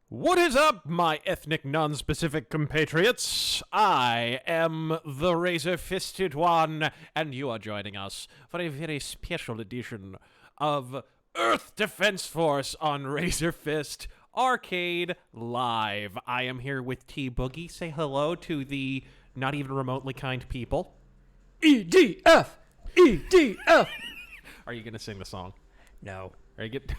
What is up, my ethnic non-specific compatriots? I am the razor-fisted one, and you are joining us for a very special edition of Earth Defense Force on Razor Fist Arcade Live. I am here with T-Boogie. Say hello to the not even remotely kind people. EDF! EDF! Are you going to sing the song? No. Are you get?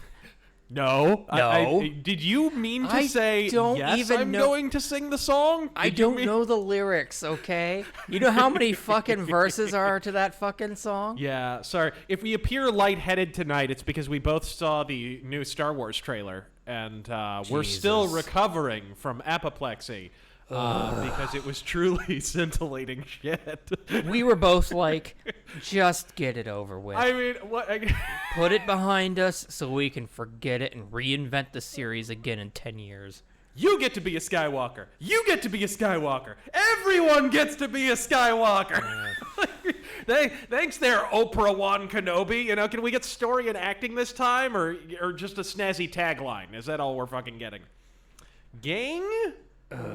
No. No. Did you mean to say, yes, I'm going to sing the song? I don't know the lyrics, okay? You know how many fucking verses are to that fucking song? Yeah, sorry. If we appear lightheaded tonight, it's because we both saw the new Star Wars trailer, and we're still recovering from apoplexy. Because it was truly scintillating shit. We were both like, just get it over with. I mean, what? Put it behind us so we can forget it and reinvent the series again in 10 years. You get to be a Skywalker. You get to be a Skywalker. Everyone gets to be a Skywalker. Thanks there, Oprah Wan Kenobi. You know, can we get story and acting this time, or just a snazzy tagline? Is that all we're fucking getting? Gang?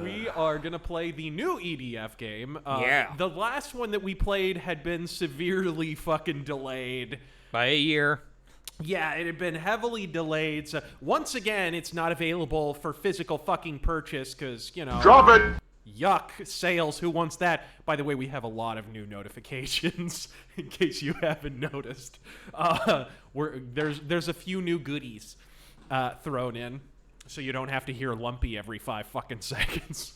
We are going to play the new EDF game. Yeah. The last one that we played had been severely fucking delayed. By a year. Yeah, it had been heavily delayed. So once again, it's not available for physical fucking purchase because, you know... Drop it! Yuck, sales, who wants that? By the way, we have a lot of new notifications, in case you haven't noticed. There's a few new goodies thrown in. So you don't have to hear Lumpy every 5 fucking seconds.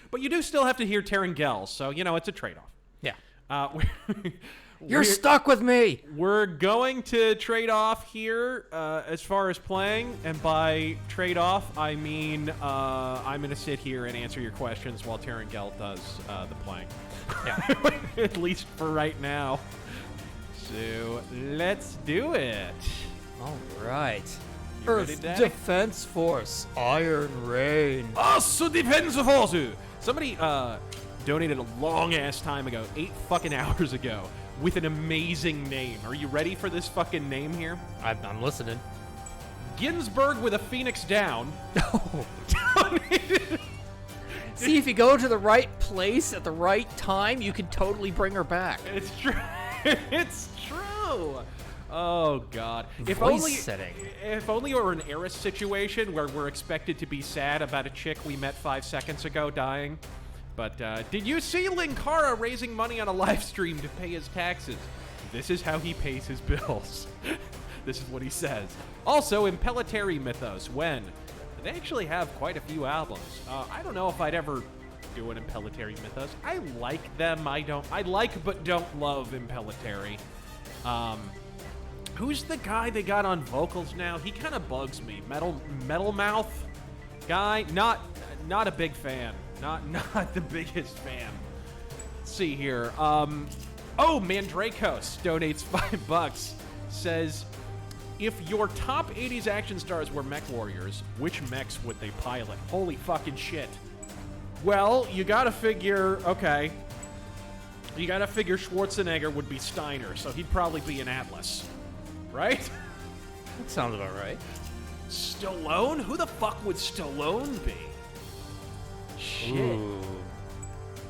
But you do still have to hear Terrangel, so, you know, it's a trade-off. Yeah. You're stuck with me! We're going to trade off here as far as playing, and by trade-off, I mean I'm going to sit here and answer your questions while Terrangel does the playing. Yeah. At least for right now. So, let's do it. All right. You ready, Earth Daddy? Defense Force, Iron Rain. Also Defense Force! Somebody donated a long-ass time ago, 8 fucking hours ago, with an amazing name. Are you ready for this fucking name here? I'm listening. Ginsburg with a phoenix down. See, if you go to the right place at the right time, you can totally bring her back. It's true. It's true. Oh, God. If only it were an Eris situation where we're expected to be sad about a chick we met 5 seconds ago dying. But, did you see Linkara raising money on a live stream to pay his taxes? This is how he pays his bills. This is what he says. Also, Impellitteri Mythos, when? They actually have quite a few albums. I don't know if I'd ever do an Impellitteri Mythos. I like them. I like but don't love Impellitteri. Who's the guy they got on vocals now? He kind of bugs me. Metal Mouth guy? Not a big fan. Not the biggest fan. Let's see here. Oh, Mandrakos donates $5. Says, if your top 80s action stars were mech warriors, which mechs would they pilot? Holy fucking shit. Well, you gotta figure, okay. You gotta figure Schwarzenegger would be Steiner, so he'd probably be an Atlas. Right? That sounds about right. Stallone? Who the fuck would Stallone be? Shit. Ooh.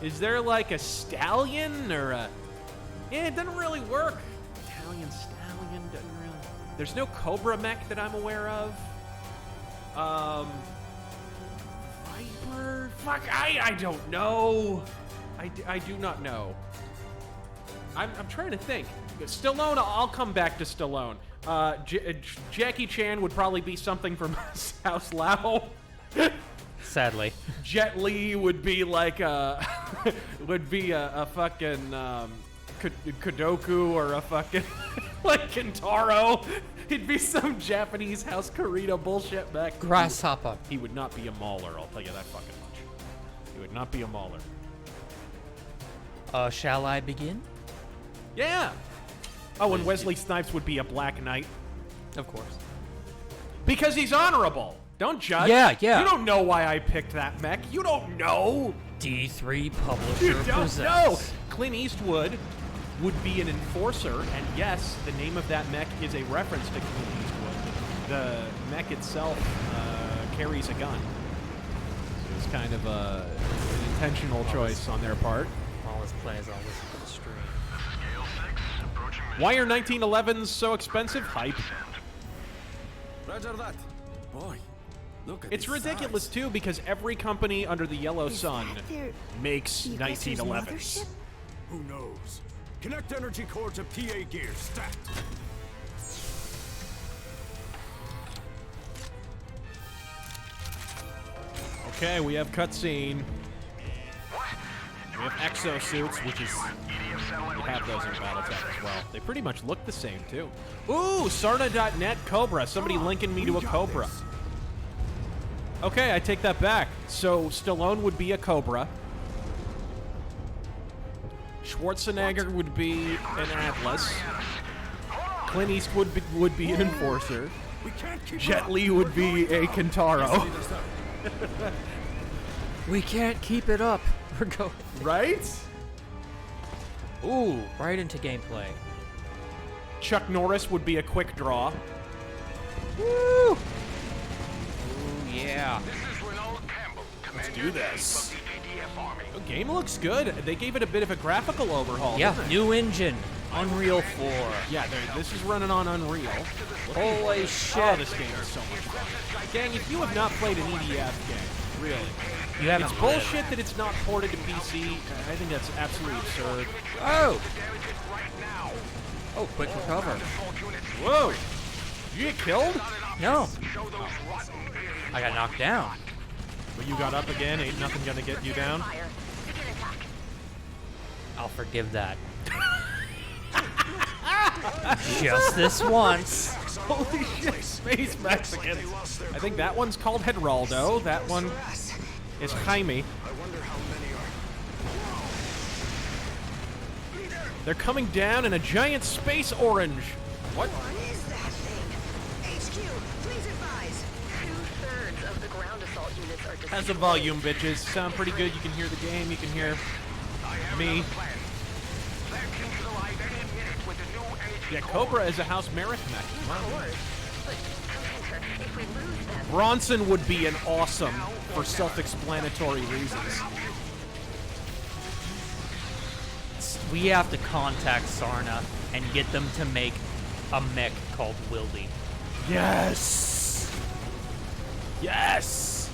Is there like a stallion or a... Yeah, it doesn't really work. Italian stallion doesn't really... There's no Cobra mech that I'm aware of. Viper? Fuck, I don't know. I do not know. I'm trying to think. Stallone, I'll come back to Stallone. Jackie Chan would probably be something from House Lao. Sadly. Jet Li would be like a fucking Kodoku or a fucking like Kentaro. He'd be some Japanese House Carino bullshit back. Grasshopper. He would not be a mauler, I'll tell you that fucking much. He would not be a mauler. Shall I begin? Yeah. Oh, and Wesley Snipes would be a Black Knight. Of course. Because he's honorable. Don't judge. Yeah. You don't know why I picked that mech. You don't know. D3 Publisher You don't presents. know. Clint Eastwood would be an enforcer, and yes, the name of that mech is a reference to Clint Eastwood. The mech itself carries a gun. So it's kind of an intentional choice on their part. All this plays, I'll listen to the stream. Why are 1911s so expensive? Hype. Roger that. Boy, look at It's these ridiculous, size. too, because every company under the yellow Is sun that their makes Eagles' 1911s. mothership? Who knows? Connect energy core to PA gear. Stat. Okay, we have cutscene. We have exosuits, which is... You have those in Battletech as well. They pretty much look the same, too. Ooh, Sarna.net Cobra. Somebody linking me to a Cobra. Okay, I take that back. So, Stallone would be a Cobra. Schwarzenegger would be an Atlas. Clint Eastwood would be an Enforcer. We can't keep Jet up. Li would be a Kentaro. We can't keep it up. We're going. Right? Ooh, right into gameplay. Chuck Norris would be a Quick Draw. Woo! Ooh, yeah. Let's do this. The game looks good. They gave it a bit of a graphical overhaul. Yeah, didn't they? new engine. Unreal 4. Yeah, this is running on Unreal. Holy Oh, shit. this game is so much fun. Gang, if you have not played an EDF game, really, You haven't it's played it. bullshit that it's not ported to PC. I think that's absolutely absurd. Oh! Oh, quick recover. Whoa! Did you get killed? No. I got knocked down. But you got up again. Ain't nothing gonna get you down. I'll forgive that. Just this once. Holy shit, Space Mexicans. I think that one's called Geraldo. That one is Jaime. They're coming down in a giant space orange. What? What is that thing? HQ, please advise. 2/3 of the ground assault units are Has a volume, bitches. Sound pretty good. You can hear the game. You can hear me. Yeah, Cobra is a House Merrick mech. Bronson would be an awesome for self-explanatory reasons. We have to contact Sarna and get them to make a mech called Wildy. Yes! Yes!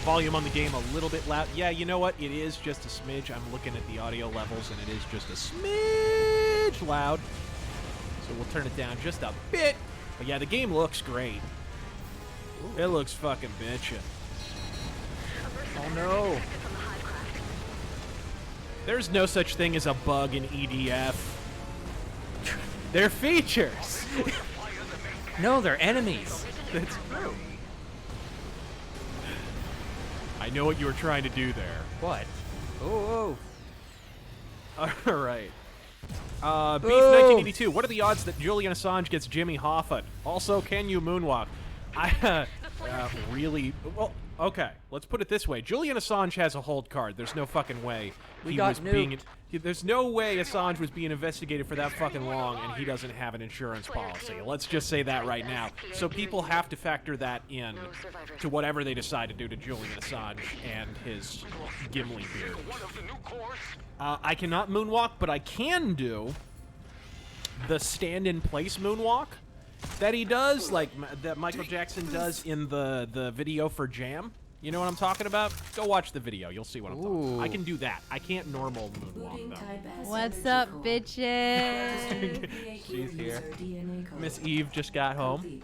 Volume on the game a little bit loud. Yeah, you know what? It is just a smidge. I'm looking at the audio levels, and it is just a smidge loud. So we'll turn it down just a bit. But yeah, the game looks great. It looks fucking bitchin'. Oh no. There's no such thing as a bug in EDF. They're features. No, they're enemies. That's true. I know what you were trying to do there. What? Oh, All right. Beef 1982. What are the odds that Julian Assange gets Jimmy Hoffa? Also, can you moonwalk? Really? Well, okay. Let's put it this way. Julian Assange has a hold card. There's no fucking way We got was being. nuked. There's no way Assange was being investigated for that fucking long, and he doesn't have an insurance policy. Let's just say that right now. So people have to factor that in to whatever they decide to do to Julian Assange and his Gimli beard. I cannot moonwalk, but I can do the stand-in-place moonwalk that he does, like that Michael Jackson does in the video for Jam. You know what I'm talking about? Go watch the video. You'll see what I'm talking about. I can do that. I can't normal moonwalk, though. What's up, bitches? She's here. Miss Eve just got home.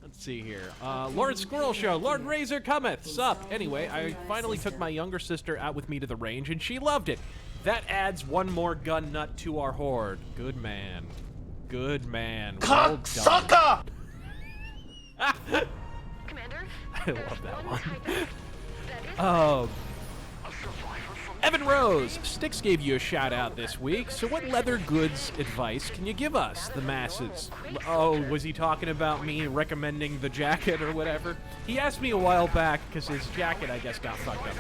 Let's see here. Lord Squirrel Show. Lord Razor cometh. Sup. Anyway, I finally took my younger sister out with me to the range, and she loved it. That adds one more gun nut to our horde. Good man. Good man. Well done. Commander? I love that one. Evan Rose, Styx gave you a shout out this week. So what leather goods advice can you give us, the masses? Oh, was he talking about me recommending the jacket or whatever? He asked me a while back because his jacket, I guess, got fucked up.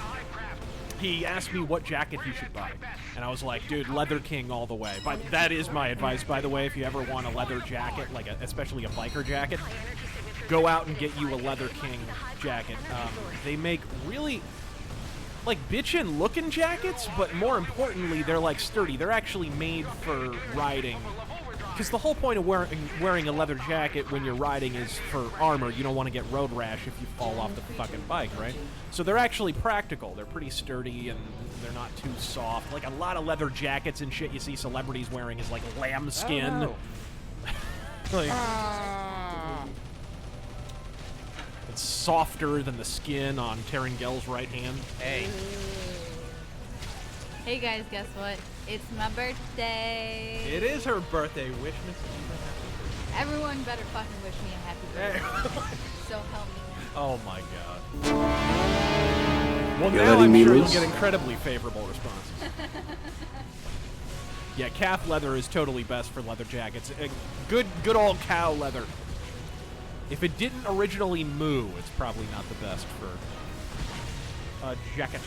He asked me what jacket he should buy, and I was like, dude, Leather King all the way. But that is my advice, by the way, if you ever want a leather jacket, like especially a biker jacket, go out and get you a Leather King jacket. They make really, like, bitchin' looking jackets, but more importantly, they're, like, sturdy. They're actually made for riding. Because the whole point of wearing a leather jacket when you're riding is for armor. You don't want to get road rash if you fall off the fucking bike, right? So they're actually practical. They're pretty sturdy, and they're not too soft. Like, a lot of leather jackets and shit you see celebrities wearing is, like, lambskin. Like, it's softer than the skin on Terengale's right hand. Hey. Hey guys, guess what? It's my birthday. It is her birthday. Wish Miss Eva happy birthday. Everyone better fucking wish me a happy birthday. So help me. Oh my god. Well, now I'm sure you'll get incredibly favorable responses. Yeah, calf leather is totally best for leather jackets. Good old cow leather. If it didn't originally moo, it's probably not the best for a jacket.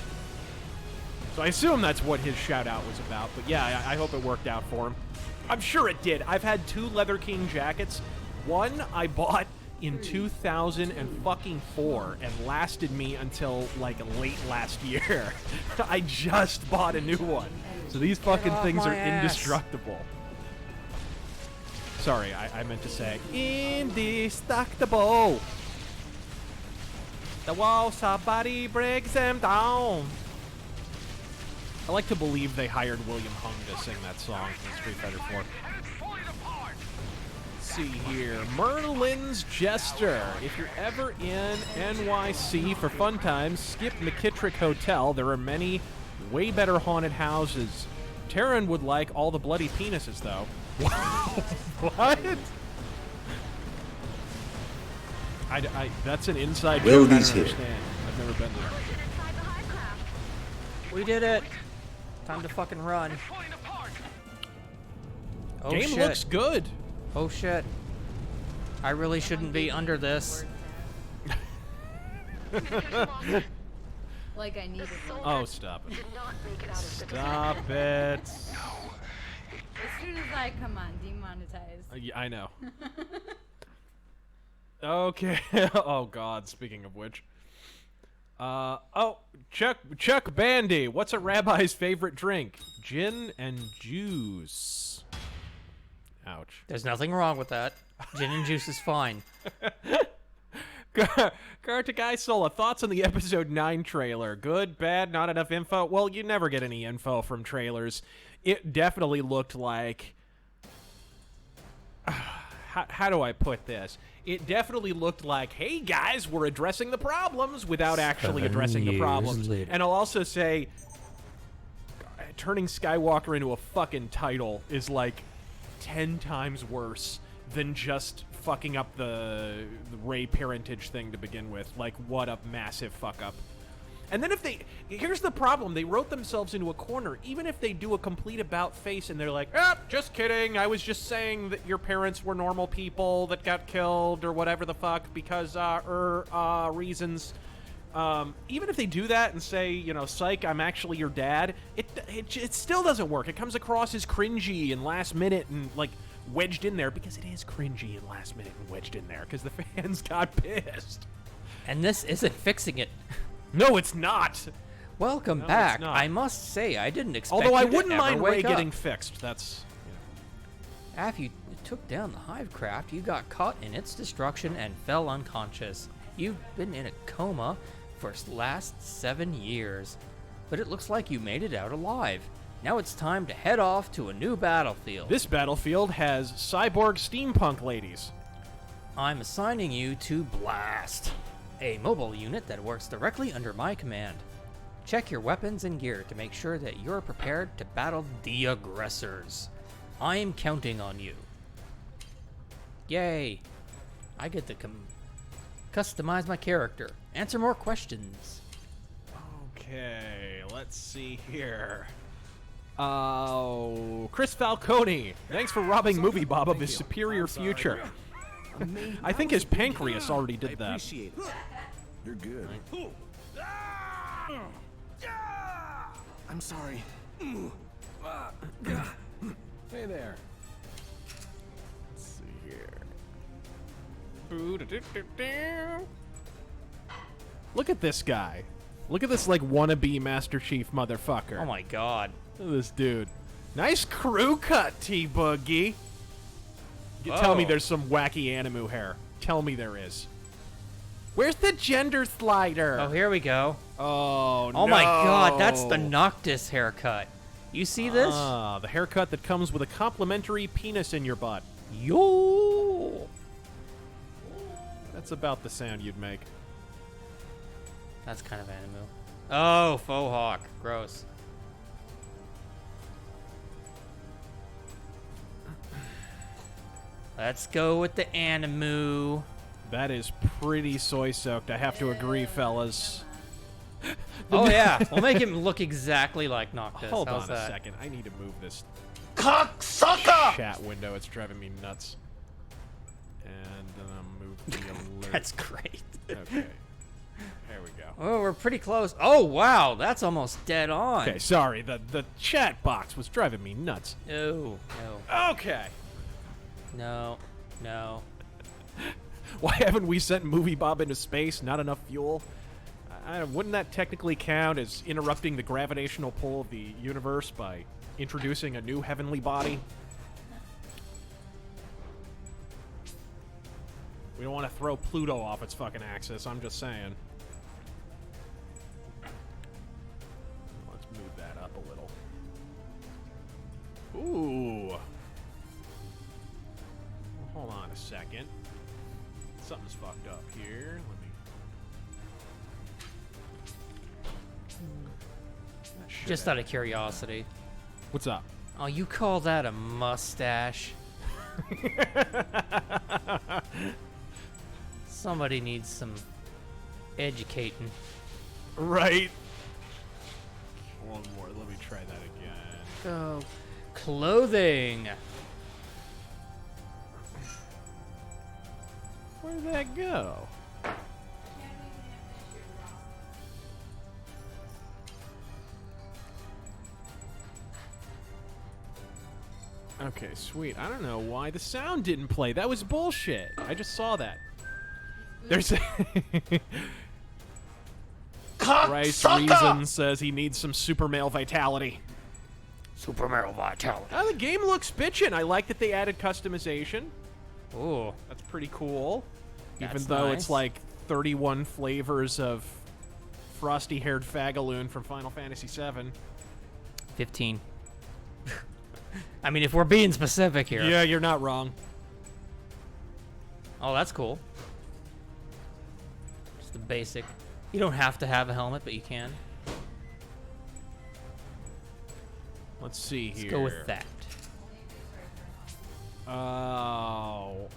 So I assume that's what his shout-out was about. But yeah, I hope it worked out for him. I'm sure it did. I've had 2 Leather King jackets. One I bought in 2004 and lasted me until, like, late last year. I just bought a new one. So these fucking things are indestructible. Sorry, I meant to say indestructible. The wall, somebody breaks them down. I like to believe they hired William Hung to sing that song in Street Fighter 4. Let's see here. Merlin's Jester. If you're ever in NYC for fun times, skip McKittrick Hotel. There are many way better haunted houses. Taryn would like all the bloody penises, though. What? That's an inside joke. I don't understand. I've never been there. We did it. Time to fucking run. Oh, Game shit. looks good. Oh shit. I really shouldn't be under this. Like I needed one. Oh, stop it. Stop it. As soon as I come on, demonetized. Yeah, I know. Okay. Oh God. Speaking of which. Oh, Chuck Bandy. What's a rabbi's favorite drink? Gin and juice. Ouch. There's nothing wrong with that. Gin and juice is fine. Kartakai Sola, thoughts on the episode 9 trailer? Good, bad, not enough info? Well, you never get any info from trailers. It definitely looked like... How do I put this? It definitely looked like, hey guys, we're addressing the problems without actually addressing the problems. And I'll also say, turning Skywalker into a fucking title is like 10 times worse than just fucking up the Rey parentage thing to begin with. Like, what a massive fuck up. And then if they... Here's the problem. They wrote themselves into a corner. Even if they do a complete about-face and they're like, just kidding. I was just saying that your parents were normal people that got killed or whatever the fuck because, reasons. Even if they do that and say, you know, psych, I'm actually your dad, it still doesn't work. It comes across as cringy and last minute and, like, wedged in there because it is cringy and last minute and wedged in there because the fans got pissed. And this isn't fixing it. No, it's not. Welcome back. I must say, I didn't expect. Although I you to wouldn't ever mind Rey wake getting up. fixed. That's. After you took down the Hivecraft, you got caught in its destruction and fell unconscious. You've been in a coma for the last 7 years, but it looks like you made it out alive. Now it's time to head off to a new battlefield. This battlefield has cyborg steampunk ladies. I'm assigning you to Blast, a mobile unit that works directly under my command. Check your weapons and gear to make sure that you're prepared to battle the aggressors. I'm counting on you. Yay! I get to customize my character. Answer more questions. Okay, let's see here. Oh, Chris Falcone. Thanks for robbing Movie Bob of his superior future. I think his pancreas already did that. Appreciate it. You're good. I'm sorry. Hey there. Let's see here. Look at this guy. Look at this, like, wannabe Master Chief motherfucker. Oh my god. Look at this dude. Nice crew cut, T-Boogie. You tell me there's some wacky Animu hair. Tell me there is. Where's the gender slider? Oh, here we go. Oh, no. Oh my god, that's the Noctis haircut. You see this? Ah, the haircut that comes with a complimentary penis in your butt. Yo! That's about the sound you'd make. That's kind of Animu. Oh, faux hawk. Gross. Let's go with the Animu. That is pretty soy-soaked, I have to agree, fellas. Oh yeah, we'll make him look exactly like Noctis. Hold How's on that? a second. I need to move this Cocksucker! chat window. It's driving me nuts. And then I'll move the alert. That's great. Okay. There we go. Oh, we're pretty close. Oh wow, that's almost dead on. Okay, sorry. The chat box was driving me nuts. No, Okay. no, no. Why haven't we sent Movie Bob into space? Not enough fuel? Wouldn't that technically count as interrupting the gravitational pull of the universe by introducing a new heavenly body? We don't want to throw Pluto off its fucking axis, I'm just saying. Let's move that up a little. Ooh. Hold on a second. Something's fucked up here. Let me... Just out of curiosity. What's up? Oh, you call that a mustache? Somebody needs some educating. Right. One more. Let me try that again. Oh, clothing. Where did that go? Okay, sweet. I don't know why the sound didn't play. That was bullshit. I just saw that. There's Bryce Reason says he needs some super male vitality. Super male vitality. Oh, the game looks bitchin'. I like that they added customization. Ooh, That's pretty cool. Even That's though nice. it's like 31 flavors of frosty-haired Fagaloon from Final Fantasy VII. 15. I mean, if we're being specific here. Yeah, you're not wrong. Oh, that's cool. Just the basic. You don't have to have a helmet, but you can. Let's see here. Let's go with that. Oh.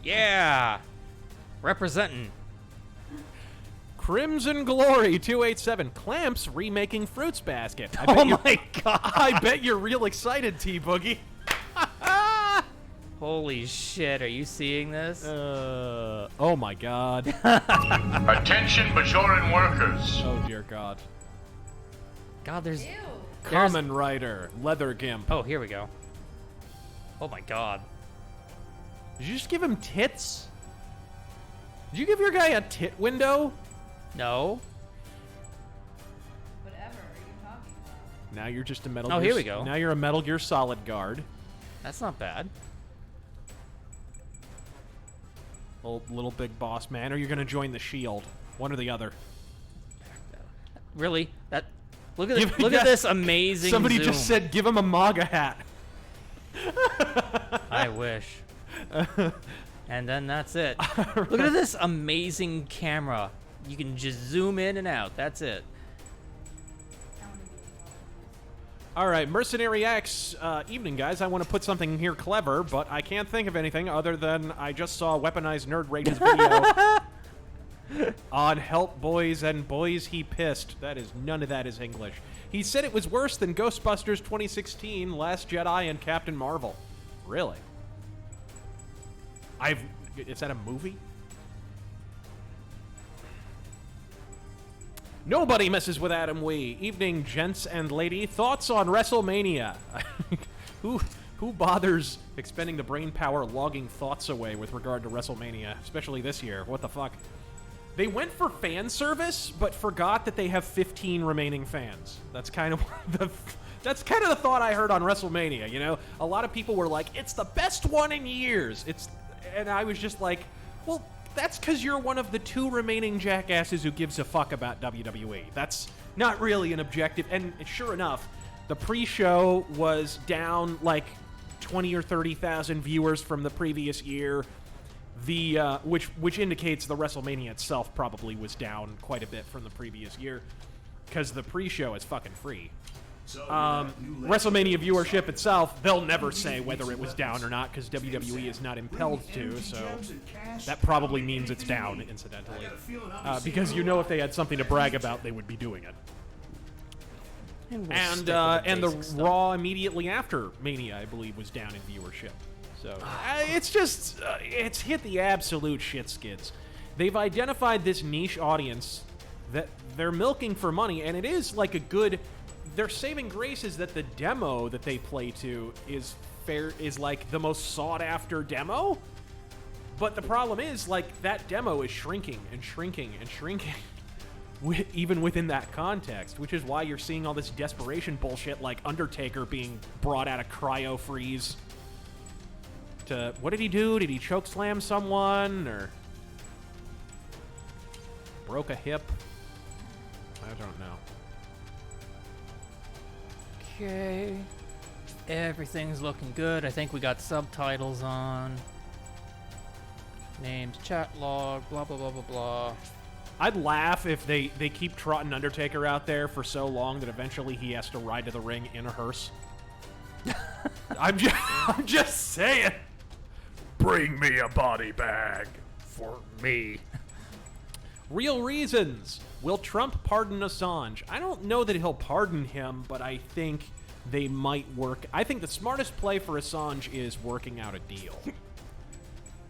Yeah! Representing. Crimson Glory 287. Clamps remaking Fruits Basket. Oh my god! I bet you're real excited, T-Boogie. Holy shit, are you seeing this? Oh my god. Attention Bajoran workers. Oh dear god. God, there's... Common Rider, Leather Gimp. Oh, here we go. Oh my god. Did you just give him tits? Did you give your guy a tit window? No. Whatever are you talking about? Now you're just a Metal Oh, Gear... here we go. Now you're a Metal Gear Solid guard. That's not bad. Little big boss man, or you're gonna join the Shield. One or the other. Really? That... Look at this, look at this amazing Somebody zoom. just said, give him a MAGA hat. I wish. And then that's it. Look at this amazing camera. You can just zoom in and out. That's it. All right, Mercenary X. Evening, guys. I want to put something here clever, but I can't think of anything other than I just saw Weaponized Nerd rate his video. On Help Boys and Boys He Pissed. None of that is English. He said it was worse than Ghostbusters 2016, Last Jedi, and Captain Marvel. Really? Is that a movie? Nobody messes with Adam Wee. Evening, gents and lady. Thoughts on WrestleMania? Who bothers expending the brain power logging thoughts away with regard to WrestleMania, especially this year? What the fuck? They went for fan service, but forgot that they have 15 remaining fans. That's kind of the thought I heard on WrestleMania. You know, a lot of people were like, "It's the best one in years." And I was just like, "Well, that's because you're one of the 2 remaining jackasses who gives a fuck about WWE. That's not really an objective." And sure enough, the pre-show was down like 20 or 30,000 viewers from the previous year. Which indicates the WrestleMania itself probably was down quite a bit from the previous year, because the pre-show is fucking free. WrestleMania viewership itself, they'll never say whether it was down or not, because WWE is not impelled to, so that probably means it's down, incidentally. Because you know if they had something to brag about, they would be doing it. And the Raw immediately after Mania, I believe, was down in viewership. So it's just, it's hit the absolute shit skids. They've identified this niche audience that they're milking for money, and it is like a good, their saving grace is that the demo that they play to is like the most sought after demo. But the problem is, like, that demo is shrinking and shrinking and shrinking. Even within that context, which is why you're seeing all this desperation bullshit, like Undertaker being brought out of cryo freeze. What did he do? Did he choke slam someone, or broke a hip? I don't know. Okay. Everything's looking good. I think we got subtitles on. Names, chat log, blah, blah, blah, blah, blah. I'd laugh if they keep trotting Undertaker out there for so long that eventually he has to ride to the ring in a hearse. I'm just saying. Bring me a body bag for me. Real reasons. Will Trump pardon Assange? I don't know that he'll pardon him, but I think they might work. I think the smartest play for Assange is working out a deal.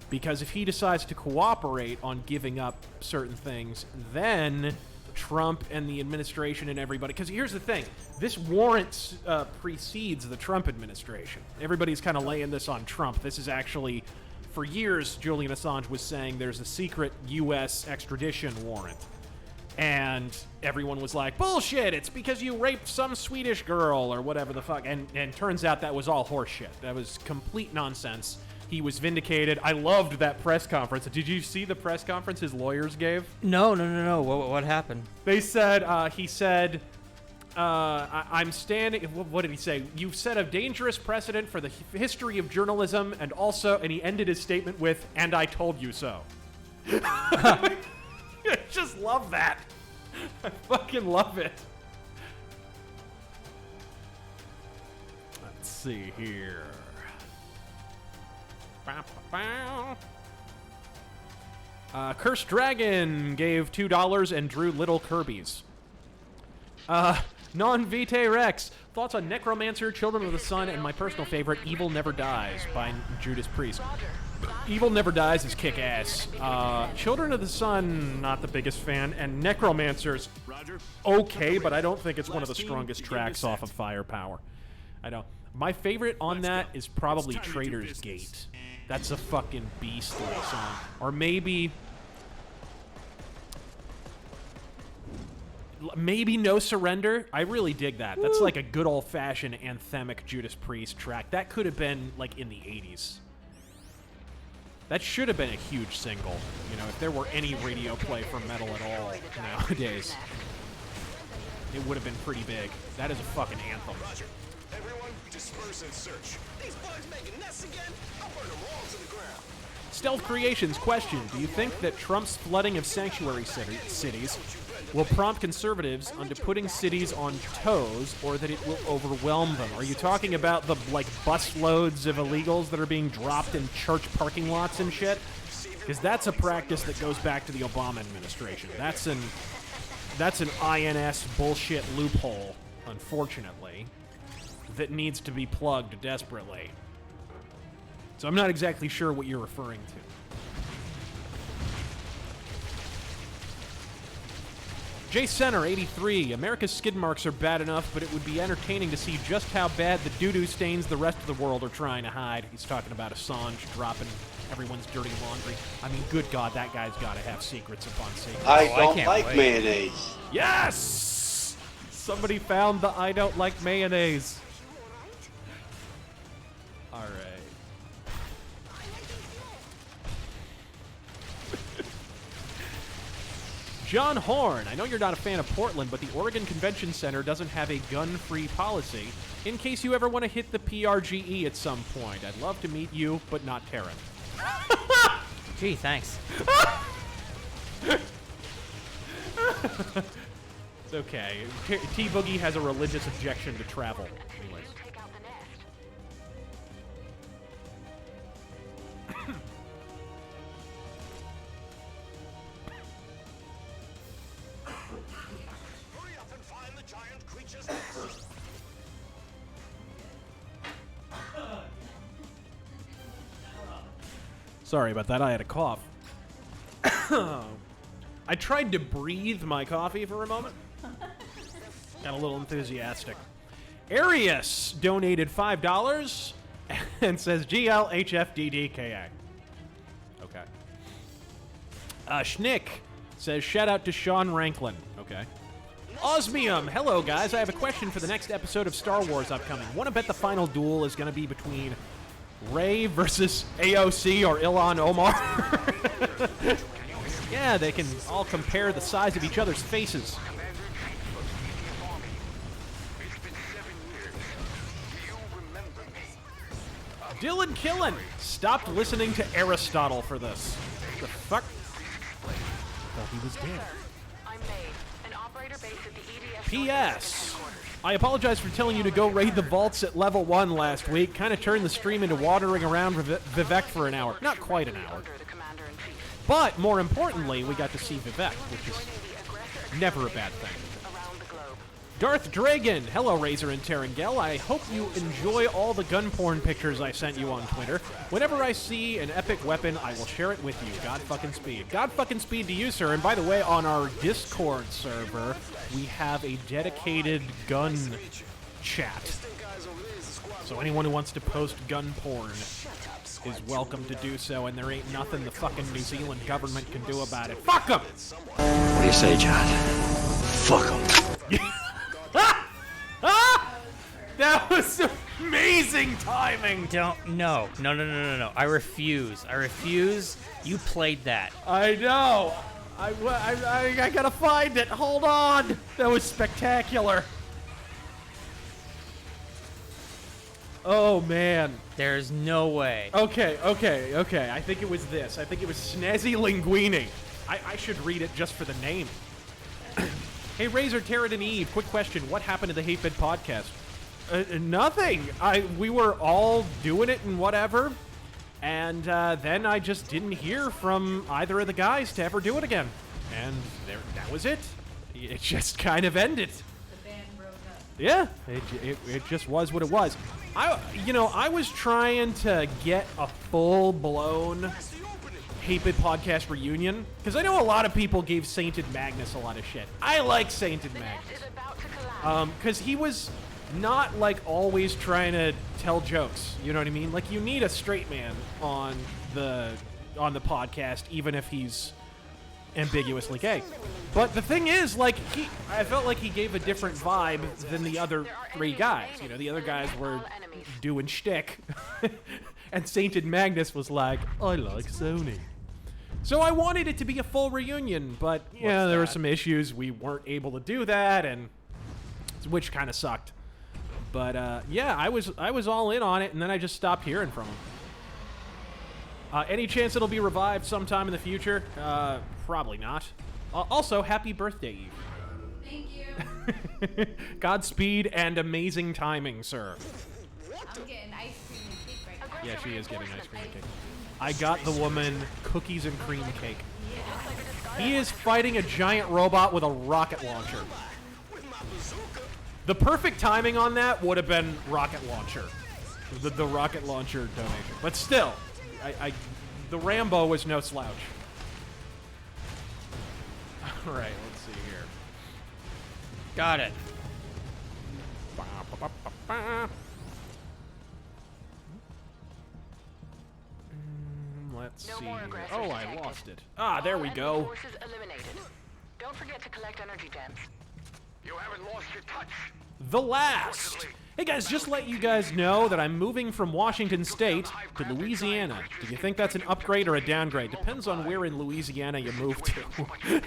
Because if he decides to cooperate on giving up certain things, then Trump and the administration and everybody... Because here's the thing. This warrant precedes the Trump administration. Everybody's kind of laying this on Trump. This is actually... For years, Julian Assange was saying there's a secret U.S. extradition warrant. And everyone was like, bullshit, it's because you raped some Swedish girl or whatever the fuck. And turns out that was all horseshit. That was complete nonsense. He was vindicated. I loved that press conference. Did you see the press conference his lawyers gave? No. What happened? They said, he said, I'm standing... What did he say? You've set a dangerous precedent for the history of journalism, and also... And he ended his statement with, and I told you so. I just love that. I fucking love it. Let's see here. Cursed Dragon gave $2 and drew little Kirby's. Non-Vitae Rex. Thoughts on Necromancer, Children of the Sun, and my personal favorite, Evil Never Dies by Judas Priest. Evil Never Dies is kick-ass. Children of the Sun, not the biggest fan, and Necromancer's okay, but I don't think it's one of the strongest tracks off of Firepower. I know. My favorite on that is probably Trader's Gate. That's a fucking beastly song. Or maybe No Surrender. I really dig that. Woo. That's like a good old-fashioned anthemic Judas Priest track. That could have been like in the 80s. That should have been a huge single, you know, if there were any radio play for metal at all nowadays. It would have been pretty big. That is a fucking anthem. Roger. Everyone, disperse and search. These bugs making nests again? I'll burn them all to the ground. Stealth Creations question: do you think that Trump's flooding of sanctuary cities will prompt conservatives onto putting cities on toes, or that it will overwhelm them? Are you talking about the, like, busloads of illegals that are being dropped in church parking lots and shit? Because that's a practice that goes back to the Obama administration. That's an INS bullshit loophole, unfortunately, that needs to be plugged desperately. So I'm not exactly sure what you're referring to. Jay Center, 83. America's skid marks are bad enough, but it would be entertaining to see just how bad the doo-doo stains the rest of the world are trying to hide. He's talking about Assange dropping everyone's dirty laundry. I mean, good God, that guy's got to have secrets upon secrets. I don't like mayonnaise. Yes! Somebody found the I don't like mayonnaise. All right. John Horn, I know you're not a fan of Portland, but the Oregon Convention Center doesn't have a gun-free policy. In case you ever want to hit the PRGE at some point, I'd love to meet you, but not Taryn. Gee, thanks. It's okay. T-Boogie has a religious objection to travel. Anyways. Hurry up and find the giant creature's nest. Sorry about that, I had a cough. I tried to breathe my coffee for a moment. Got a little enthusiastic. Arius donated $5 and says GLHFDDKA. Okay. Schnick says shout out to Sean Ranklin. Okay. Osmium, hello guys. I have a question for the next episode of Star Wars upcoming. Want to bet the final duel is going to be between Rey versus AOC or Ilhan Omar? Yeah, they can all compare the size of each other's faces. Dylan Killen stopped listening to Aristotle for this. The fuck? Thought he was dead. I'm Maeve, an operator based at the EDF. P.S. I apologize for telling you to go raid the vaults at level 1 last week. Kind of turned the stream into wandering around Vivek for an hour. Not quite an hour. But, more importantly, we got to see Vivek, which is never a bad thing. Darth Dragon, hello Razor and Terrangel. I hope you enjoy all the gun porn pictures I sent you on Twitter. Whenever I see an epic weapon, I will share it with you. God fucking speed. God fucking speed to you, sir. And by the way, on our Discord server, we have a dedicated gun chat. So anyone who wants to post gun porn is welcome to do so, and there ain't nothing the fucking New Zealand government can do about it. Fuck them! What do you say, John? Fuck them. That was amazing timing! No. I refuse. You played that. I know. I gotta find it. Hold on. That was spectacular. Oh, man. There's no way. Okay. I think it was this. I think it was Snazzy Linguini. I should read it just for the name. Hey, Razor, Tarot, and Eve, quick question. What happened to the Hate Bid podcast? Nothing. We were all doing it and whatever, and then I just didn't hear from either of the guys to ever do it again. And that was it. It just kind of ended. The band broke up. Yeah, it just was what it was. I was trying to get a full-blown Hate Bid podcast reunion, because I know a lot of people gave Sainted Magnus a lot of shit. I like Sainted Magnus. Because he was not, like, always trying to tell jokes, you know what I mean? Like, you need a straight man on the podcast, even if he's ambiguously gay. But the thing is, like, I felt like he gave a different vibe than the other three guys. You know, the other guys were doing shtick, and Sainted Magnus was like, I like Sony. So I wanted it to be a full reunion, but, yeah, there were some issues. We weren't able to do that, and which kind of sucked. But, yeah, I was all in on it, and then I just stopped hearing from him. Any chance it'll be revived sometime in the future? Probably not. Also, happy birthday, Eve. Thank you. Godspeed and amazing timing, sir. I'm getting ice cream and cake right now. Yeah, she is getting ice cream and cake. I got the woman cookies and cream cake. He is fighting a giant robot with a rocket launcher. The perfect timing on that would have been rocket launcher. The rocket launcher donation. But still, the Rambo was no slouch. All right, let's see here. Got it. Let's No see more here. aggressors Oh, I detected. lost it. Ah, there we All enemy go. Forces eliminated. Don't forget to collect energy gems. You haven't lost your touch. The last. Hey guys, just let you guys know that I'm moving from Washington State to Louisiana. Do you think that's an upgrade or a downgrade? Depends on where in Louisiana you move to.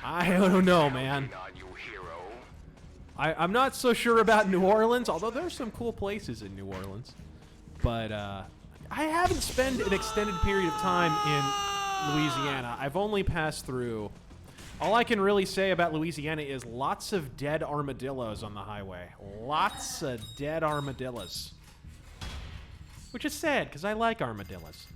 I don't know, man. I'm not so sure about New Orleans, although there's some cool places in New Orleans. But I haven't spent an extended period of time in Louisiana. I've only passed through. All I can really say about Louisiana is lots of dead armadillos on the highway. Lots of dead armadillos. Which is sad, because I like armadillos.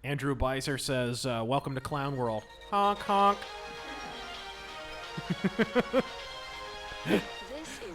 Andrew Beiser says, welcome to Clown World. Honk, honk.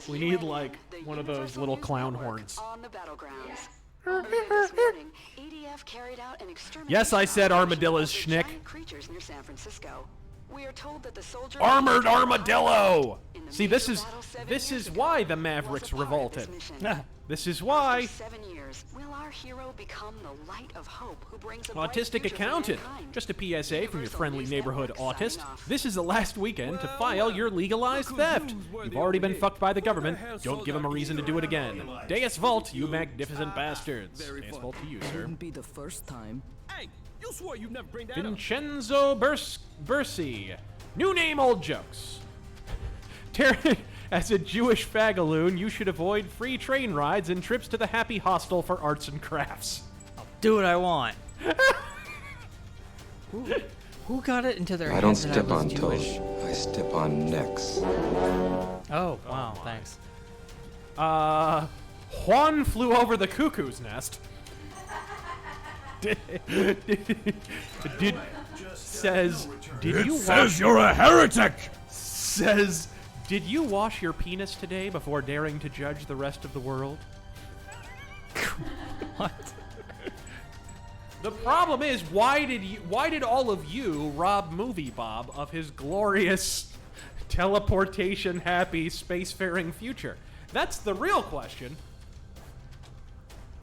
We need, like, one of those little clown horns. On the battlegrounds. Earlier this morning, EDF carried out an extermination Yes, I said operation armadillos, of schnick. giant creatures near San Francisco. We are told that the soldier Armored armadillo! in the See, major battle 7 this years is ago why the was Mavericks a part of revolted. this mission. This is why. After 7 years, will our hero become the light of hope who brings a bright Autistic future for Accountant. mankind? Just a PSA from your Universal friendly News neighborhood Network autist. signing off. This is the last weekend to file your legalized theft. You've already been fucked by the government. Don't give them a reason to do it again. Deus Vult, you magnificent bastards. Deus Vult to you, sir. Wouldn't be the first time. Hey, you swore you'd never bring that up. Vincenzo Bersi. New name, old jokes. As a Jewish fagaloon, you should avoid free train rides and trips to the Happy Hostel for arts and crafts. Do what I want. Who got it into their I head don't that step was on Jewish? toes. I step on necks. Oh, wow, thanks. Juan flew over the cuckoo's nest. Says you're a heretic! Says, did you wash your penis today before daring to judge the rest of the world? What? The problem is, why did all of you rob Movie Bob of his glorious teleportation happy spacefaring future? That's the real question.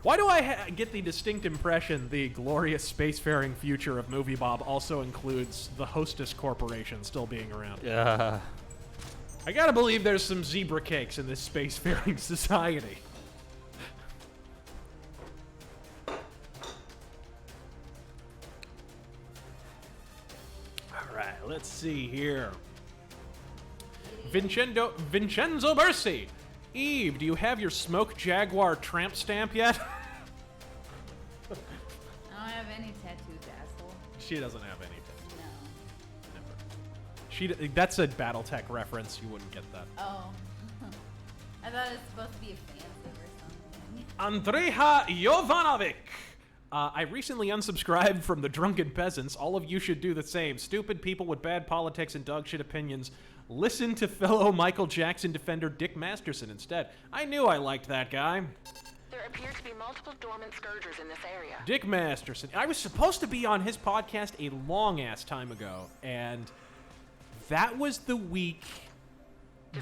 Why do I get the distinct impression the glorious spacefaring future of Movie Bob also includes the Hostess Corporation still being around? Yeah. I gotta believe there's some zebra cakes in this spacefaring society. Alright, let's see here. Vincenzo Bersi. Eve, do you have your Smoke Jaguar tramp stamp yet? I don't have any tattoos, asshole. She doesn't have any tattoos. No. Never. That's a BattleTech reference. You wouldn't get that. Oh. I thought it was supposed to be offensive or something. Andreja Jovanovic. I recently unsubscribed from the Drunken Peasants. All of you should do the same. Stupid people with bad politics and dogshit opinions. Listen to fellow Michael Jackson defender Dick Masterson instead. I knew I liked that guy. There appear to be multiple dormant scourgers in this area. Dick Masterson. I was supposed to be on his podcast a long-ass time ago, and that was the week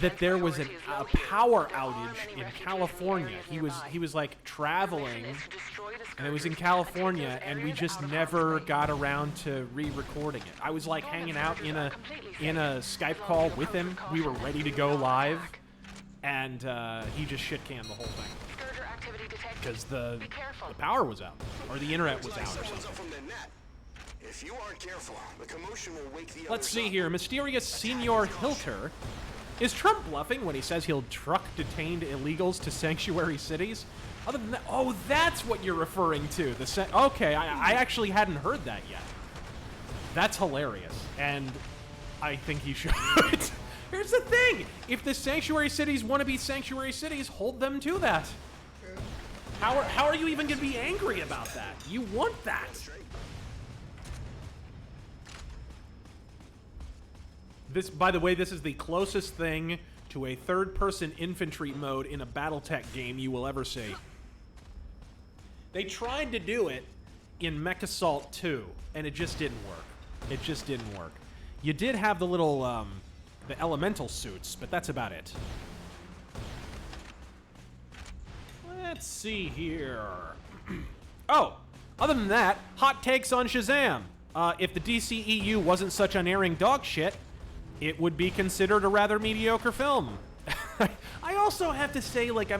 that there was a power outage in California. He was like traveling, and it was in California, and we just never got around to re-recording it. I was like hanging out in a Skype call with him. We were ready to go live, and he just shit-canned the whole thing because the power was out, or the internet was out, or something. If you aren't careful, the commotion will wake the Let's others see up. here. Mysterious Senior Hilter. Is Trump bluffing when he says he'll truck detained illegals to sanctuary cities? Other than that, oh, that's what you're referring to. Okay, I actually hadn't heard that yet. That's hilarious, and I think he should. Here's the thing. If the sanctuary cities want to be sanctuary cities, hold them to that. True. How are you even going to be angry about that? You want that. This, by the way, this is the closest thing to a third-person infantry mode in a BattleTech game you will ever see. They tried to do it in Mech Assault 2, and it just didn't work. It just didn't work. You did have the little, the elemental suits, but that's about it. Let's see here. Oh, other than that, hot takes on Shazam. If the DCEU wasn't such unerring dog shit, it would be considered a rather mediocre film. I also have to say, like,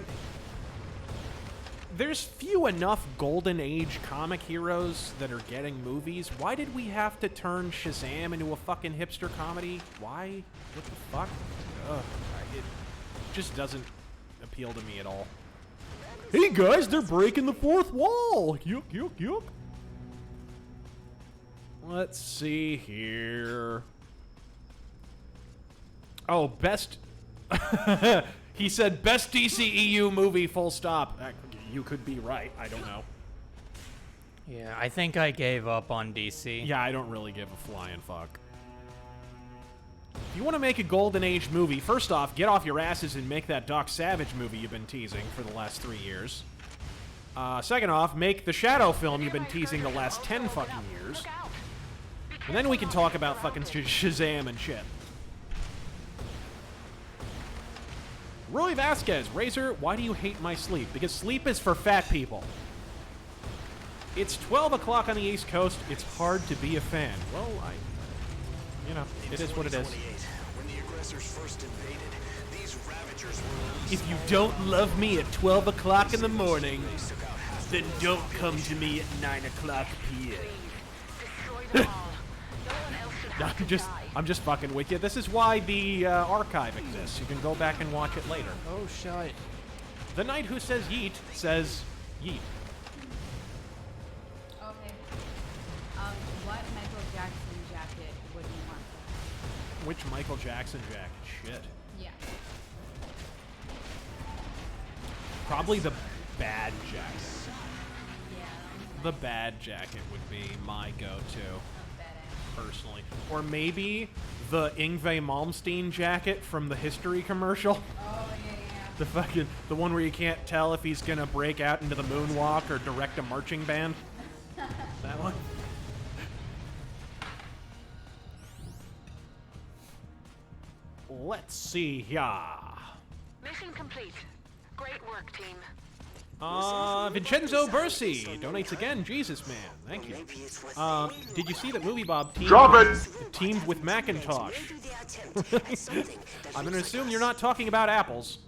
there's few enough Golden Age comic heroes that are getting movies. Why did we have to turn Shazam into a fucking hipster comedy? Why? What the fuck? Ugh, it just doesn't appeal to me at all. Hey guys, they're breaking the fourth wall! Yuck, yuck, yuck. Let's see here. Oh, best... He said best DCEU movie, full stop. You could be right. I don't know. Yeah, I think I gave up on DC. Yeah, I don't really give a flying fuck. If you want to make a Golden Age movie, first off, get off your asses and make that Doc Savage movie you've been teasing for the last 3 years. Second off, make the Shadow film you've been teasing the last 10 fucking years. And then we can talk about fucking Shazam and shit. Roy Vasquez, Razor, why do you hate my sleep? Because sleep is for fat people. It's 12 o'clock on the East Coast. It's hard to be a fan. Well, you know, it is what it is. When the aggressors first invaded, these ravagers were... If you don't love me at 12 o'clock in the morning, then don't come to me at 9 o'clock p.m. I'm just fucking with you. This is why the archive exists. You can go back and watch it later. Oh, shite. The knight who says yeet says yeet. Okay. What Michael Jackson jacket would you want? Which Michael Jackson jacket? Shit. Yeah. Probably the bad jacket. Yeah. The bad jacket would be my go-to. Badass. Personally. Or maybe the Yngwie Malmsteen jacket from the History commercial. Oh, yeah. The one where you can't tell if he's gonna break out into the moonwalk or direct a marching band. That one. Let's see here. Mission complete. Great work, team. Vincenzo Bersi donates again. Jesus, man. Thank you. Did you see that Movie Bob teamed with Macintosh? I'm going to assume you're not talking about apples.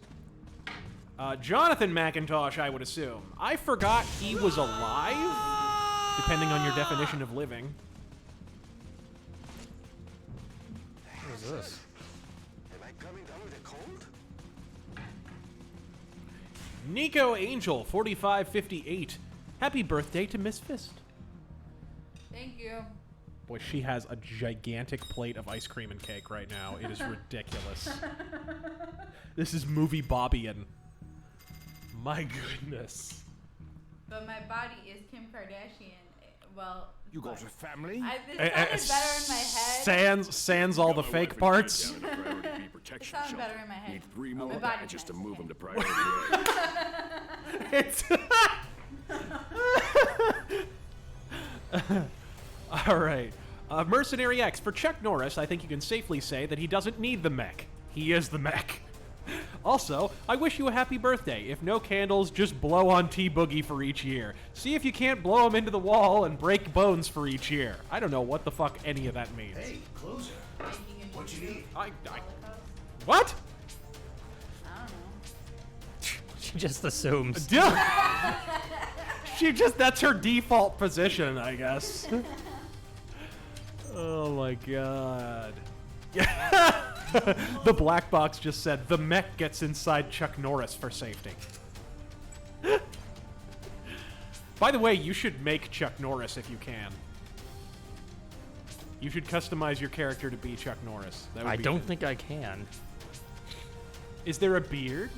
Jonathan Macintosh, I would assume. I forgot he was alive, depending on your definition of living. What is this? Am I coming down with a cold? Nico Angel, 4558. Happy birthday to Miss Fist. Thank you. Boy, she has a gigantic plate of ice cream and cake right now. It is ridiculous. This is Movie Bobbian. My goodness. But my body is Kim Kardashian. Well, You got a family? This sounded better in my head. Sans all the fake parts. It sounded better in my head. Need 3 more My body badges to does, move yeah. them to priority A. It's all right. Mercenary X, for Chuck Norris, I think you can safely say that he doesn't need the mech. He is the mech. Also, I wish you a happy birthday. If no candles, just blow on T-Boogie for each year. See if you can't blow him into the wall and break bones for each year. I don't know what the fuck any of that means. Hey, closer. What you need? What? I don't know. She just assumes. That's her default position, I guess. Oh my god. The black box just said, the mech gets inside Chuck Norris for safety. By the way, you should make Chuck Norris if you can. You should customize your character to be Chuck Norris. That would I be don't good. think I can. Is there a beard?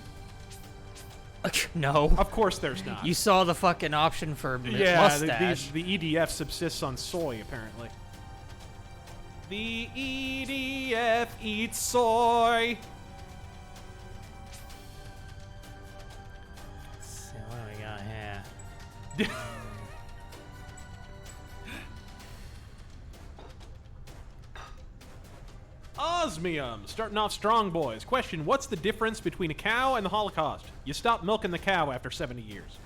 No. Of course there's not. You saw the fucking option for mustache. The EDF subsists on soy, apparently. The EDF eats soy. So what do we got here? Osmium, starting off strong, boys. Question, what's the difference between a cow and the Holocaust? You stop milking the cow after 70 years.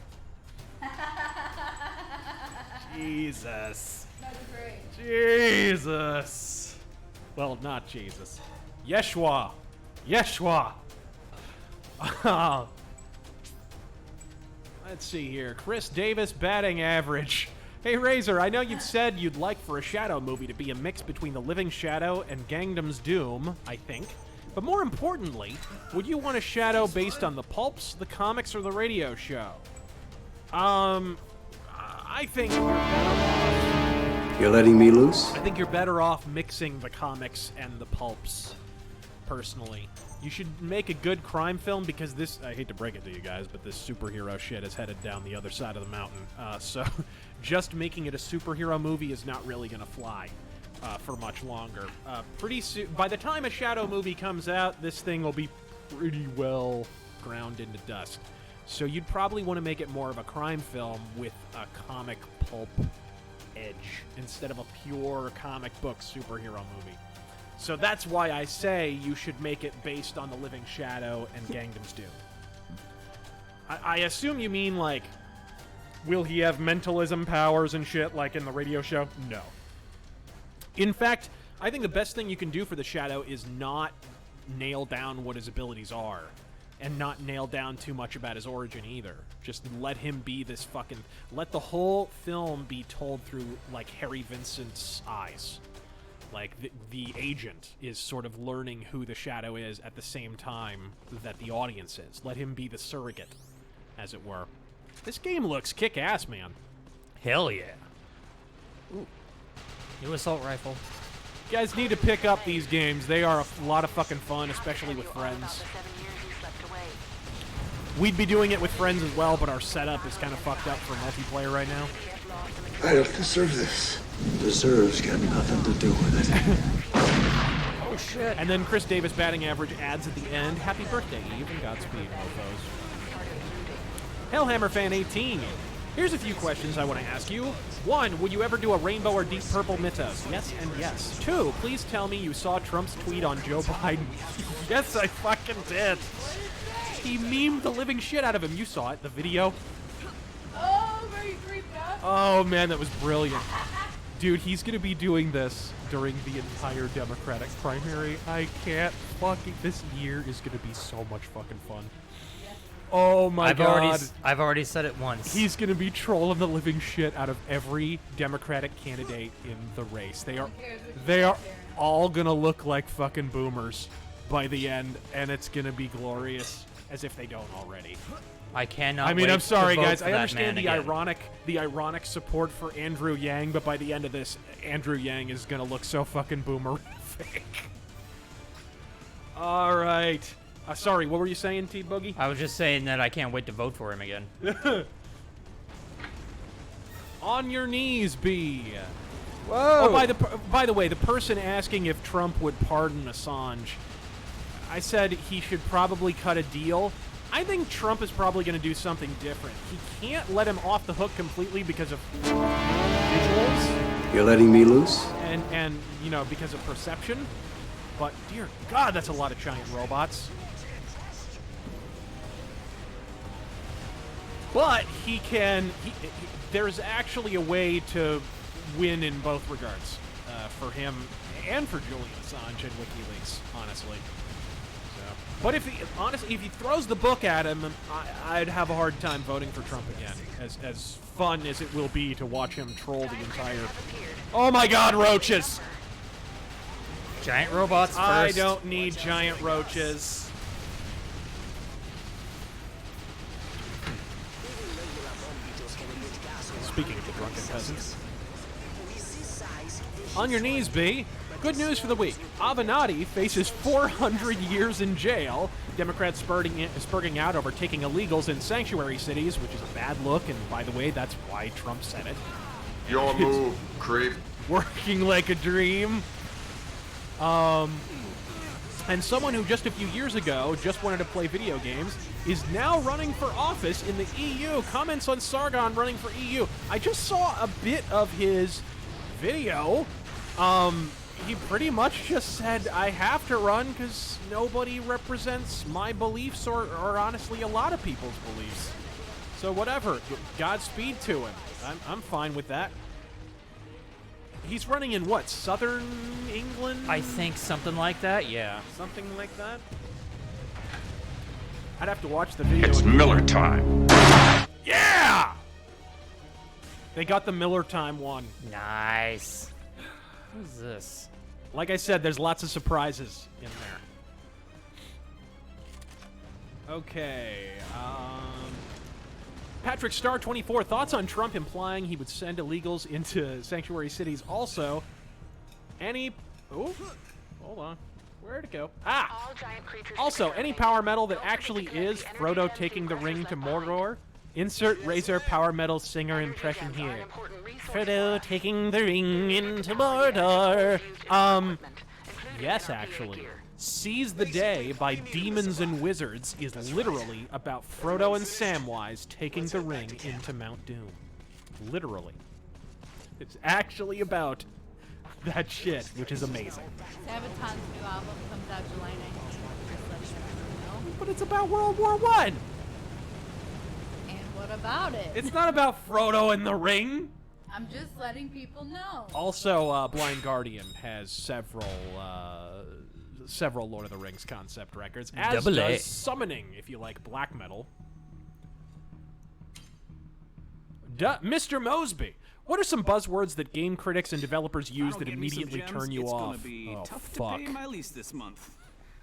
Jesus. That's great. Jesus. Well, not Jesus. Yeshua. Yeshua. Let's see here. Chris Davis, batting average. Hey, Razor, I know you've said you'd like for a Shadow movie to be a mix between The Living Shadow and Gangnam's Doom, I think. But more importantly, would you want a Shadow based on the pulps, the comics, or the radio show? I think you're better off. You're letting me loose? I think you're better off mixing the comics and the pulps, personally. You should make a good crime film because this, I hate to break it to you guys, but this superhero shit is headed down the other side of the mountain. So just making it a superhero movie is not really going to fly for much longer. Pretty soon, by the time a Shadow movie comes out, this thing will be pretty well ground into dust. So you'd probably want to make it more of a crime film with a comic pulp edge instead of a pure comic book superhero movie. So that's why I say you should make it based on The Living Shadow and Gangnam's Doom. I assume you mean, like, will he have mentalism powers and shit like in the radio show? No. In fact, I think the best thing you can do for the Shadow is not nail down what his abilities are. And not nail down too much about his origin either. Just let him be this fucking... Let the whole film be told through, like, Harry Vincent's eyes. Like, the agent is sort of learning who the Shadow is at the same time that the audience is. Let him be the surrogate, as it were. This game looks kick-ass, man. Hell yeah. Ooh. New assault rifle. You guys need to pick up these games. They are a lot of fucking fun, especially with friends. We'd be doing it with friends as well, but our setup is kind of fucked up for multiplayer right now. I don't deserve this. Deserves got nothing to do with it. Oh shit. And then Chris Davis batting average adds at the end, happy birthday, Eve, and Godspeed, mofos. Hellhammer Fan 18. Here's a few questions I want to ask you. 1, would you ever do a rainbow or deep purple mythos? Yes and yes. 2, please tell me you saw Trump's tweet on Joe Biden. Yes, I fucking did. He memed the living shit out of him. You saw it, the video. Oh, were you creeped out? Oh, man, that was brilliant. Dude, he's going to be doing this during the entire Democratic primary. I can't fucking... This year is going to be so much fucking fun. Oh, my God. I've already said it once. He's going to be trolling the living shit out of every Democratic candidate in the race. They are all going to look like fucking boomers by the end, and it's going to be glorious. As if they don't already. I cannot. I mean, I'm sorry, guys. I that understand man the ironic support for Andrew Yang, but by the end of this, Andrew Yang is gonna look so fucking boomerific. All right. Sorry, what were you saying, T Boogie? I was just saying that I can't wait to vote for him again. On your knees, B. Whoa. Oh, by the way, the person asking if Trump would pardon Assange, I said he should probably cut a deal. I think Trump is probably going to do something different. He can't let him off the hook completely because of visuals. You're letting me loose? And you know, because of perception. But, dear God, that's a lot of giant robots. But he can... there's actually a way to win in both regards. For him and for Julian Assange and WikiLeaks, honestly. But if he throws the book at him, I'd have a hard time voting for Trump again. As fun as it will be to watch him troll the entire... Oh my God, roaches! Giant robots first. I don't need giant roaches. Speaking of the drunken peasants. On your knees, B. Good news for the week. Avenatti faces 400 years in jail. Democrats spurting out over taking illegals in sanctuary cities, which is a bad look, and by the way, that's why Trump said it. Your move, creep. Working like a dream. And someone who just a few years ago just wanted to play video games is now running for office in the EU. Comments on Sargon running for EU. I just saw a bit of his video. He pretty much just said, I have to run because nobody represents my beliefs or honestly a lot of people's beliefs. So whatever, Godspeed to him. I'm fine with that. He's running in what, southern England? I think something like that, yeah. Something like that? I'd have to watch the video. It's Miller time. Yeah! They got the Miller time one. Nice. What is this? Like I said, there's lots of surprises in there. Okay, Patrick Star 24 thoughts on Trump implying he would send illegals into sanctuary cities. Also, any hold on, where'd it go? Also, any power metal that actually is Frodo taking the ring to Mordor. Insert Razor power metal singer impression here. Frodo taking the ring into Mordor. Yes, actually. Seize the Day by Demons and Wizards is literally about Frodo and Samwise taking the ring into Mount Doom. Literally. It's actually about that shit, which is amazing. Sabaton's new album comes out July 19th. Just letting everyone know. But it's about World War I! And what about it? It's not about Frodo and the ring! I'm just letting people know. Also, Blind Guardian has several Lord of the Rings concept records, as does Summoning, if you like black metal. Mr. Mosby, what are some buzzwords that game critics and developers use that immediately turn you off? Oh, fuck. To pay my lease this month.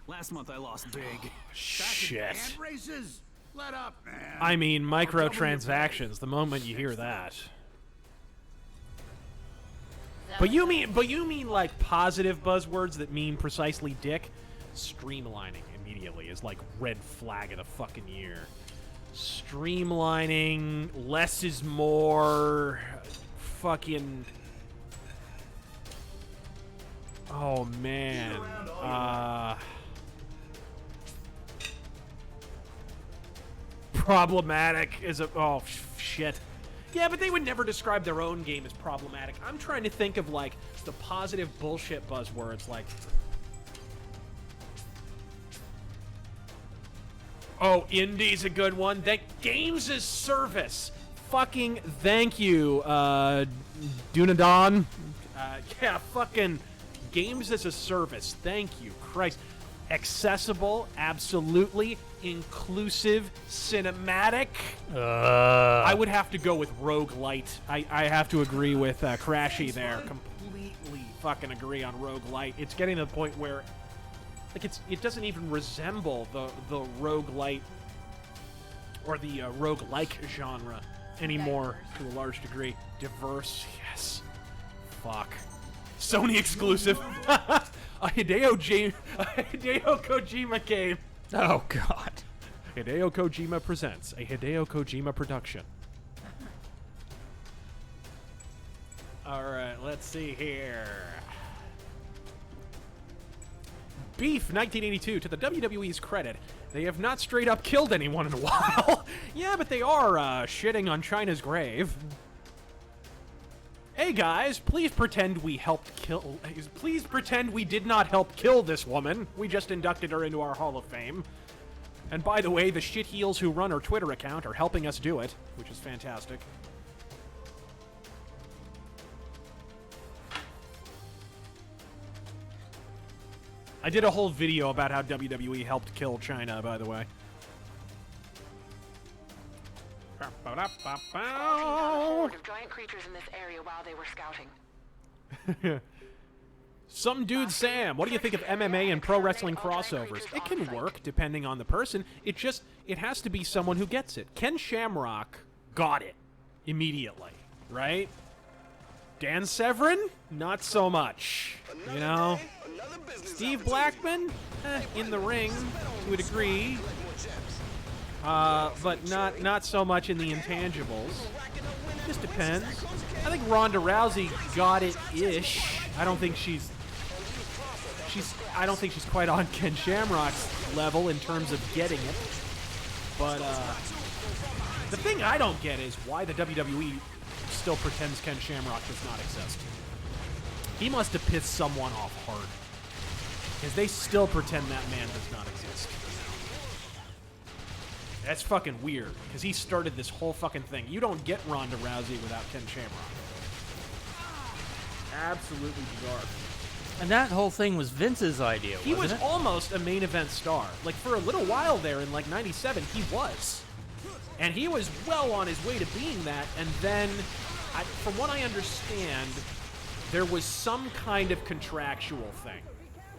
Last month I lost big. Shit. Races. Let up, man. I mean, microtransactions, the moment you hear that. But you mean like positive buzzwords that mean precisely dick? Streamlining immediately is like red flag of the fucking year. Streamlining, less is more, fucking. Oh man. Problematic is a shit. Yeah, but they would never describe their own game as problematic. I'm trying to think of, like, the positive bullshit buzzwords, like... Oh, indie's a good one. That games as service. Fucking thank you, Dunadon. Yeah, fucking games as a service. Thank you, Christ. Accessible, absolutely. Inclusive, cinematic. I would have to go with roguelite. I have to agree with Crashy there. Completely fucking agree on roguelite. It's getting to the point where, like, it doesn't even resemble the roguelite or the roguelike genre anymore to a large degree. Diverse, yes. Fuck. Sony exclusive. A Hideo Kojima game. Oh, God. Hideo Kojima presents a Hideo Kojima production. All right, let's see here. Beef 1982. To the WWE's credit, they have not straight up killed anyone in a while. Yeah, but they are shitting on China's grave. Hey guys, please pretend we helped kill. Please pretend we did not help kill this woman. We just inducted her into our Hall of Fame. And by the way, the shitheels who run our Twitter account are helping us do it, which is fantastic. I did a whole video about how WWE helped kill China, by the way. Of giant creatures in this area while they were scouting. Some dude Sam, what do you think of MMA and pro wrestling crossovers? It can work depending on the person. It has to be someone who gets it. Ken Shamrock got it immediately, right? Dan Severn, not so much. You know, Steve Blackman, in the ring to a degree, but not so much in the intangibles. Just depends. I think Ronda Rousey got it ish. I don't think she's quite on Ken Shamrock's level in terms of getting it. But the thing I don't get is why the WWE still pretends Ken Shamrock does not exist. He must have pissed someone off hard, because they still pretend that man does not exist. That's fucking weird, because he started this whole fucking thing. You don't get Ronda Rousey without Ken Shamrock. Absolutely bizarre. And that whole thing was Vince's idea, wasn't it? He was almost a main event star. Like, for a little while there in, like, 97, he was. And he was well on his way to being that, and then, from what I understand, there was some kind of contractual thing.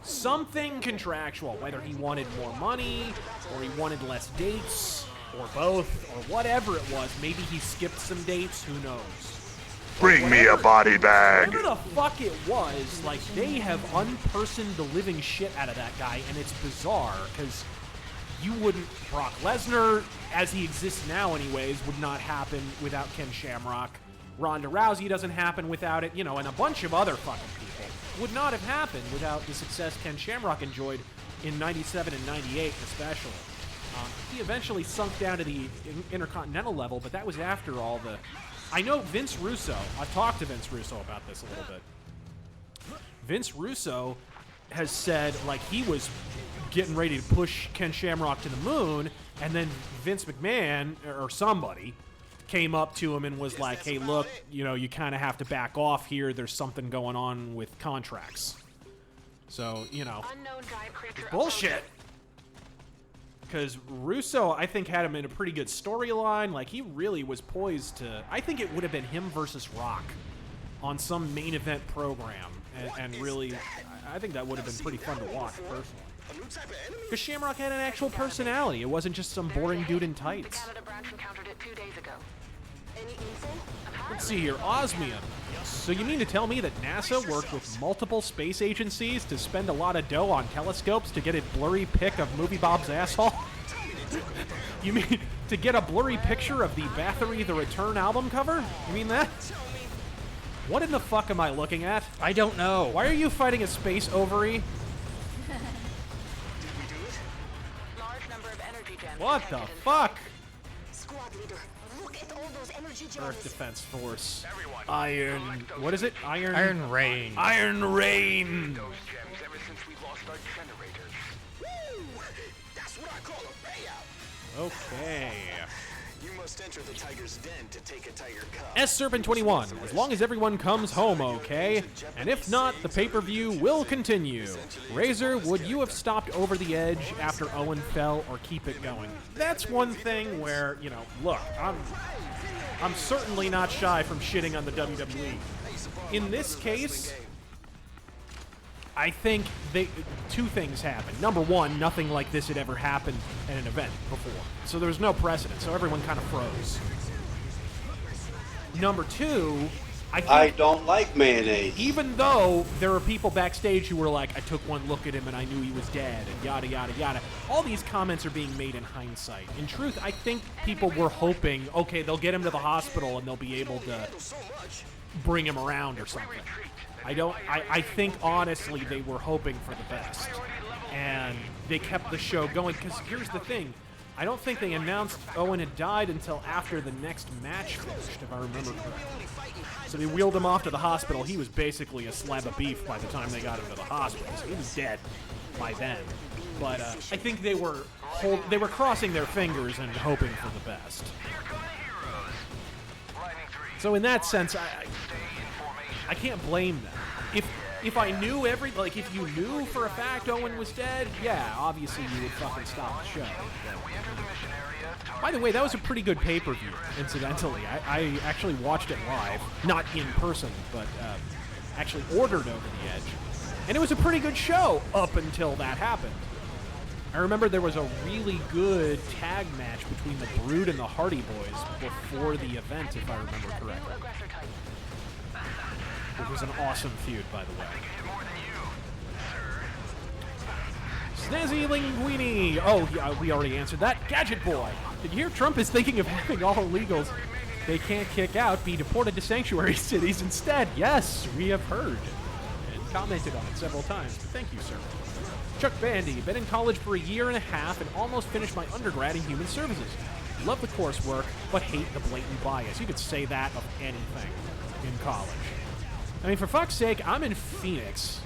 Something contractual, whether he wanted more money, or he wanted less dates, or both, or whatever it was. Maybe he skipped some dates, who knows? Bring me a body bag. Whatever the fuck it was, like, they have unpersoned the living shit out of that guy, and it's bizarre, because you wouldn't... Brock Lesnar, as he exists now anyways, would not happen without Ken Shamrock. Ronda Rousey doesn't happen without it, you know, and a bunch of other fucking people would not have happened without the success Ken Shamrock enjoyed in 97 and 98 especially. He eventually sunk down to the Intercontinental level, but that was after all the... I know Vince Russo, I've talked to Vince Russo about this a little bit. Vince Russo has said, like, he was getting ready to push Ken Shamrock to the moon, and then Vince McMahon, or somebody, came up to him and was like, hey, look, you know, you kind of have to back off here. There's something going on with contracts. So, you know, bullshit. Because Russo, I think, had him in a pretty good storyline. Like, he really was poised to... I think it would have been him versus Rock on some main event program. And really, I think that would have been pretty fun to watch, personally. Because Shamrock had an actual personality. It wasn't just some boring dude in tights. Let's see here. Osmium. So you mean to tell me that NASA worked with multiple space agencies to spend a lot of dough on telescopes to get a blurry pic of Movie Bob's asshole? You mean to get a blurry picture of the Bathory The Return album cover? You mean that? What in the fuck am I looking at? I don't know. Why are you fighting a space ovary? What the fuck? Earth Defense Force. Iron... What is it? Iron Rain. Iron Rain! Those gems ever since we lost our generators. Woo! That's what I call a payout. Okay. You must enter the tiger's den to take a tiger cub. S-Serpent21. As long as everyone comes home okay. And if not, the pay-per-view will continue. Razor, would you have stopped Over the Edge after Owen fell or keep it going? That's one thing where, you know, look, I'm certainly not shy from shitting on the WWE. In this case, I think two things happened. Number one, nothing like this had ever happened at an event before. So there was no precedent, so everyone kind of froze. Number two, I don't like mayonnaise. Even though there are people backstage who were like, I took one look at him and I knew he was dead, and yada, yada, yada. All these comments are being made in hindsight. In truth, I think people were hoping, okay, they'll get him to the hospital and they'll be able to bring him around or something. I think, honestly, they were hoping for the best. And they kept the show going, because here's the thing. I don't think they announced Owen had died until after the next match finished, if I remember correctly. So they wheeled him off to the hospital. He was basically a slab of beef by the time they got him to the hospital. So he was dead by then. But I think they were crossing their fingers and hoping for the best. So in that sense, I can't blame them. If I knew if you knew for a fact Owen was dead, yeah, obviously you would fucking stop the show. By the way, that was a pretty good pay-per-view, incidentally. I actually watched it live, not in person, but actually ordered Over the Edge. And it was a pretty good show up until that happened. I remember there was a really good tag match between the Brood and the Hardy Boys before the event, if I remember correctly. which was an awesome feud, by the way. Snazzy Linguini. Oh, yeah, we already answered that. Gadget Boy. Did you hear Trump is thinking of having all illegals they can't kick out be deported to sanctuary cities instead? Yes, we have heard and commented on it several times. Thank you, sir. Chuck Bandy. Been in college for a year and a half and almost finished my undergrad in human services. Love the coursework, but hate the blatant bias. You could say that of anything in college. I mean, for fuck's sake, I'm in Phoenix.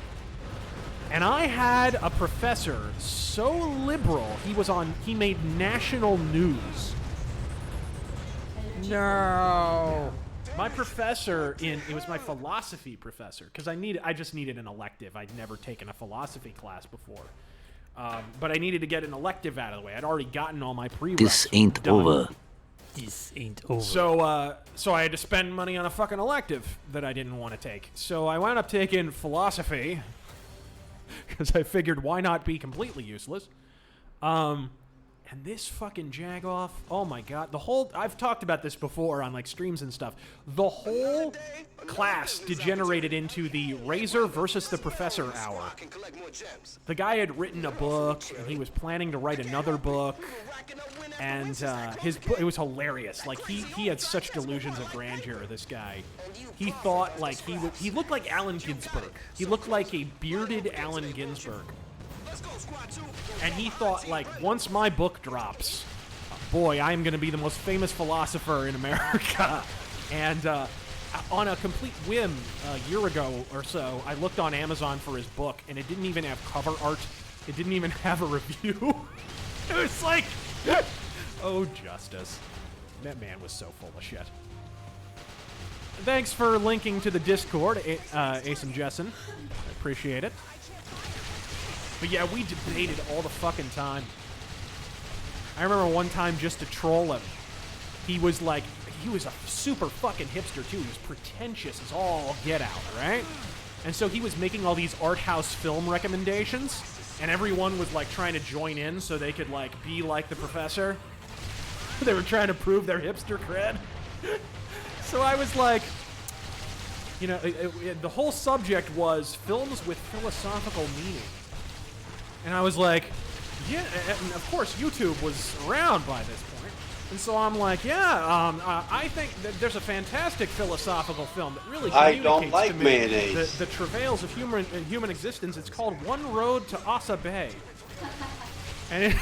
And I had a professor so liberal, he made national news. No. My professor it was my philosophy professor, because I just needed an elective. I'd never taken a philosophy class before. But I needed to get an elective out of the way. I'd already gotten all my prereqs. This ain't over. This ain't over. So I had to spend money on a fucking elective that I didn't want to take. So I wound up taking philosophy, because I figured why not be completely useless. And this fucking jagoff, oh my god, I've talked about this before on like streams and stuff. The whole class degenerated into the Razor versus the Professor hour. The guy had written a book, and he was planning to write another book, and it was hilarious. Like, he had such delusions of grandeur, this guy. He thought, like, he looked like Allen Ginsberg. He looked like a bearded Allen Ginsberg. And he thought, like, once my book drops, boy, I am going to be the most famous philosopher in America. And on a complete whim, a year ago or so, I looked on Amazon for his book, and it didn't even have cover art. It didn't even have a review. It was like, oh, justice. That man was so full of shit. Thanks for linking to the Discord, Ace and Jessen. I appreciate it. But yeah, we debated all the fucking time. I remember one time, just to troll him, he was a super fucking hipster too. He was pretentious as all get out, right? And so he was making all these art house film recommendations, and everyone was like trying to join in so they could like be like the professor. They were trying to prove their hipster cred. So I was like, you know, the whole subject was films with philosophical meaning. And I was like, yeah, and of course YouTube was around by this point. And so I'm like, yeah, I think that there's a fantastic philosophical film that really communicates I don't like to me mayonnaise. the travails of human existence. It's called One Road to Asa Bay. And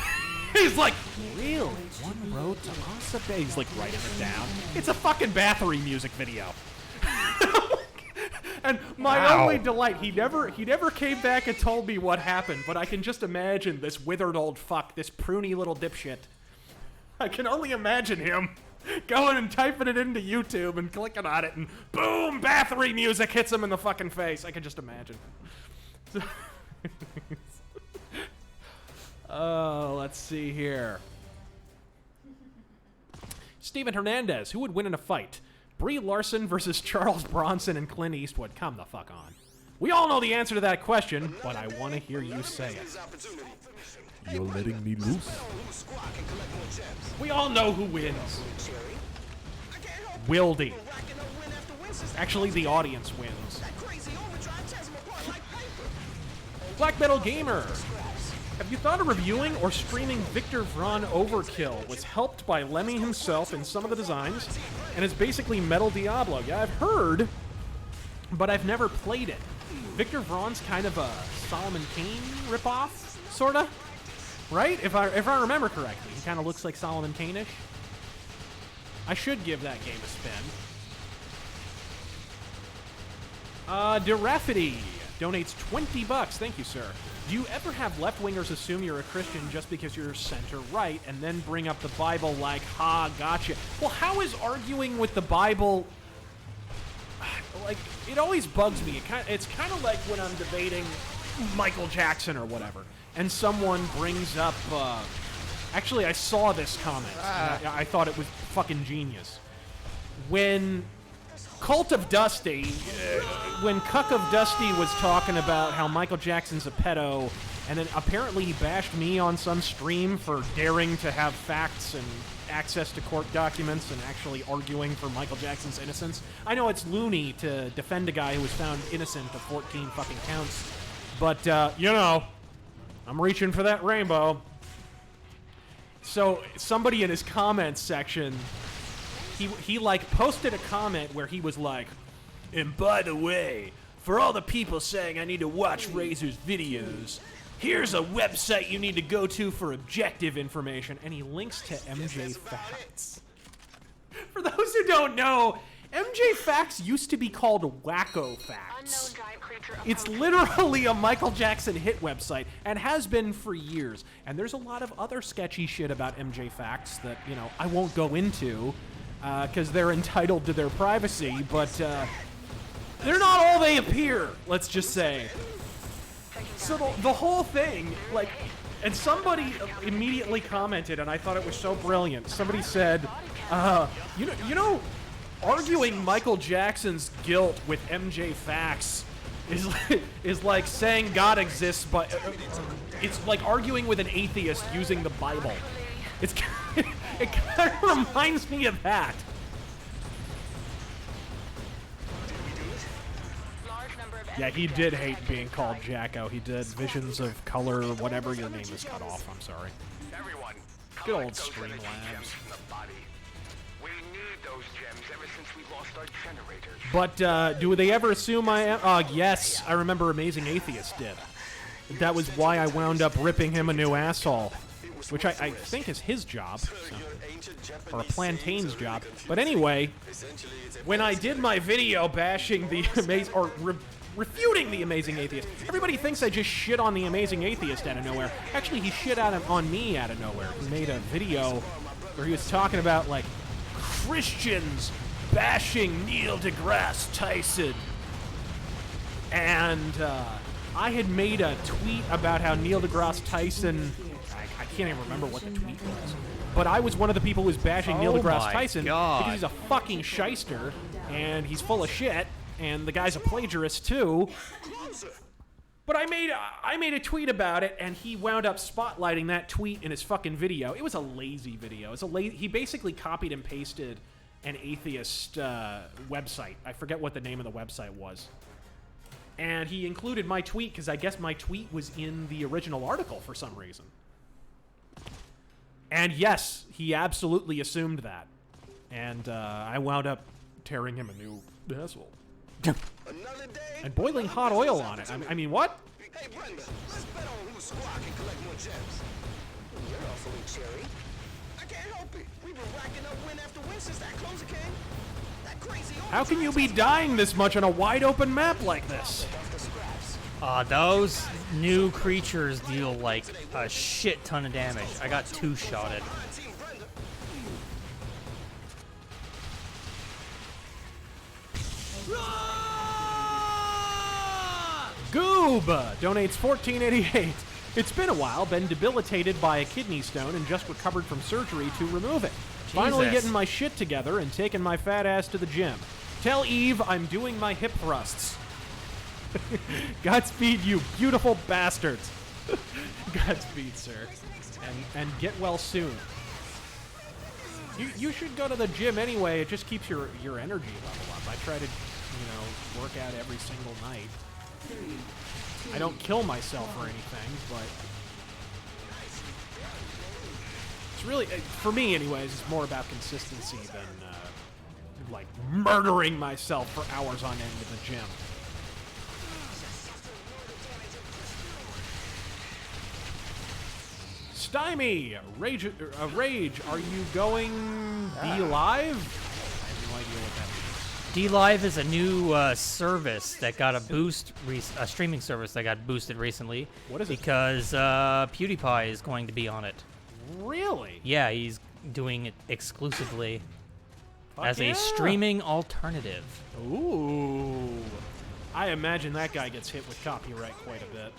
he's like, really? One Road to Asa Bay? He's like writing it down. It's a fucking Bathory music video. And my only delight, he never came back and told me what happened, but I can just imagine this withered old fuck, this pruny little dipshit. I can only imagine him going and typing it into YouTube and clicking on it, and boom, Bathory music hits him in the fucking face. I can just imagine. Oh, let's see here. Steven Hernandez, who would win in a fight? Brie Larson versus Charles Bronson and Clint Eastwood. Come the fuck on. We all know the answer to that question, but I want to hear you say it. You're letting me loose. We all know who wins. Wildy. Actually, the audience wins. Black Metal Gamer. Have you thought of reviewing or streaming Victor Vron Overkill? Was helped by Lemmy himself in some of the designs, and is basically Metal Diablo. Yeah, I've heard, but I've never played it. Victor Vron's kind of a Solomon Kane ripoff, sorta, right? If I remember correctly, he kind of looks like Solomon Kane-ish. I should give that game a spin. Derafity donates $20. Thank you, sir. Do you ever have left-wingers assume you're a Christian just because you're center-right and then bring up the Bible like, ha, gotcha? Well, how is arguing with the Bible... Like, it always bugs me. It's kind of like when I'm debating Michael Jackson or whatever, and someone brings up... Actually, I saw this comment. I thought it was fucking genius. When... Cult of Dusty, when Cuck of Dusty was talking about how Michael Jackson's a pedo And then apparently he bashed me on some stream for daring to have facts and access to court documents and actually arguing for Michael Jackson's innocence. I know it's loony to defend a guy who was found innocent of 14 fucking counts, but, you know, I'm reaching for that rainbow. So somebody in his comments section, he like posted a comment where he was like, and by the way, for all the people saying I need to watch Razor's videos, here's a website you need to go to for objective information. And he links to MJ Facts. For those who don't know, MJ Facts used to be called Wacko Facts. It's literally a Michael Jackson hit website and has been for years. And there's a lot of other sketchy shit about MJ Facts that, you know, I won't go into because they're entitled to their privacy, but they're not all they appear, let's just say. So the whole thing, like, and somebody immediately commented, and I thought it was so brilliant. Somebody said, you know, arguing Michael Jackson's guilt with MJ Facts is like saying God exists, but it's like arguing with an atheist using the Bible. It kind of reminds me of that. Yeah, he did hate being called Jacko. He did. Visions of Color, whatever your name is cut off. I'm sorry. Good old Streamlabs. But do they ever assume I am? Yes, I remember Amazing Atheist did. That was why I wound up ripping him a new asshole, which I think is his job, so, or a plantain's job. But anyway, when I did my video bashing the refuting the Amazing Atheist, everybody thinks I just shit on the Amazing Atheist out of nowhere. Actually, he shit on me out of nowhere. He made a video where he was talking about, like, Christians bashing Neil deGrasse Tyson. And I had made a tweet about how Neil deGrasse Tyson, I can't even remember what the tweet was, but I was one of the people who was bashing Neil deGrasse Tyson because he's a fucking shyster and he's full of shit, and the guy's a plagiarist too. But I made a tweet about it, and he wound up spotlighting that tweet in his fucking video. It was a lazy video. He basically copied and pasted an atheist website. I forget what the name of the website was. And he included my tweet because I guess my tweet was in the original article for some reason. And yes, he absolutely assumed that. And I wound up tearing him a new asshole. And boiling hot oil on it. I mean, what? Hey, Brenda, let's bet on whose squad can collect more gems. You're awfully cherry. I can't help it. We've been racking up win after win since that closer came. That crazy. How can you be dying this much on a wide open map like this? Those new creatures deal like a shit ton of damage. I got two-shotted. Goob donates $14.88. It's been a while, been debilitated by a kidney stone and just recovered from surgery to remove it. Finally getting my shit together and taking my fat ass to the gym. Tell Eve I'm doing my hip thrusts. Godspeed, you beautiful bastards. Godspeed, sir. And get well soon. You should go to the gym anyway. It just keeps your energy level up. I try to, work out every single night. I don't kill myself or anything, but it's really, for me anyways, it's more about consistency than like murdering myself for hours on end in the gym. Stymie, Rage, are you going D-Live? I have no idea what that means. D-Live is a new service that got a boost, a streaming service that got boosted recently. What is it? Because PewDiePie is going to be on it. Really? Yeah, he's doing it exclusively as yeah. a streaming alternative. Ooh. I imagine that guy gets hit with copyright quite a bit.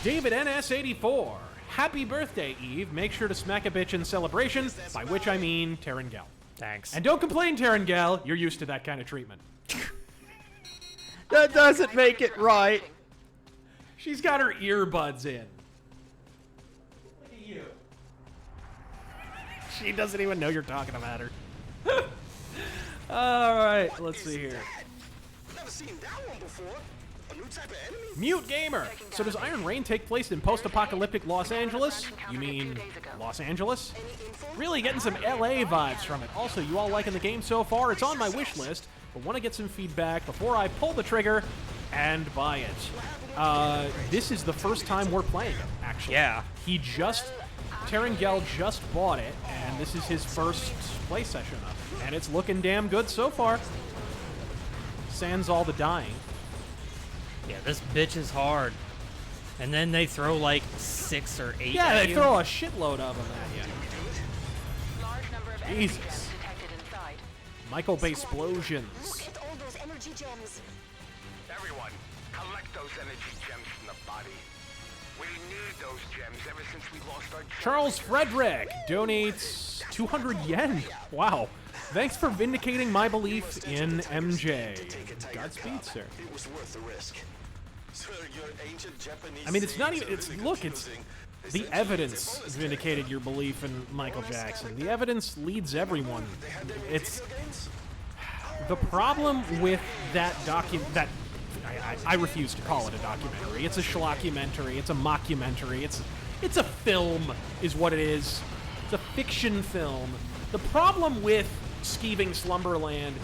David NS84. Happy birthday, Eve. Make sure to smack a bitch in celebration, by which I mean Terrangal. Thanks. And don't complain, Terrangal. You're used to that kind of treatment. That doesn't make it right. She's got her earbuds in. Look at you. She doesn't even know you're talking about her. All right, let's see here. Never seen that one before. A new type of enemy? Mute Gamer. So does Iron Rain take place in post-apocalyptic Los Angeles? You mean Los Angeles? Really getting some LA vibes from it. Also, you all liking the game so far? It's on my wish list, but want to get some feedback before I pull the trigger and buy it. This is the first time we're playing it, actually. Yeah. Terengel just bought it, and this is his first play session of it. And it's looking damn good so far. Sans all the dying. Yeah, this bitch is hard. And then they throw like 6 or 8 Yeah, at they you. throw a shitload of them at you. Jesus. Michael Bay explosions. Look at all those energy gems. Everyone, collect those energy gems from the body. We need those gems ever since we lost our Charles Frederick donates 200 yen. Wow. Thanks for vindicating my belief in MJ. Godspeed, sir. It was worth the risk. Sir, your ancient Japanese. I mean, it's not even. It's look. It's the evidence vindicated your belief in Michael Jackson. The evidence leads everyone. It's the problem with that document. I refuse to call it a documentary. It's a schlockumentary. It's a mockumentary. It's a film, is what it is. It's a fiction film. The problem with Skeeving Slumberland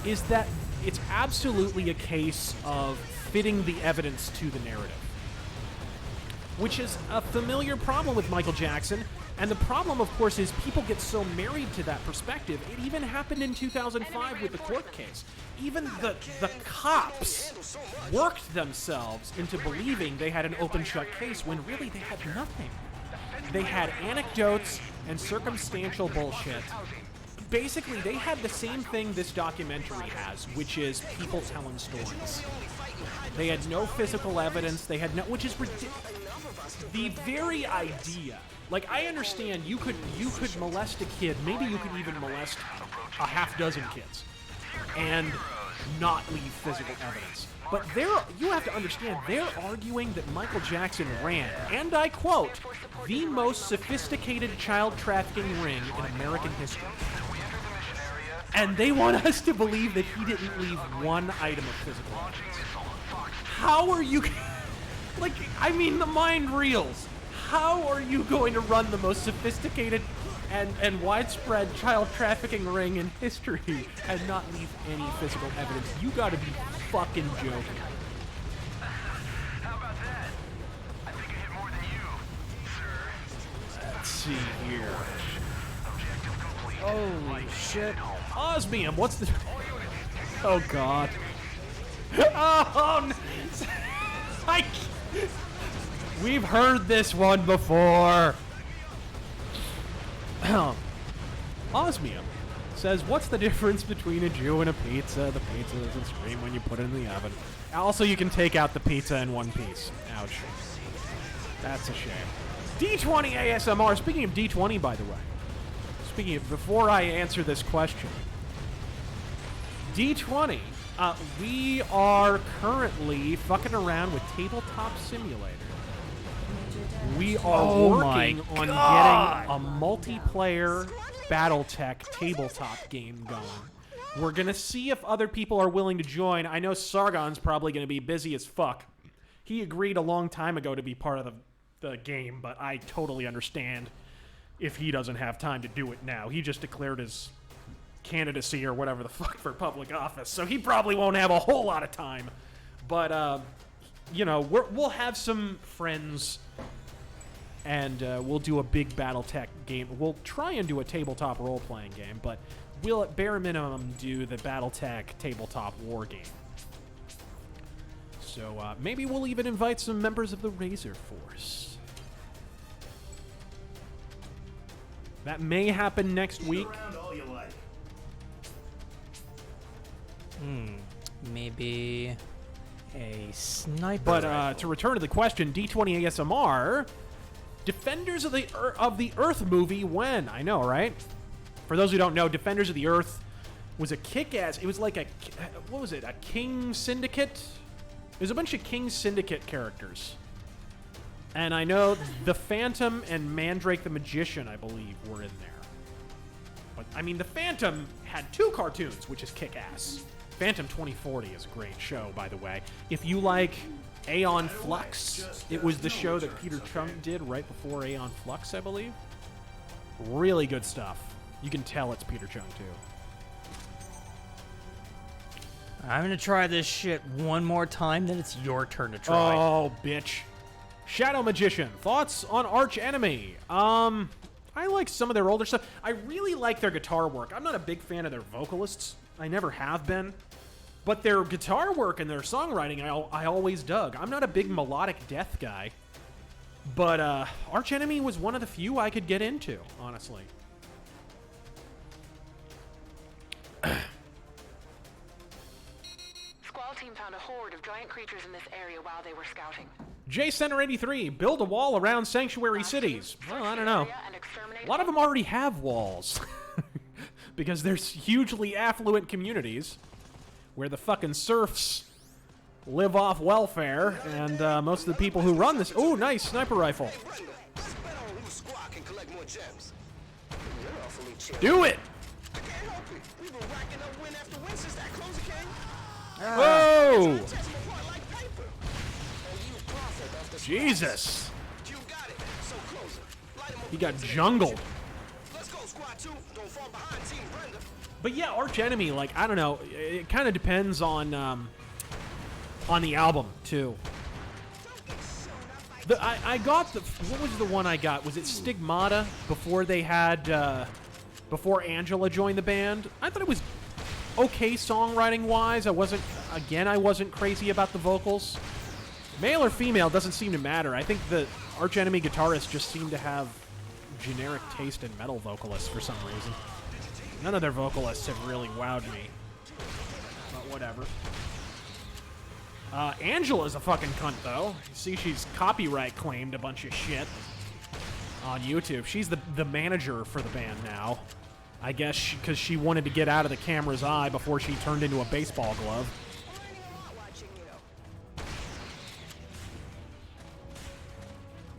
is that it's absolutely a case of fitting the evidence to the narrative, which is a familiar problem with Michael Jackson. And the problem, of course, is people get so married to that perspective. It even happened in 2005 with the court case. Even the cops worked themselves into believing they had an open-shut case when really they had nothing. They had anecdotes and circumstantial bullshit. Basically, they had the same thing this documentary has, which is people telling stories. They had no physical evidence. They had no, which is ridiculous. The very idea, like, I understand you could molest a kid. Maybe you could even molest a half dozen kids and not leave physical evidence. But you have to understand, they're arguing that Michael Jackson ran, and I quote, the most sophisticated child trafficking ring in American history. And they want us to believe that he didn't leave one item of physical evidence. How are you... Like, I mean, the mind reels. How are you going to run the most sophisticated and widespread child trafficking ring in history and not leave any physical evidence? You gotta be fucking joking. How about that? I think I hit more than you, sir. Let's see here. Holy shit. Osmium, what's the... Oh, God. Oh, no. We've heard this one before. Osmium says, what's the difference between a Jew and a pizza? The pizza doesn't scream when you put it in the oven. Also, you can take out the pizza in one piece. Ouch. That's a shame. D20 ASMR. Speaking of D20, by the way. Speaking of, before I answer this question. D20. We are currently fucking around with Tabletop Simulator. We are working on getting a multiplayer BattleTech tabletop game going. We're going to see if other people are willing to join. I know Sargon's probably going to be busy as fuck. He agreed a long time ago to be part of the game, but I totally understand if he doesn't have time to do it now. He just declared his candidacy or whatever the fuck for public office, so he probably won't have a whole lot of time. But, you know, we'll have some friends, and we'll do a big BattleTech game. We'll try and do a tabletop role-playing game, but we'll at bare minimum do the BattleTech tabletop war game. So maybe we'll even invite some members of the Razor Force. That may happen next week. Maybe a sniper. But to return to the question, D20 ASMR, Defenders of the Earth movie when? I know, right? For those who don't know, Defenders of the Earth was a kick-ass. It was like a, what was it? A King Syndicate There's a bunch of King Syndicate characters. And I know the Phantom and Mandrake the Magician, I believe, were in there. But, I mean, the Phantom had 2 cartoons, which is kick-ass. Phantom 2040 is a great show, by the way. If you like Aeon Flux, it was the show that Peter Chung did right before Aeon Flux, I believe. Really good stuff. You can tell it's Peter Chung, too. I'm gonna try this shit one more time, then it's your turn to try. Oh, bitch. Shadow Magician. Thoughts on Arch Enemy? I like some of their older stuff. I really like their guitar work. I'm not a big fan of their vocalists. I never have been. But their guitar work and their songwriting, I always dug. I'm not a big melodic death guy. But Arch Enemy was one of the few I could get into, honestly. Squall team found a horde of giant creatures in this area while they were scouting. J Center 83, build a wall around sanctuary cities. Well, I don't know. A lot of them already have walls. Because there's hugely affluent communities where the fucking serfs live off welfare, and most of the people who run this... Oh, nice sniper rifle. Do it! Whoa! Jesus! He got jungled. But yeah, Arch Enemy, like, I don't know, it kind of depends on the album, too. I got the... What was the one I got? Was it Stigmata before they had... before Angela joined the band? I thought it was okay songwriting-wise. I wasn't crazy about the vocals. Male or female doesn't seem to matter. I think the Arch Enemy guitarists just seem to have generic taste in metal vocalists for some reason. None of their vocalists have really wowed me. But whatever. Angela's a fucking cunt, though. You see, she's copyright claimed a bunch of shit on YouTube. She's the manager for the band now. I guess because she wanted to get out of the camera's eye before she turned into a baseball glove.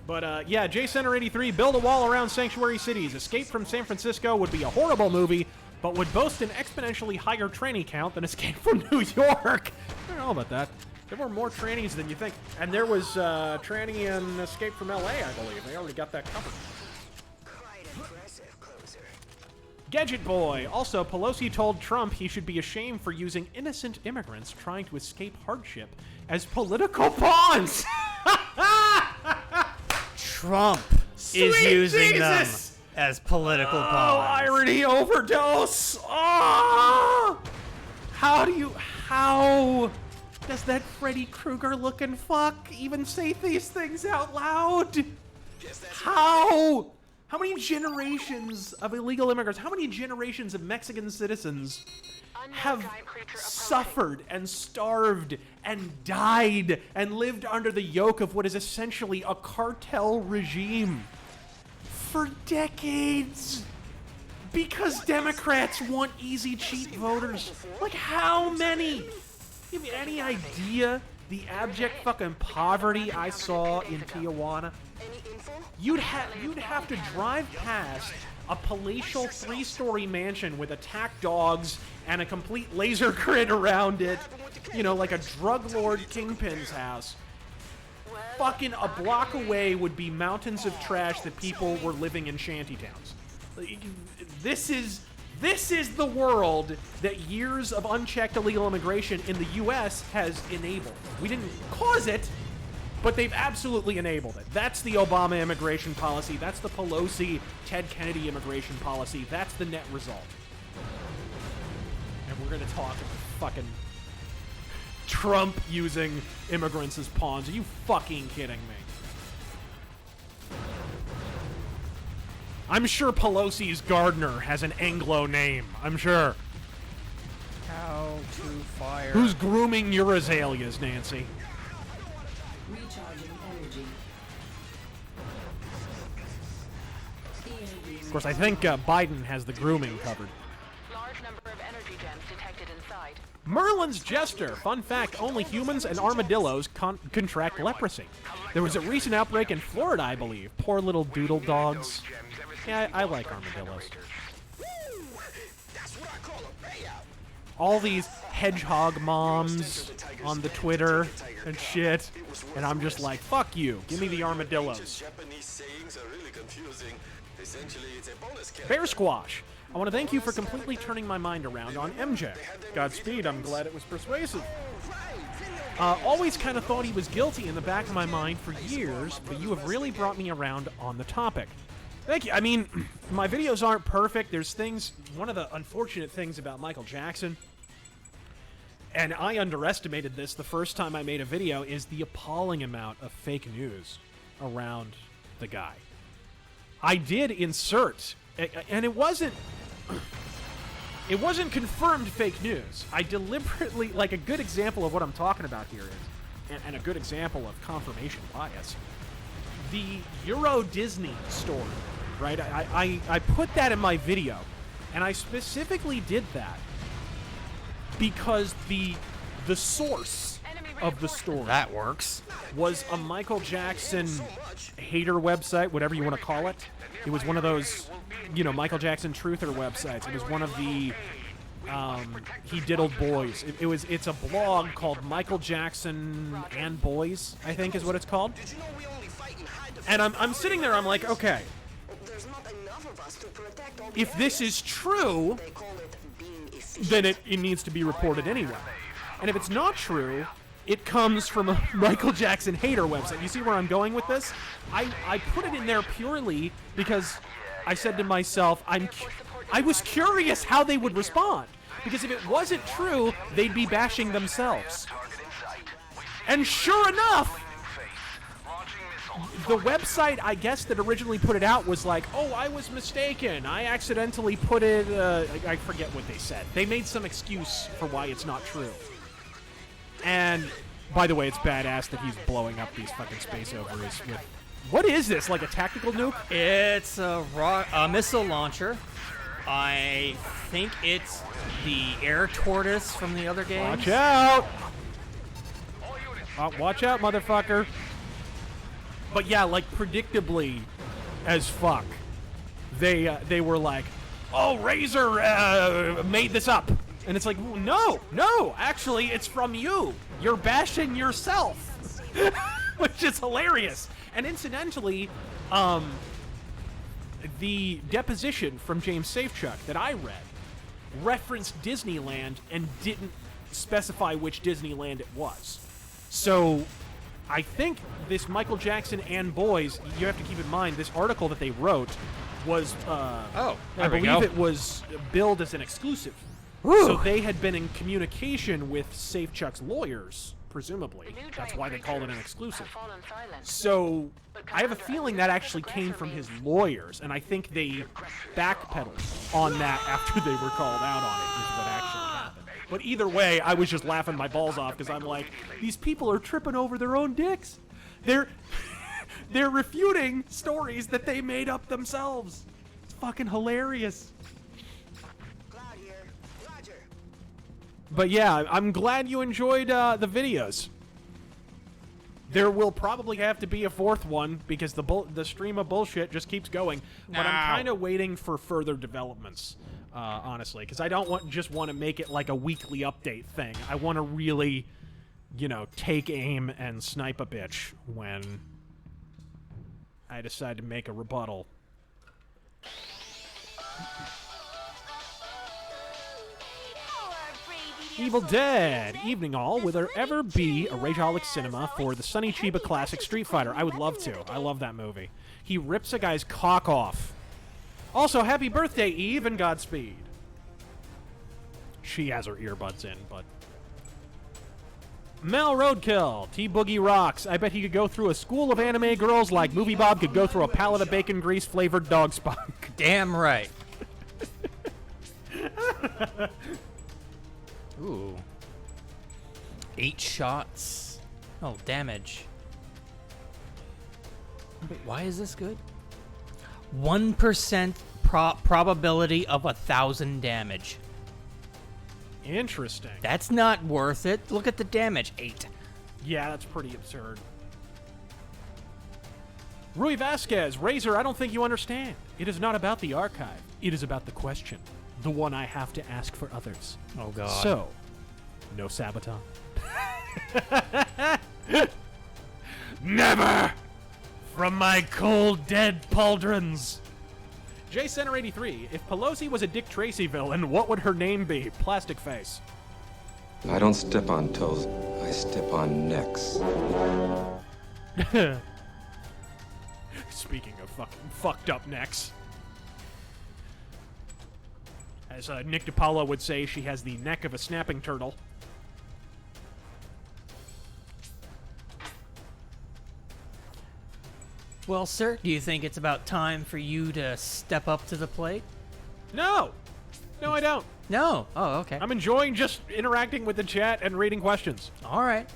But, yeah, J Center 83, build a wall around sanctuary cities. Escape from San Francisco would be a horrible movie, but would boast an exponentially higher tranny count than Escape from New York. I don't know about that. There were more trannies than you think. And there was tranny in Escape from LA, I believe. They already got that covered. Gadget Boy. Also, Pelosi told Trump he should be ashamed for using innocent immigrants trying to escape hardship as political pawns. Trump is using them as political pawns. Oh, irony overdose. Oh! How does that Freddy Krueger looking fuck even say these things out loud? How many generations of illegal immigrants, how many generations of Mexican citizens have suffered and starved and died and lived under the yoke of what is essentially a cartel regime for decades because Democrats want easy, cheap voters? Like, how many? You have any idea the abject fucking poverty I saw in Tijuana? You'd have to drive past a palatial 3-story mansion with attack dogs and a complete laser grid around it, you know, like a drug lord kingpin's house. Fucking a block away would be mountains of trash that people were living in shantytowns. This is the world that years of unchecked illegal immigration in the U.S. has enabled. We didn't cause it, but they've absolutely enabled it. That's the Obama immigration policy. That's the Pelosi, Ted Kennedy immigration policy. That's the net result. And we're going to talk about fucking Trump using immigrants as pawns. Are you fucking kidding me? I'm sure Pelosi's gardener has an Anglo name. I'm sure. How to fire. Who's grooming your azaleas, Nancy? Recharging energy. Of course, I think Biden has the grooming covered. Large number of energy gems detected inside. Merlin's Jester. Fun fact, only humans and armadillos contract leprosy. There was a recent outbreak in Florida, I believe. Poor little doodle dogs. Yeah, I like armadillos. All these hedgehog moms on the Twitter and shit, and I'm just like, fuck you. Give me the armadillos. Bear Squash. I want to thank you for completely turning my mind around on MJ. Godspeed, I'm glad it was persuasive. Always kind of thought he was guilty in the back of my mind for years, but you have really brought me around on the topic. Thank you. I mean, my videos aren't perfect. There's things, one of the unfortunate things about Michael Jackson, and I underestimated this the first time I made a video, is the appalling amount of fake news around the guy. I did insert, and it wasn't confirmed fake news. I deliberately, like, a good example of what I'm talking about here is, and a good example of confirmation bias, the Euro Disney story, right? I put that in my video, and I specifically did that because the source of the story, that works, was a Michael Jackson hater website, whatever you want to call it. It was one of those, you know, Michael Jackson truther websites. It was one of the He Diddled Boys. It's a blog called Michael Jackson and Boys, I think is what it's called. And I'm sitting there, I'm like, okay, if this is true, then it needs to be reported anyway. And if it's not true, it comes from a Michael Jackson hater website. You see where I'm going with this? I put it in there purely because I said to myself, I was curious how they would respond. Because if it wasn't true, they'd be bashing themselves. And sure enough, the website, I guess, that originally put it out was like, oh, I was mistaken. I accidentally put it, I forget what they said. They made some excuse for why it's not true. And, by the way, it's badass that he's blowing up these fucking space ovaries with... What is this, like a tactical nuke? It's a missile launcher. I think it's the air tortoise from the other games. Watch out! Watch out, motherfucker. But yeah, like, predictably as fuck, they were like, oh, Razor made this up. And it's like, no, actually, it's from you. You're bashing yourself. Which is hilarious. And incidentally, the deposition from James Safechuck that I read referenced Disneyland and didn't specify which Disneyland it was. So I think this Michael Jackson and Boys, you have to keep in mind, this article that they wrote was, I believe it was billed as an exclusive. Ooh. So they had been in communication with Safechuck's lawyers, presumably. That's why they called it an exclusive. So I have a feeling that actually came from his lawyers, and I think they backpedaled on that after they were called out on it, is what actually happened. But either way, I was just laughing my balls off because I'm like, these people are tripping over their own dicks. They're refuting stories that they made up themselves. It's fucking hilarious. But yeah, I'm glad you enjoyed the videos. There will probably have to be a fourth one because the stream of bullshit just keeps going. But I'm kind of waiting for further developments, honestly, because I don't just want to make it like a weekly update thing. I want to really, you know, take aim and snipe a bitch when I decide to make a rebuttal. Evil Dead. Evening all. Will there ever be a Rageaholic Cinema for the Sonny Chiba classic Street Fighter? I would love to. I love that movie. He rips a guy's cock off. Also, happy birthday, Eve, and Godspeed. She has her earbuds in, but... Mel Roadkill. T-Boogie rocks. I bet he could go through a school of anime girls like Movie Bob could go through a pallet of bacon grease flavored dog spunk. Damn right. Ooh. 8 shots. Oh, damage. Wait, why is this good? 1% probability of 1,000 damage. Interesting. That's not worth it. Look at the damage. 8. Yeah, that's pretty absurd. Rui Vasquez, Razor, I don't think you understand. It is not about the archive. It is about the question. The one I have to ask for others. Oh, God. So, no Sabaton? Never! From my cold, dead pauldrons. J Center 83, if Pelosi was a Dick Tracy villain, what would her name be? Plastic Face. I don't step on toes. I step on necks. Speaking of fucking fucked up necks. As Nick DiPaolo would say, she has the neck of a snapping turtle. Well, sir, do you think it's about time for you to step up to the plate? No! No, I don't. No. Oh, okay. I'm enjoying just interacting with the chat and reading questions. All right.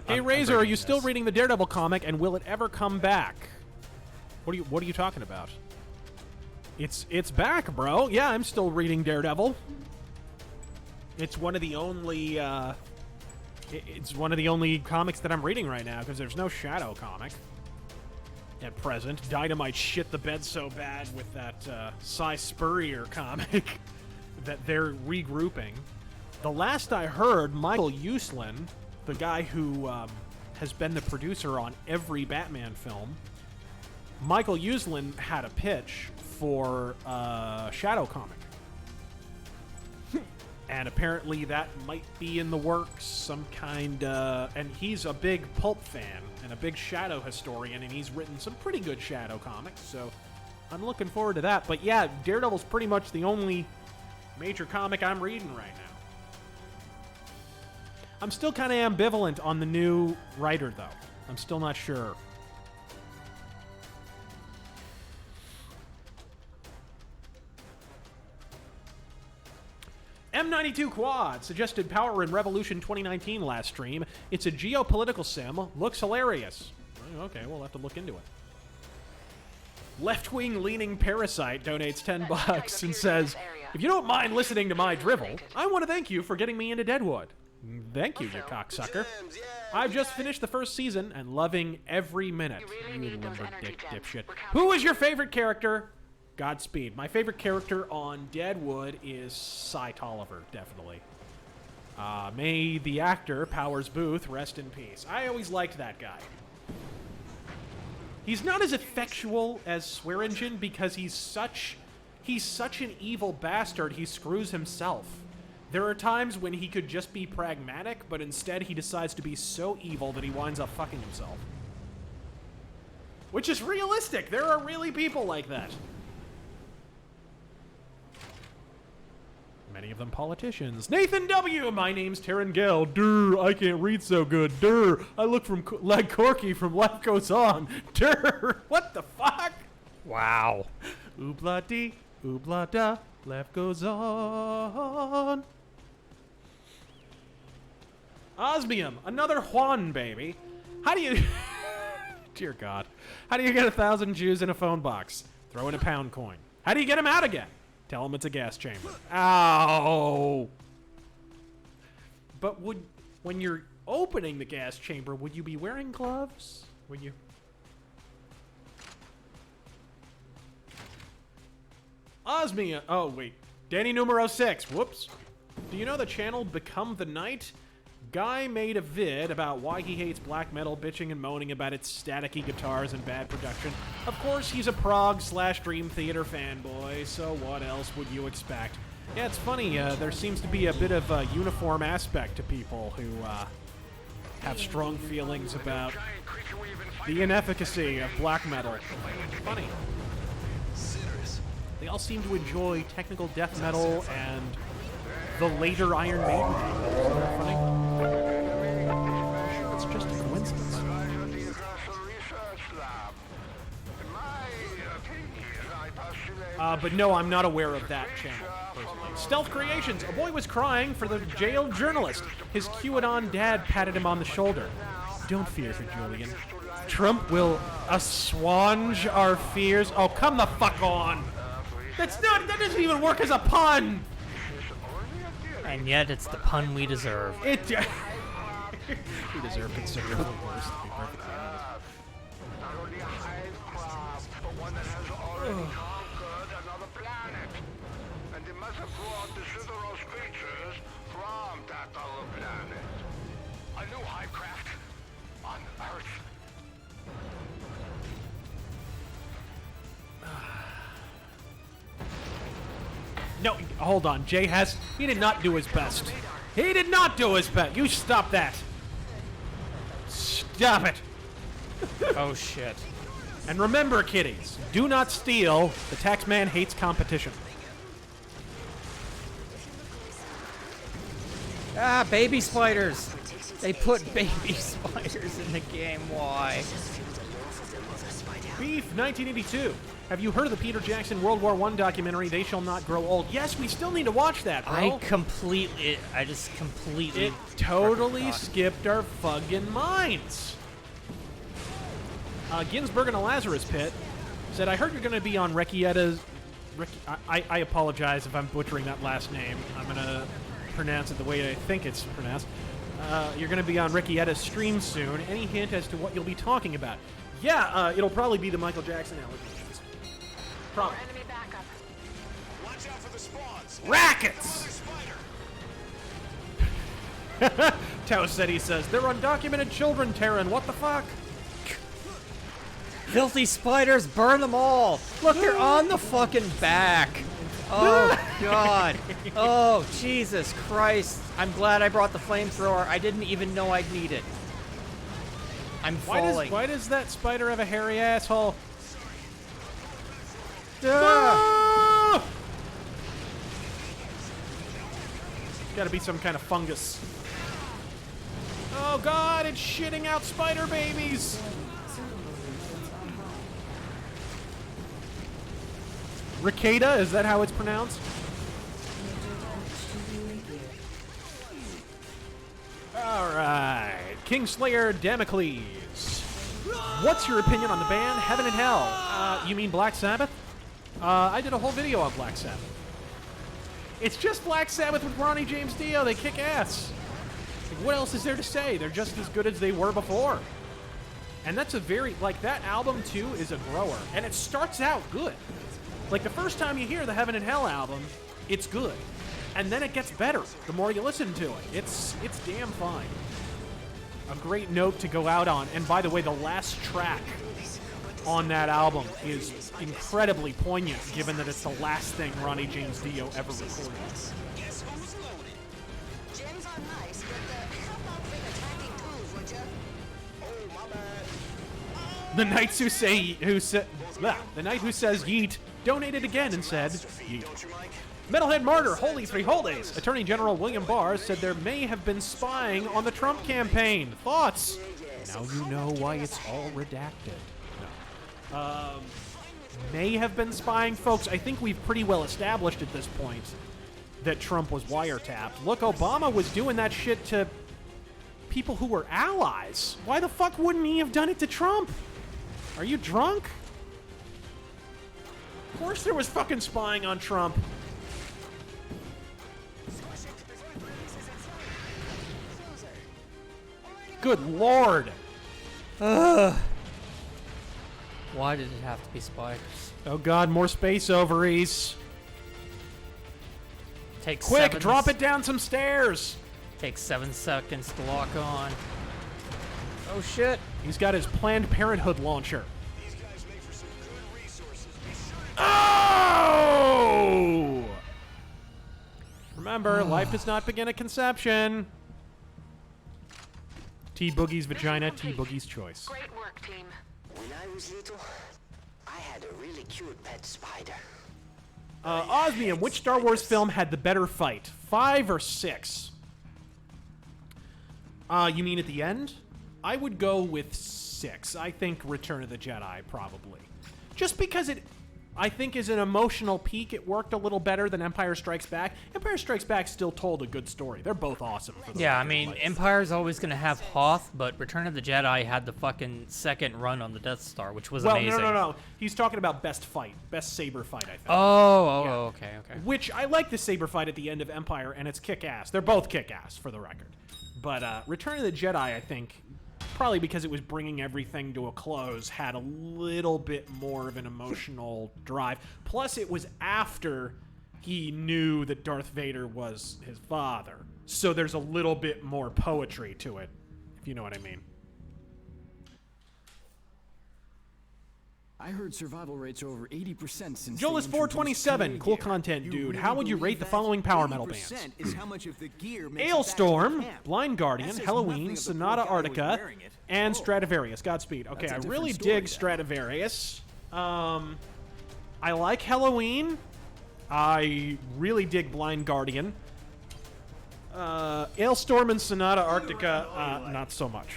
Hey, Razor, are you still reading the Daredevil comic, and will it ever come back? What are you talking about? It's back, bro. Yeah, I'm still reading Daredevil. It's one of the only it's one of the only comics that I'm reading right now, because there's no Shadow comic at present. Dynamite shit the bed so bad with that Cy Spurrier comic that they're regrouping. The last I heard, Michael Uslan, the guy who has been the producer on every Batman film, Michael Uslan had a pitch for Shadow comic. And apparently that might be in the works, some kind, and he's a big Pulp fan and a big Shadow historian, and he's written some pretty good Shadow comics, so I'm looking forward to that. But yeah, Daredevil's pretty much the only major comic I'm reading right now. I'm still kind of ambivalent on the new writer, though. I'm still not sure. M92 Quad suggested Power in Revolution 2019 last stream. It's a geopolitical sim. Looks hilarious. Okay, we'll have to look into it. Left-wing leaning Parasite donates $10 and says, if you don't mind listening to my drivel, I want to thank you for getting me into Deadwood. Thank you, you cocksucker. I've just finished the first season and loving every minute. You limber dick dipshit. Who is your favorite character? Godspeed. My favorite character on Deadwood is Cy Tolliver, definitely. May the actor, Powers Booth, rest in peace. I always liked that guy. He's not as effectual as Swearingen because he's such an evil bastard, he screws himself. There are times when he could just be pragmatic, but instead he decides to be so evil that he winds up fucking himself. Which is realistic. There are really people like that. Many of them politicians. Nathan W. My name's Taryn Gale. Durr, I can't read so good. Durr, I look like Corky from Life Goes On. Durr, what the fuck? Wow. Oobla dee, oobla da, life goes on. Osmium, another Juan baby. How do you... Dear God. How do you get 1,000 Jews in a phone box? Throw in a pound coin. How do you get them out again? Tell him it's a gas chamber. Ow! But when you're opening the gas chamber, would you be wearing gloves? Would you? Osmia. Oh, wait. Danny numero 6. Whoops. Do you know the channel Become the Night? Guy made a vid about why he hates black metal, bitching and moaning about its staticky guitars and bad production. Of course, he's a Prog/Dream Theater fanboy, so what else would you expect? Yeah, it's funny, there seems to be a bit of a uniform aspect to people who have strong feelings about the inefficacy of black metal. Funny. They all seem to enjoy technical death metal and the later Iron Maiden. Isn't that funny? It's just a coincidence. But no, I'm not aware of that channel, personally. Stealth Creations. A boy was crying for the jailed journalist. His QAnon dad patted him on the shoulder. Don't fear for Julian. Trump will assuage our fears. Oh, come the fuck on. That doesn't even work as a pun. And yet, it's the pun we deserve. We deserve considerably worse, to be perfectly honest. Not only a hive craft, but one that has already conquered another planet. And it must have brought the Sitheros creatures from that other planet. A new hive craft on Earth. No, hold on. He did not do his best. He did not do his best. You stop that. Stop it. Oh, shit. And remember, kiddies, do not steal. The tax man hates competition. Ah, baby spiders. They put baby spiders in the game. Why? Beef 1982. Have you heard of the Peter Jackson World War I documentary, They Shall Not Grow Old? Yes, we still need to watch that, bro. I just completely... It totally skipped our fucking minds. Ginsburg in a Lazarus Pit said, I heard you're going to be on Recchietta's... I apologize if I'm butchering that last name. I'm going to pronounce it the way I think it's pronounced. You're going to be on Recchietta's stream soon. Any hint as to what you'll be talking about? Yeah, it'll probably be the Michael Jackson allegations. Probably. Enemy backup. Watch out for the spawns. Rackets! Tao said he says, they're undocumented children, Terran. What the fuck? Filthy spiders, burn them all! Look, they're on the fucking back! Oh, God. Oh, Jesus Christ. I'm glad I brought the flamethrower. I didn't even know I'd need it. I'm falling. Why does that spider have a hairy asshole? Ah! No! Gotta be some kind of fungus. Oh God, it's shitting out spider babies! Ricada, is that how it's pronounced? Alright, Kingslayer Damocles. What's your opinion on the band Heaven and Hell? You mean Black Sabbath? I did a whole video on Black Sabbath. It's just Black Sabbath with Ronnie James Dio. They kick ass. Like, what else is there to say? They're just as good as they were before. And that's a very, like, that album, too, is a grower. And it starts out good. Like, the first time you hear the Heaven and Hell album, it's good. And then it gets better the more you listen to it. It's damn fine. A great note to go out on. And by the way, the last track on that album is incredibly poignant, given that it's the last thing Ronnie James Dio ever recorded. Guess who's loaded? Gems are nice, but how about bring attacking tools, would ya? Oh, my bad. The Knights the Knight who says yeet donated again and said yeet. Metalhead Martyr, holy three holidays. Attorney General William Barr said there may have been spying on the Trump campaign. Thoughts? Now you know why it's all redacted. No. May have been spying, folks. I think we've pretty well established at this point that Trump was wiretapped. Look, Obama was doing that shit to people who were allies. Why the fuck wouldn't he have done it to Trump? Are you drunk? Of course there was fucking spying on Trump. Good Lord. Ugh. Why did it have to be spiders? Oh God, more space ovaries. Quick, drop it down some stairs. Takes 7 seconds to lock on. Oh shit. He's got his Planned Parenthood launcher. Oh! Remember, life does not begin at conception. T-Boogie's vagina, T-Boogie's choice. Great work, team. When I was little, I had a really cute pet spider. Osmium, which Star Wars film had the better fight? 5 or 6? You mean at the end? I would go with 6. I think Return of the Jedi, probably. Just because I think as an emotional peak, it worked a little better than Empire Strikes Back. Empire Strikes Back still told a good story. They're both awesome. Yeah, I mean, Empire's always going to have Hoth, but Return of the Jedi had the fucking second run on the Death Star, which was amazing. No. He's talking about best fight. Best saber fight, I think. Okay. Which, I like the saber fight at the end of Empire, and it's kick-ass. They're both kick-ass, for the record. But Return of the Jedi, I think, probably because it was bringing everything to a close, had a little bit more of an emotional drive. Plus, it was after he knew that Darth Vader was his father. So there's a little bit more poetry to it, if you know what I mean. I heard survival rates are over 80% since Joel's 427, cool content, dude. How would you rate the following power metal bands? Is how much of the gear makes Ailstorm, Blind Guardian, Halloween, Sonata Arctica, and Stradivarius. Godspeed. Okay, I really dig Stradivarius. I like Halloween. I really dig Blind Guardian. Ailstorm and Sonata Arctica, not so much.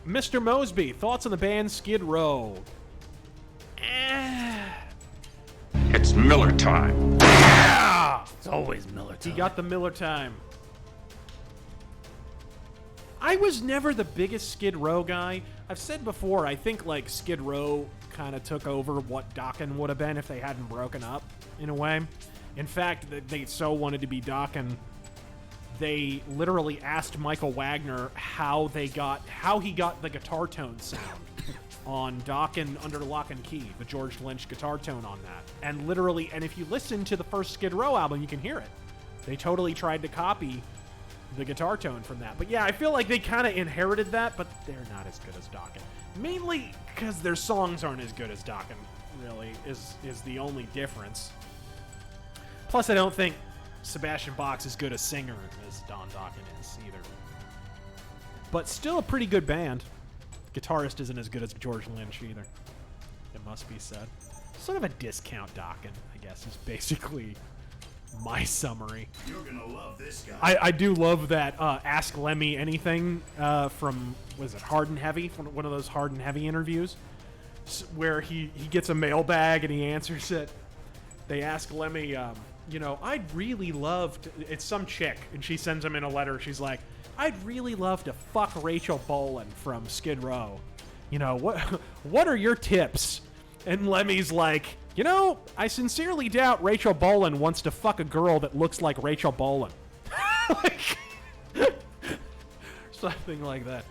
Mr. Mosby, thoughts on the band Skid Row? It's Miller time. It's always Miller time. He got the Miller time. I was never the biggest Skid Row guy. I've said before, I think like Skid Row kind of took over what Dokken would have been if they hadn't broken up, in a way. In fact, they so wanted to be Dokken, they literally asked Michael Wagner how he got the guitar tone sound on Dokken Under Lock and Key, the George Lynch guitar tone on that. And literally, and if you listen to the first Skid Row album, you can hear it. They totally tried to copy the guitar tone from that. But yeah, I feel like they kind of inherited that, but they're not as good as Dokken. Mainly because their songs aren't as good as Dokken, really, is the only difference. Plus, I don't think Sebastian Bach's as good a singer as Don Dokken is, either. But still a pretty good band. Guitarist isn't as good as George Lynch, either. It must be said. Sort of a discount Dokken, I guess, is basically my summary. You're gonna love this guy. I do love that Ask Lemmy Anything from, was it Hard and Heavy? One of those Hard and Heavy interviews where he gets a mailbag and he answers it. They ask Lemmy, you know, I'd really love to, it's some chick, and she sends him in a letter. She's like, I'd really love to fuck Rachel Bolan from Skid Row. You know, what are your tips? And Lemmy's like, you know, I sincerely doubt Rachel Bolan wants to fuck a girl that looks like Rachel Bolan. Like, something like that.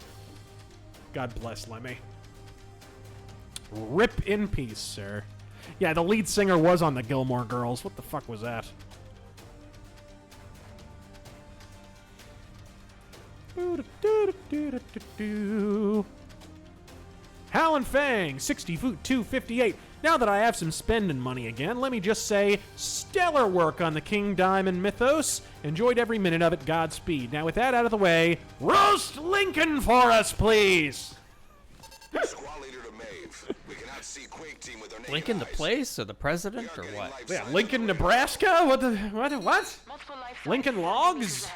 God bless Lemmy. Rip in peace, sir. Yeah, the lead singer was on the Gilmore Girls. What the fuck was that? Hal and Fang, 60 foot 258. Now that I have some spending money again, let me just say, stellar work on the King Diamond mythos. Enjoyed every minute of it. Godspeed. Now with that out of the way, roast Lincoln for us, please. Lincoln the place or the president or what? Yeah, Lincoln, Nebraska? What? Lincoln Logs?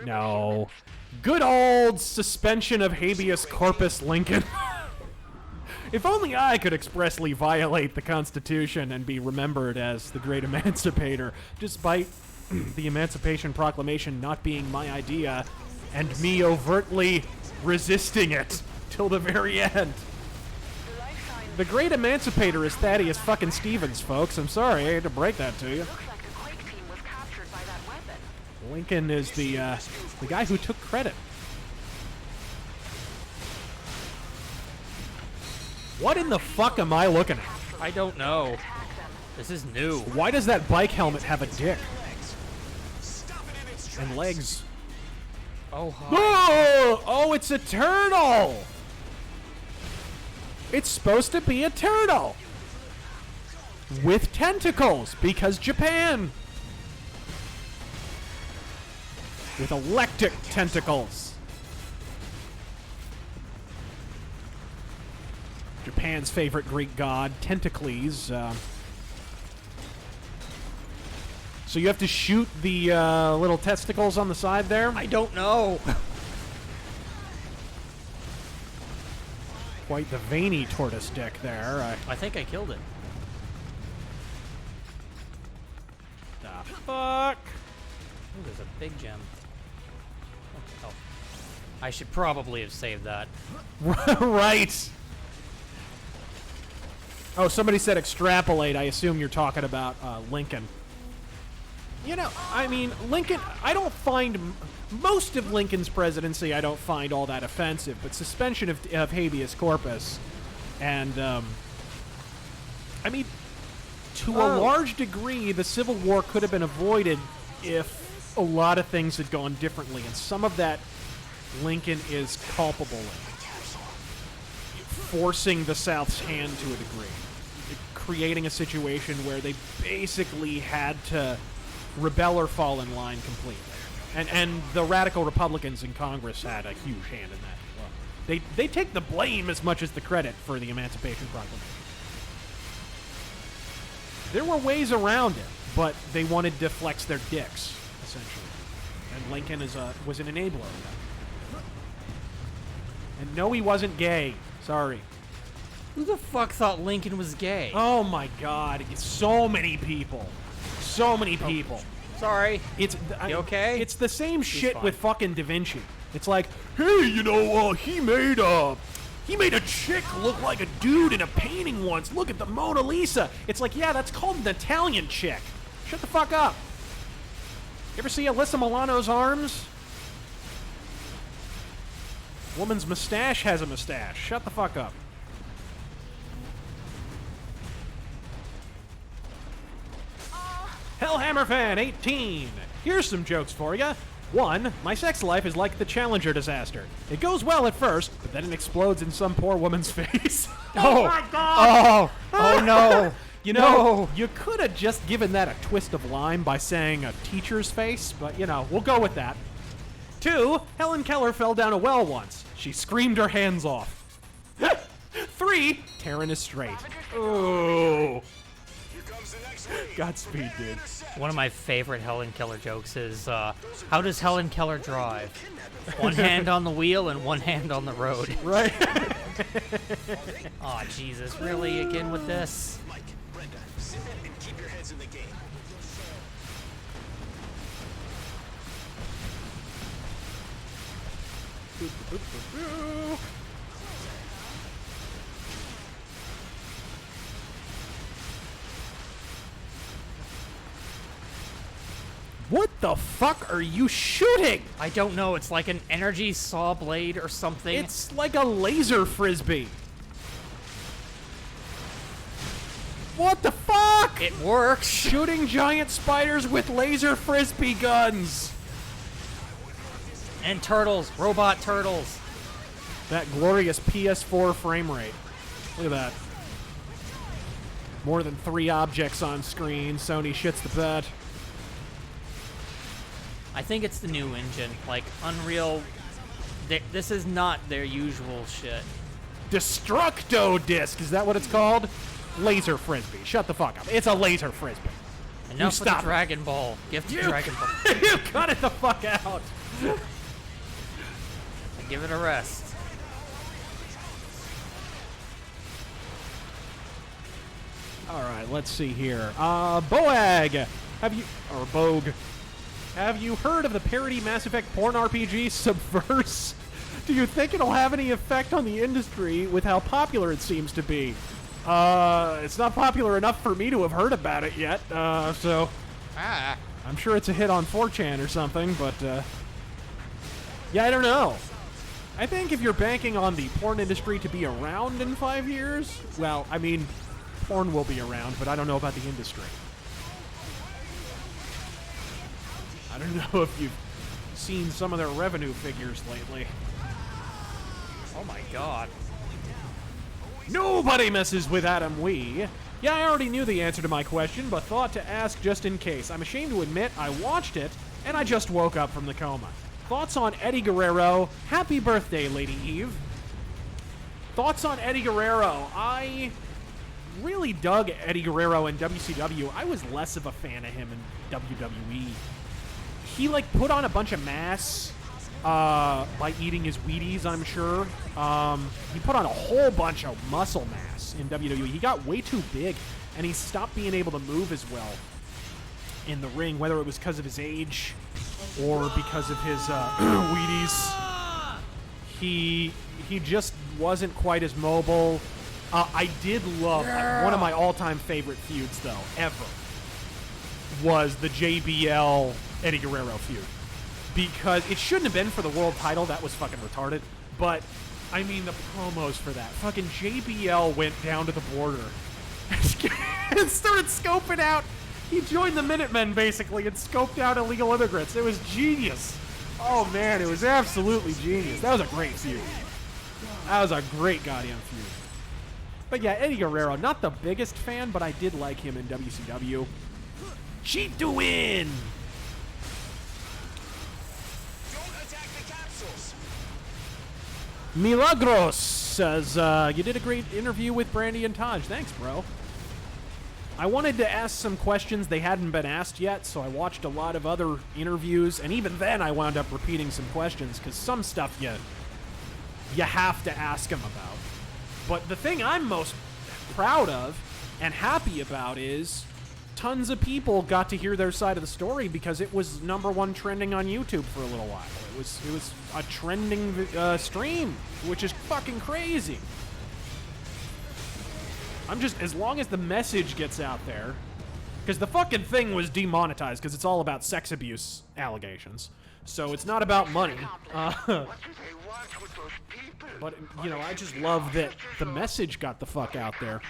No. Good old suspension of habeas corpus Lincoln. If only I could expressly violate the Constitution and be remembered as the great emancipator, despite the Emancipation Proclamation not being my idea and me overtly resisting it till the very end. The great emancipator is Thaddeus fucking Stevens, folks. I'm sorry, I had to break that to you. Lincoln is the guy who took credit. What in the fuck am I looking at? I don't know. This is new. Why does that bike helmet have a dick? And legs. Oh, hi. Oh, it's a turtle! It's supposed to be a turtle! With tentacles, because Japan! With electric tentacles. Japan's favorite Greek god, Tentacles. So you have to shoot the little testicles on the side there? I don't know. Quite the veiny tortoise dick there. I think I killed it. The fuck? Ooh, there's a big gem. Oh. I should probably have saved that. Right. Oh, somebody said extrapolate. I assume you're talking about Lincoln. You know, I mean, Lincoln, I don't find... Most of Lincoln's presidency I don't find all that offensive, but suspension of habeas corpus and, I mean, to a large degree, the Civil War could have been avoided if a lot of things had gone differently, and some of that Lincoln is culpable in. Forcing the South's hand to a degree. Creating a situation where they basically had to rebel or fall in line completely. And the radical Republicans in Congress had a huge hand in that as well. They take the blame as much as the credit for the Emancipation Proclamation. There were ways around it, but they wanted to flex their dicks, essentially. And Lincoln was an enabler of that. And no, he wasn't gay. Sorry. Who the fuck thought Lincoln was gay? Oh my god. So many people. So many people. Sorry. You okay? It's the same shit fine. with fucking Da Vinci. It's like, hey, you know, he made a chick look like a dude in a painting once. Look at the Mona Lisa. It's like, yeah, that's called an Italian chick. Shut the fuck up. You ever see Alyssa Milano's arms? Woman's mustache has a mustache. Shut the fuck up. Hellhammer Fan 18. Here's some jokes for you. 1. My sex life is like the Challenger disaster. It goes well at first, but then it explodes in some poor woman's face. Oh my god! Oh no! You know, you could have just given that a twist of lime by saying a teacher's face, but you know, we'll go with that. 2. Helen Keller fell down a well once. She screamed her hands off. 3. Taryn is straight. Oh. Godspeed, dude. One of my favorite Helen Keller jokes is, how does Helen Keller drive? One hand on the wheel and one hand on the road. Right. Aw, Jesus, really? Again with this? Mike, Brenda, sit and keep your heads in the game. What the fuck are you shooting? I don't know. It's like an energy saw blade or something. It's like a laser frisbee. What the fuck? It works. Shooting giant spiders with laser frisbee guns. And turtles. Robot turtles. That glorious PS4 frame rate. Look at that. More than 3 objects on screen. Sony shits the bed. I think it's the new engine. Like, Unreal... This is not their usual shit. Destructo Disc. Is that what it's called? Laser frisbee. Shut the fuck up. It's a laser frisbee. Enough with the Dragon Ball. Gift of Dragon Ball. You cut it the fuck out. Give it a rest. All right, let's see here. Boag, Bogue, have you heard of the parody Mass Effect porn RPG Subverse? Do you think it'll have any effect on the industry with how popular it seems to be? It's not popular enough for me to have heard about it yet, so... I'm sure it's a hit on 4chan or something, but, yeah, I don't know. I think if you're banking on the porn industry to be around in 5 years, well, I mean, porn will be around, but I don't know about the industry. I don't know if you've seen some of their revenue figures lately. Oh my god. Nobody messes with Adam Wee. Yeah, I already knew the answer to my question, but thought to ask just in case. I'm ashamed to admit I watched it, and I just woke up from the coma. Thoughts on Eddie Guerrero? Happy birthday, Lady Eve. Thoughts on Eddie Guerrero? I really dug Eddie Guerrero in WCW. I was less of a fan of him in WWE. He, like, put on a bunch of masks by eating his Wheaties, I'm sure. He put on a whole bunch of muscle mass in WWE. He got way too big, and he stopped being able to move as well in the ring, whether it was because of his age or because of his Wheaties. He just wasn't quite as mobile. I did love one of my all-time favorite feuds, though, ever, was the JBL Eddie Guerrero feud. Because it shouldn't have been for the world title. That was fucking retarded. But, I mean, the promos for that. Fucking JBL went down to the border and started scoping out. He joined the Minutemen, basically, and scoped out illegal immigrants. It was genius. Oh, man, it was absolutely genius. That was a great feud. That was a great goddamn feud. But yeah, Eddie Guerrero, not the biggest fan, but I did like him in WCW. Cheat to win! Milagros says, you did a great interview with Brandy and Taj. Thanks, bro. I wanted to ask some questions they hadn't been asked yet, so I watched a lot of other interviews, and even then I wound up repeating some questions, because some stuff you have to ask them about. But the thing I'm most proud of and happy about is tons of people got to hear their side of the story because it was #1 trending on YouTube for a little while. It was a trending stream, which is fucking crazy. I'm just, as long as the message gets out there, because the fucking thing was demonetized because it's all about sex abuse allegations. So it's not about money. But, you know, I just love that the message got the fuck out there.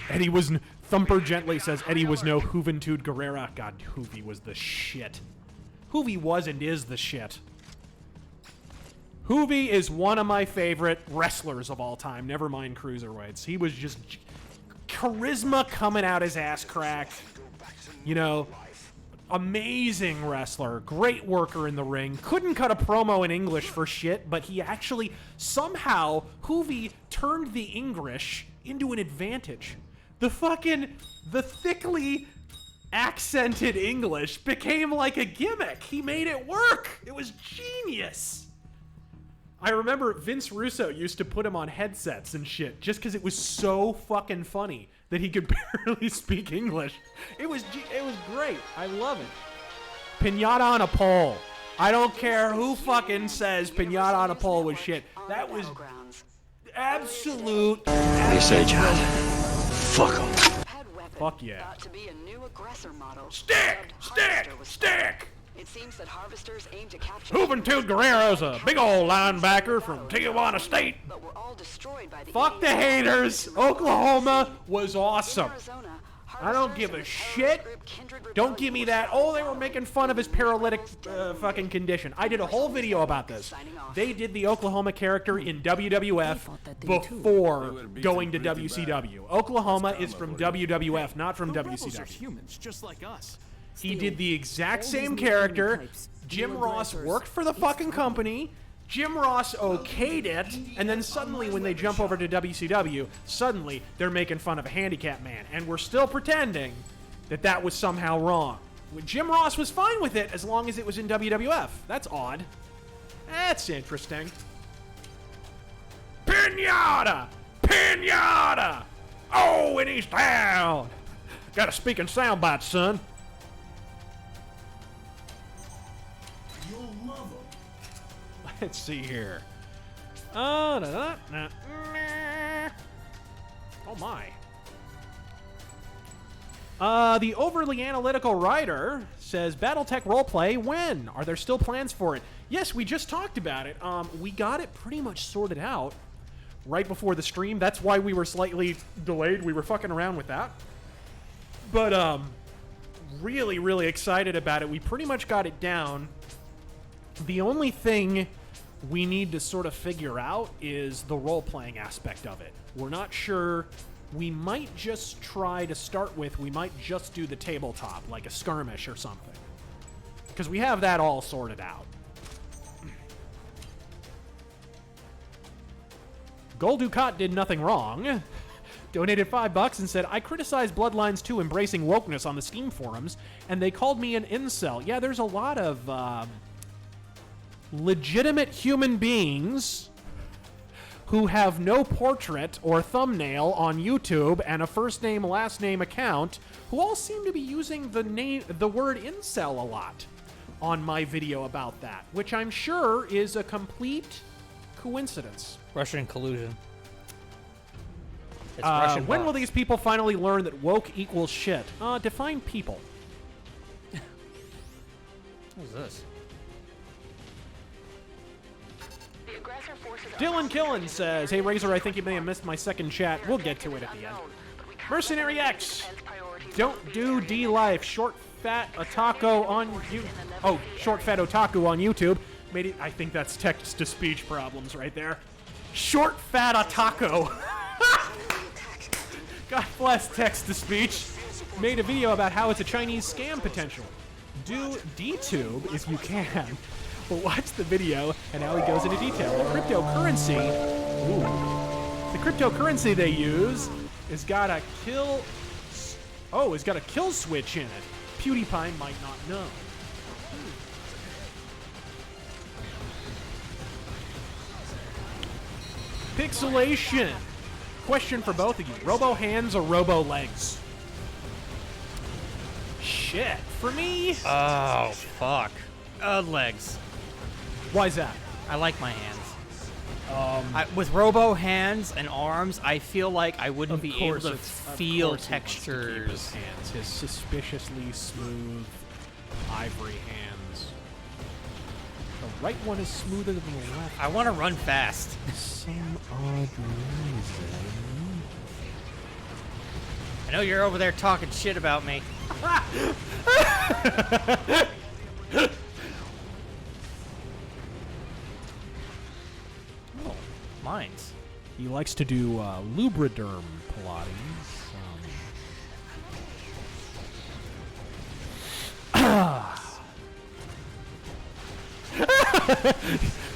Eddie was... Thumper Gently says Eddie was no Juventud Guerrera. God, Hoovy was the shit. Hoovy was and is the shit. Hoovy is one of my favorite wrestlers of all time. Never mind cruiserweights. He was just charisma coming out his ass crack. You know, amazing wrestler. Great worker in the ring. Couldn't cut a promo in English for shit, but he actually, somehow, Hoovy turned the English into an advantage. The thickly accented English became like a gimmick. He made it work. It was genius. I remember Vince Russo used to put him on headsets and shit just because it was so fucking funny that he could barely speak English. It was great. I love it. Pinata on a pole. I don't care who fucking says Pinata on a pole was shit. That was absolute. What do you say, John? Fuck him. Fuck yeah. To be a new aggressor model. Stick! It seems that harvesters aim to capture Juventud Guerrero's a big old linebacker from Tijuana State. but were all destroyed by the Fuck the haters. Oklahoma was awesome. I don't give a shit. Don't give me that. Oh, they were making fun of his paralytic fucking condition. I did a whole video about this. They did the Oklahoma character in WWF before going to WCW. Oklahoma is from WWF, not from WCW. Humans just like us. He did the exact same character. Jim Ross worked for the fucking company. Jim Ross okayed it, and then suddenly when they jump over to WCW, suddenly they're making fun of a handicapped man, and we're still pretending that that was somehow wrong. Jim Ross was fine with it as long as it was in WWF. That's odd. That's interesting. Pinata! Pinata! Oh, and he's down! Gotta speak in sound bites, son. Let's see here. Oh my. The overly analytical writer says, Battletech roleplay, when? Are there still plans for it? Yes, we just talked about it. We got it pretty much sorted out right before the stream. That's why we were slightly delayed. We were fucking around with that. But, really, really excited about it. We pretty much got it down. The only thing we need to sort of figure out is the role-playing aspect of it. We're not sure. We might just try to start with, we might just do the tabletop, like a skirmish or something. Because we have that all sorted out. Gul Dukat did nothing wrong. donated $5 and said, I criticized Bloodlines 2 embracing wokeness on the Steam forums, and they called me an incel. Yeah, there's a lot of legitimate human beings who have no portrait or thumbnail on YouTube and a first name, last name account who all seem to be using the word incel a lot on my video about that, which I'm sure is a complete coincidence. Russian collusion. It's Russian when bots. will these people finally learn that woke equals shit? Define people. What is this? The aggressor forces Dylan Killen says, hey Razor, I think you may have missed my second chat. We'll get to it at the end. Mercenary X, don't do D-Life. Short fat otaku on you. Oh, short fat otaku on YouTube. Made it. I think that's text to speech problems right there. Short fat otaku. God bless text to speech. Made a video about how it's a Chinese scam potential. Do DTube if you can. But watch the video and how he goes into detail. The cryptocurrency they use has got a kill. Oh, it's got a kill switch in it. PewDiePie might not know. Pixelation. Question for both of you: Robo hands or Robo legs? Shit. For me. Oh fuck. Legs. Why's that? I like my hands. With Robo hands and arms, I feel like I wouldn't be able to feel textures. His hands, his suspiciously smooth ivory hands. The right one is smoother than the left. I want to run fast. Some odd reason. I know you're over there talking shit about me. Oh, mines. He likes to do lubriderm Pilates.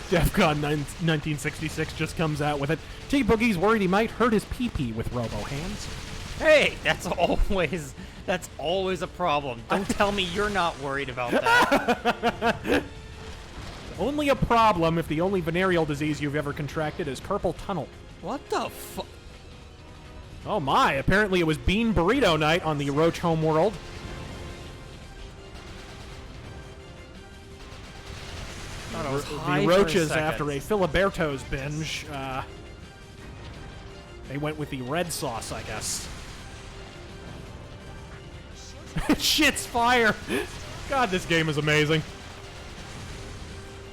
DEFCON 1966 just comes out with it. T-Boogie's worried he might hurt his pee-pee with Robo hands. Hey, that's always a problem. Don't tell me you're not worried about that. Only a problem if the only venereal disease you've ever contracted is carpal tunnel. What the fuck? Oh my, apparently it was Bean Burrito night on the Roach Homeworld. The Roaches, after a Filiberto's binge, they went with the red sauce, I guess. Shit's fire! God, this game is amazing.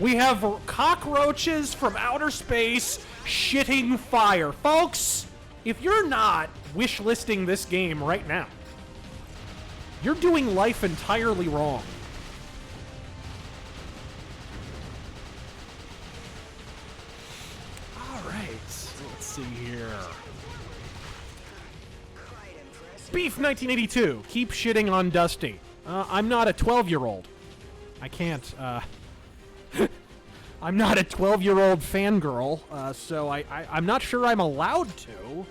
We have cockroaches from outer space shitting fire. Folks, if you're not wishlisting this game right now, you're doing life entirely wrong. Alright, let's see here. Beef 1982, keep shitting on Dusty. I'm not a 12-year-old. I can't, I'm not a 12-year-old fangirl, so I'm not sure I'm allowed to.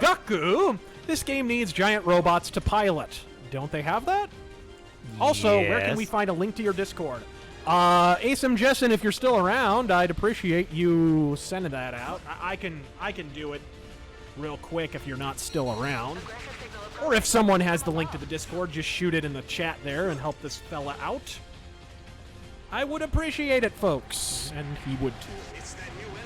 Gaku! This game needs giant robots to pilot. Don't they have that? Also, where can we find a link to your Discord? Asum Jessen, if you're still around, I'd appreciate you sending that out. I can do it real quick if you're not still around. Or if someone has the link to the Discord, just shoot it in the chat there and help this fella out. I would appreciate it, folks. And he would too. It's that new enemy.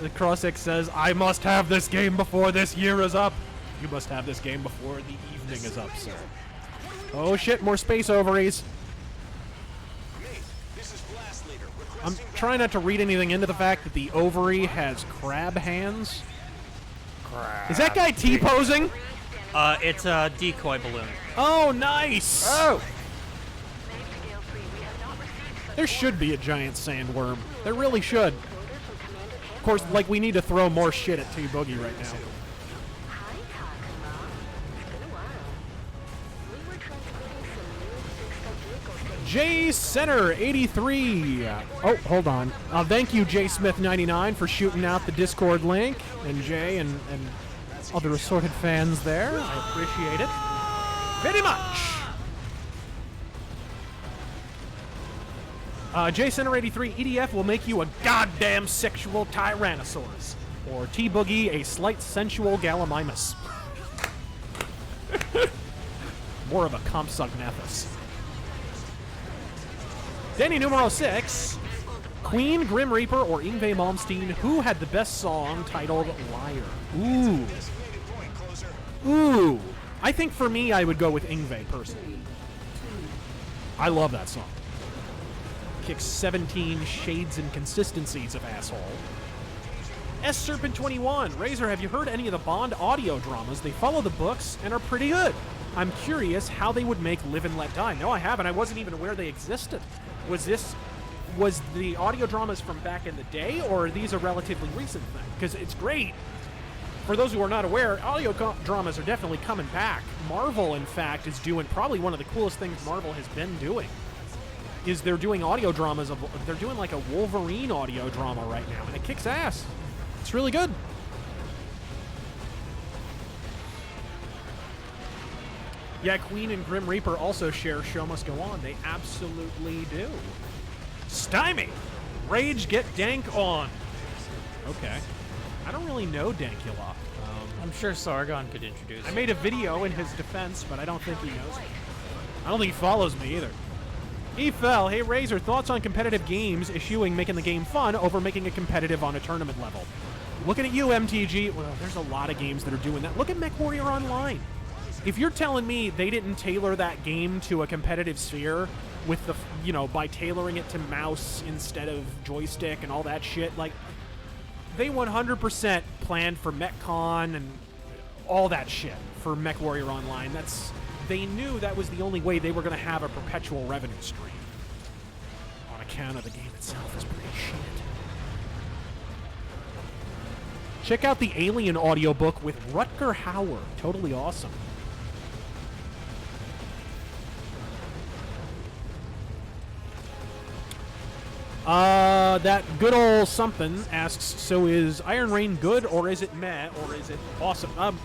CrossX says, I must have this game before this year is up. You must have this game before the evening is up, sir. Oh shit, more space ovaries. I'm trying not to read anything into the fact that the ovary has crab hands. Is that guy T-posing? It's a decoy balloon. Oh, nice! Oh! There should be a giant sandworm. There really should. Of course, like, we need to throw more shit at T-Boogie right now. J Center 83. Oh, hold on. Thank you, J Smith 99, for shooting out the Discord link, and Jay and other assorted fans there. I appreciate it very much. J Center 83, EDF will make you a goddamn sexual Tyrannosaurus, or T Boogie a slight sensual Gallimimus. More of a Compsognathus. Danny numero 6, Queen, Grim Reaper, or Yngwie Malmsteen, who had the best song titled Liar? Ooh. Ooh. I think for me, I would go with Yngwie, personally. I love that song. Kicks 17 shades and consistencies of asshole. S Serpent 21, Razor, have you heard any of the Bond audio dramas? They follow the books and are pretty good. I'm curious how they would make Live and Let Die. No, I haven't. I wasn't even aware they existed. Was the audio dramas from back in the day, or are these a relatively recent thing? Because it's great. For those who are not aware, audio dramas are definitely coming back. Marvel, in fact, is doing probably one of the coolest things Marvel has been doing. Is they're doing audio dramas they're doing like a Wolverine audio drama right now, and it kicks ass. It's really good. Yeah, Queen and Grim Reaper also share Show Must Go On. They absolutely do. Stymie! Rage Get Dank On. Okay. I don't really know Dankula. I'm sure Sargon could introduce I made a video in his defense, but I don't think he knows me. I don't think he follows me either. Efel, hey Razor, thoughts on competitive games eschewing making the game fun over making it competitive on a tournament level? Looking at you, MTG, well, there's a lot of games that are doing that. Look at MechWarrior Online. If you're telling me they didn't tailor that game to a competitive sphere with the, by tailoring it to mouse instead of joystick and all that shit, like, they 100% planned for MechCon and all that shit for MechWarrior Online. They knew that was the only way they were going to have a perpetual revenue stream. On account of the game itself is pretty shit. Check out the Alien audiobook with Rutger Hauer. Totally awesome. That good old something asks, so is Iron Rain good, or is it meh, or is it awesome?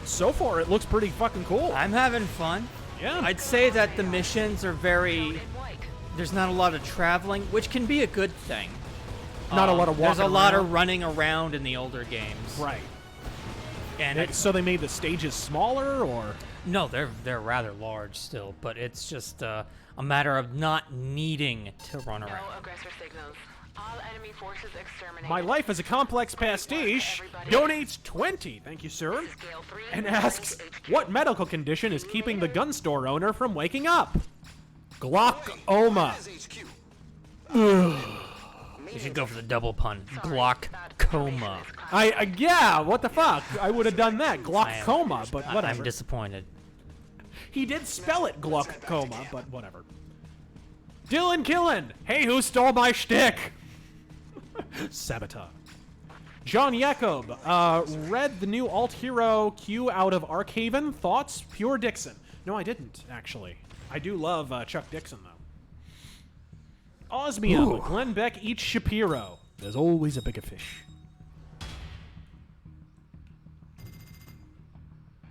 So far, it looks pretty fucking cool. I'm having fun. Yeah. I'd say that the missions are there's not a lot of traveling, which can be a good thing. Not a lot of walking There's a lot around. of running around in the older games. Right. And so they made the stages smaller, or? No, they're rather large still, but it's just a matter of not needing to run around. No aggressor signals. All enemy forces exterminated. My life is a complex pastiche donates 20, thank you, sir, and asks, what medical condition is keeping the gun store owner from waking up? Glaucoma. You should go for the double pun. Glaucoma. Yeah, what the fuck? I would have done that. Glaucoma, but whatever. I'm disappointed. He did spell it glaucoma, but whatever. Dylan Killen. Hey, who stole my shtick? Sabotage. John Jacob. Read the new alt hero Q out of Arkhaven. Thoughts? Pure Dixon. No, I didn't, actually. I do love Chuck Dixon, though. Osmium. Glenn Beck eats Shapiro. There's always a bigger fish.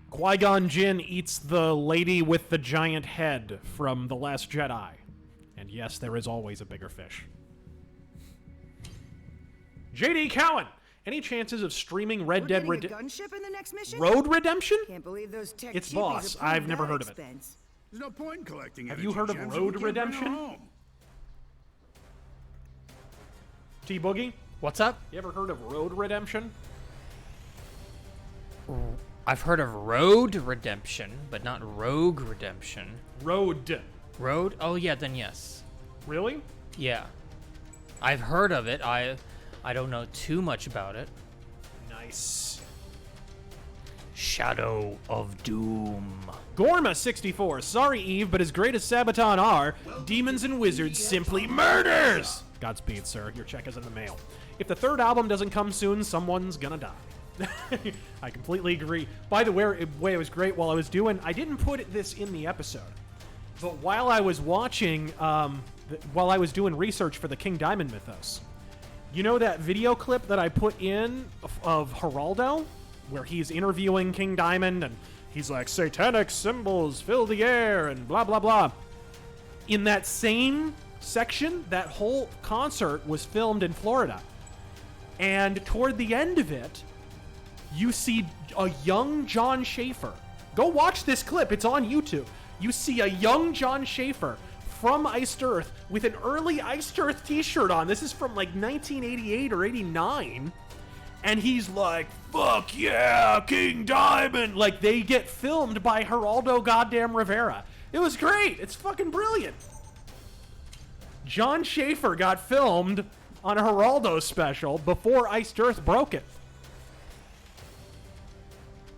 Qui-Gon Jinn eats the lady with the giant head from The Last Jedi. And yes, there is always a bigger fish. JD Cowan! Any chances of streaming Red Dead Redemption? Gunship in the next mission? Road Redemption? Can't believe those tech It's cheapies Boss. are pulling I've never that heard of it. expense. There's no point in collecting Have you heard of Road Redemption? T-Boogie? What's up? You ever heard of Road Redemption? I've heard of Road Redemption, but not Rogue Redemption. Road. Road? Oh, yeah, then yes. Really? Yeah. I've heard of it. I don't know too much about it. Nice. Shadow of Doom. Gorma64. Sorry, Eve, but as great as Sabaton are, demons and wizards simply murders! Godspeed, sir. Your check is in the mail. If the third album doesn't come soon, someone's gonna die. I completely agree. By the way, it was great while I was doing... I didn't put this in the episode. But while I was watching, while I was doing research for the King Diamond mythos, you know that video clip that I put in of Geraldo, where he's interviewing King Diamond and he's like, satanic symbols fill the air and blah, blah, blah. In that same section, that whole concert was filmed in Florida. And toward the end of it, you see a young John Schaefer. Go watch this clip. It's on YouTube. You see a young John Schaefer from Iced Earth with an early Iced Earth t-shirt on. This is from like 1988 or 89. And he's like, fuck yeah, King Diamond. Like, they get filmed by Geraldo goddamn Rivera. It was great. It's fucking brilliant. John Schaefer got filmed on a Geraldo special before Iced Earth broke it.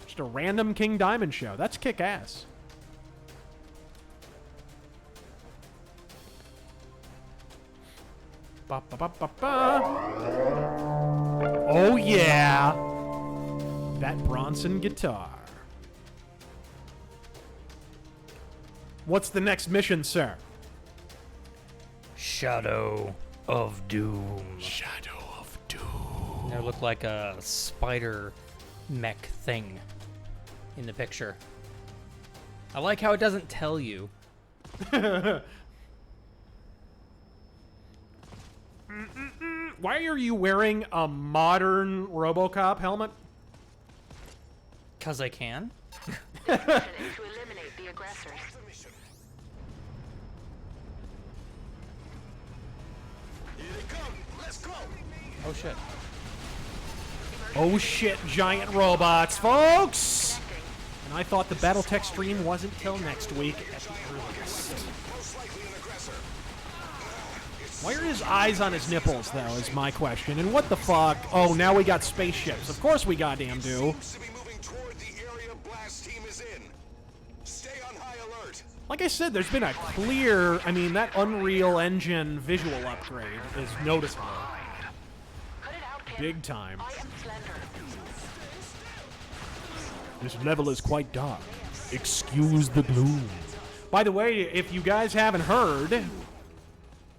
Just a random King Diamond show. That's kick-ass. Ba, ba, ba, ba, ba. Oh yeah, that Bronson guitar. What's the next mission, sir? Shadow of Doom. Shadow of Doom. It looked like a spider mech thing in the picture. I like how it doesn't tell you. Why are you wearing a modern RoboCop helmet? 'Cause I can. This mission is to eliminate the aggressors. Here they come. Let's go. Oh shit. Oh shit, giant robots, folks! And I thought the Battletech stream wasn't till next week at the earliest. Why are his eyes on his nipples, though, is my question. And what the fuck? Oh, now we got spaceships. Of course we goddamn do. Like I said, there's been a clear... I mean, that Unreal Engine visual upgrade is noticeable. Big time. This level is quite dark. Excuse the gloom. By the way, if you guys haven't heard...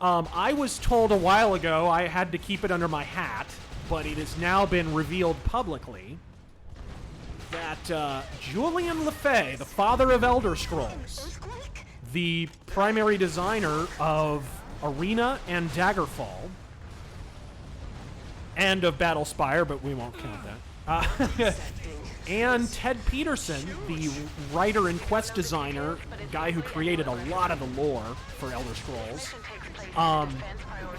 I was told a while ago I had to keep it under my hat, but it has now been revealed publicly that Julian LeFay, the father of Elder Scrolls, the primary designer of Arena and Daggerfall, and of Battlespire, but we won't count that, and Ted Peterson, the writer and quest designer, guy who created a lot of the lore for Elder Scrolls.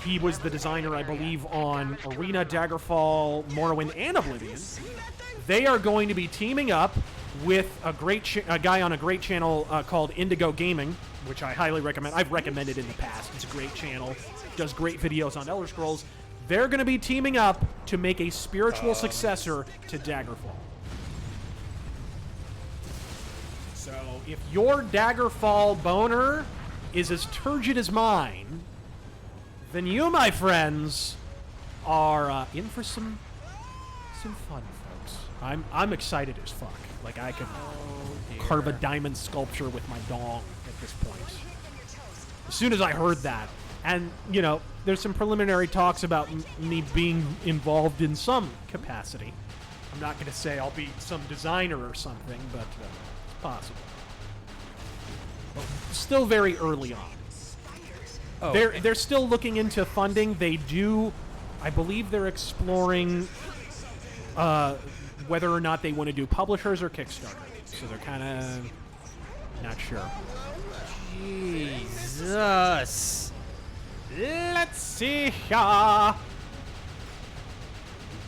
He was the designer, I believe, on Arena, Daggerfall, Morrowind, and Oblivion. They are going to be teaming up with a guy on a great channel called Indigo Gaming, which I highly recommend. I've recommended in the past. It's a great channel. Does great videos on Elder Scrolls. They're going to be teaming up to make a spiritual successor to Daggerfall. So if your Daggerfall boner is as turgid as mine, then you, my friends, are in for some fun, folks. I'm excited as fuck. Like, I could carve a diamond sculpture with my dong at this point. As soon as I heard that, and, you know, there's some preliminary talks about me being involved in some capacity. I'm not going to say I'll be some designer or something, but it's possible. But still very early on. Oh, they're still looking into funding. They do, I believe they're exploring whether or not they want to do publishers or Kickstarter. So they're kind of not sure. Jesus. Let's see ya.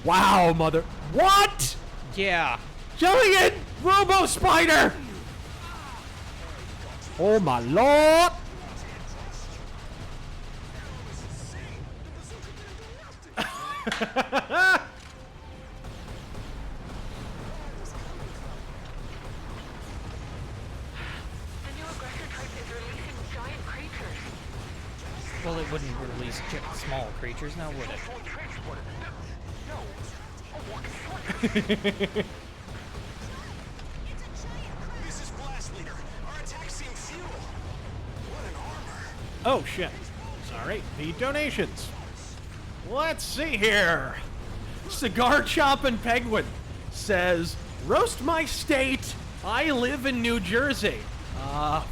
Wow, mother. What? Yeah. Giant Robo Spider. Oh my lord. Well, it wouldn't release small creatures, now would it? This is Blast Leader. Our attack seems futile. Oh, shit. Sorry. The donations. Let's see here. Cigar Choppin' Penguin says, roast my state. I live in New Jersey. Fuck.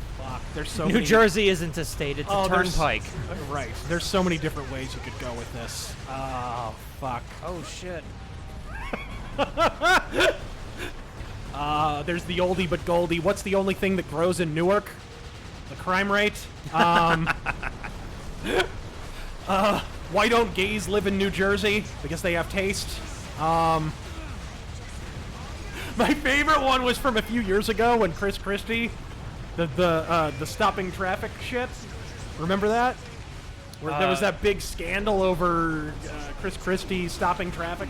There's so many. New Jersey isn't a state, it's a turnpike. Right. There's so many different ways you could go with this. Oh, fuck. Oh, shit. There's the oldie but goldie. What's the only thing that grows in Newark? The crime rate. Why don't gays live in New Jersey? Because they have taste. My favorite one was from a few years ago when Chris Christie, the stopping traffic shit. Remember that? Where there was that big scandal over Chris Christie stopping traffic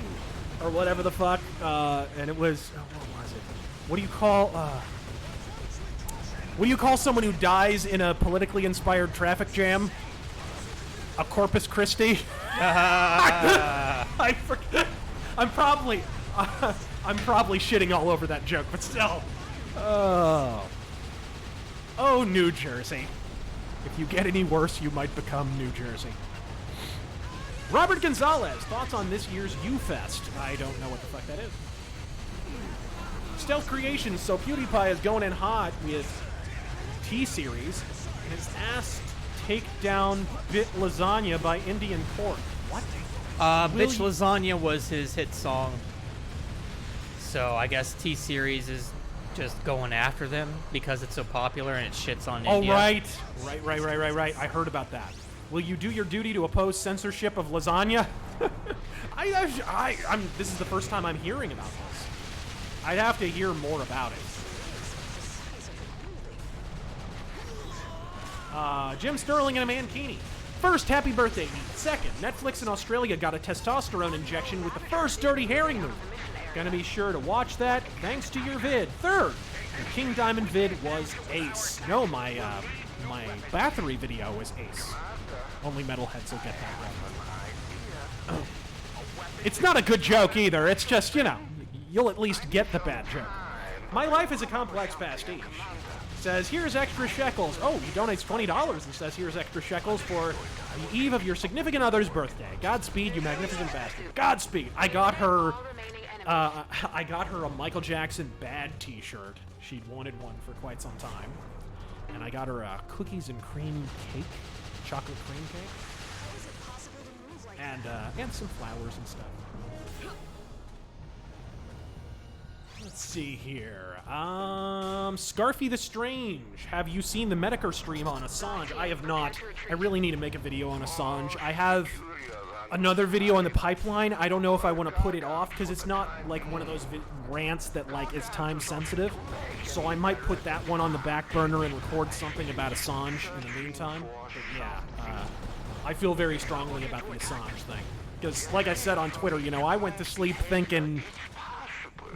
or whatever the fuck, and it was what was it? What do you call someone who dies in a politically inspired traffic jam? A Corpus Christi? I forget. I'm probably shitting all over that joke, but still. Oh, New Jersey. If you get any worse, you might become New Jersey. Robert Gonzalez, thoughts on this year's U-Fest? I don't know what the fuck that is. Stealth Creations, so PewDiePie is going in hot with T-Series and has asked take down Bit Lasagna by Indian Pork. What? Bitch Lasagna was his hit song. So I guess T-Series is just going after them because it's so popular and it shits on India. Oh, right. Right. I heard about that. Will you do your duty to oppose censorship of lasagna? This is the first time I'm hearing about this. I'd have to hear more about it. Jim Sterling and a Mankini. First, happy birthday. Second, Netflix in Australia got a testosterone injection with the first Dirty Herring movie. Gonna be sure to watch that, thanks to your vid. Third, the King Diamond vid was ace. No, my Bathory video was ace. Only metalheads will get that right. It's not a good joke either, it's just, you'll at least get the bad joke. My life is a complex pastiche. Says, here's extra shekels. Oh, he donates $20 and says, here's extra shekels for the eve of your significant other's birthday. Godspeed, you magnificent bastard. Godspeed. I got her a Michael Jackson Bad t-shirt. She'd wanted one for quite some time. And I got her a cookies and cream cake, chocolate cream cake. And some flowers and stuff. Let's see here. Scarfy the Strange. Have you seen the Medicare stream on Assange? I have not. I really need to make a video on Assange. I have another video in the pipeline. I don't know if I want to put it off because it's not like one of those rants that is time sensitive. So I might put that one on the back burner and record something about Assange in the meantime. But yeah, I feel very strongly about the Assange thing. Because like I said on Twitter, I went to sleep thinking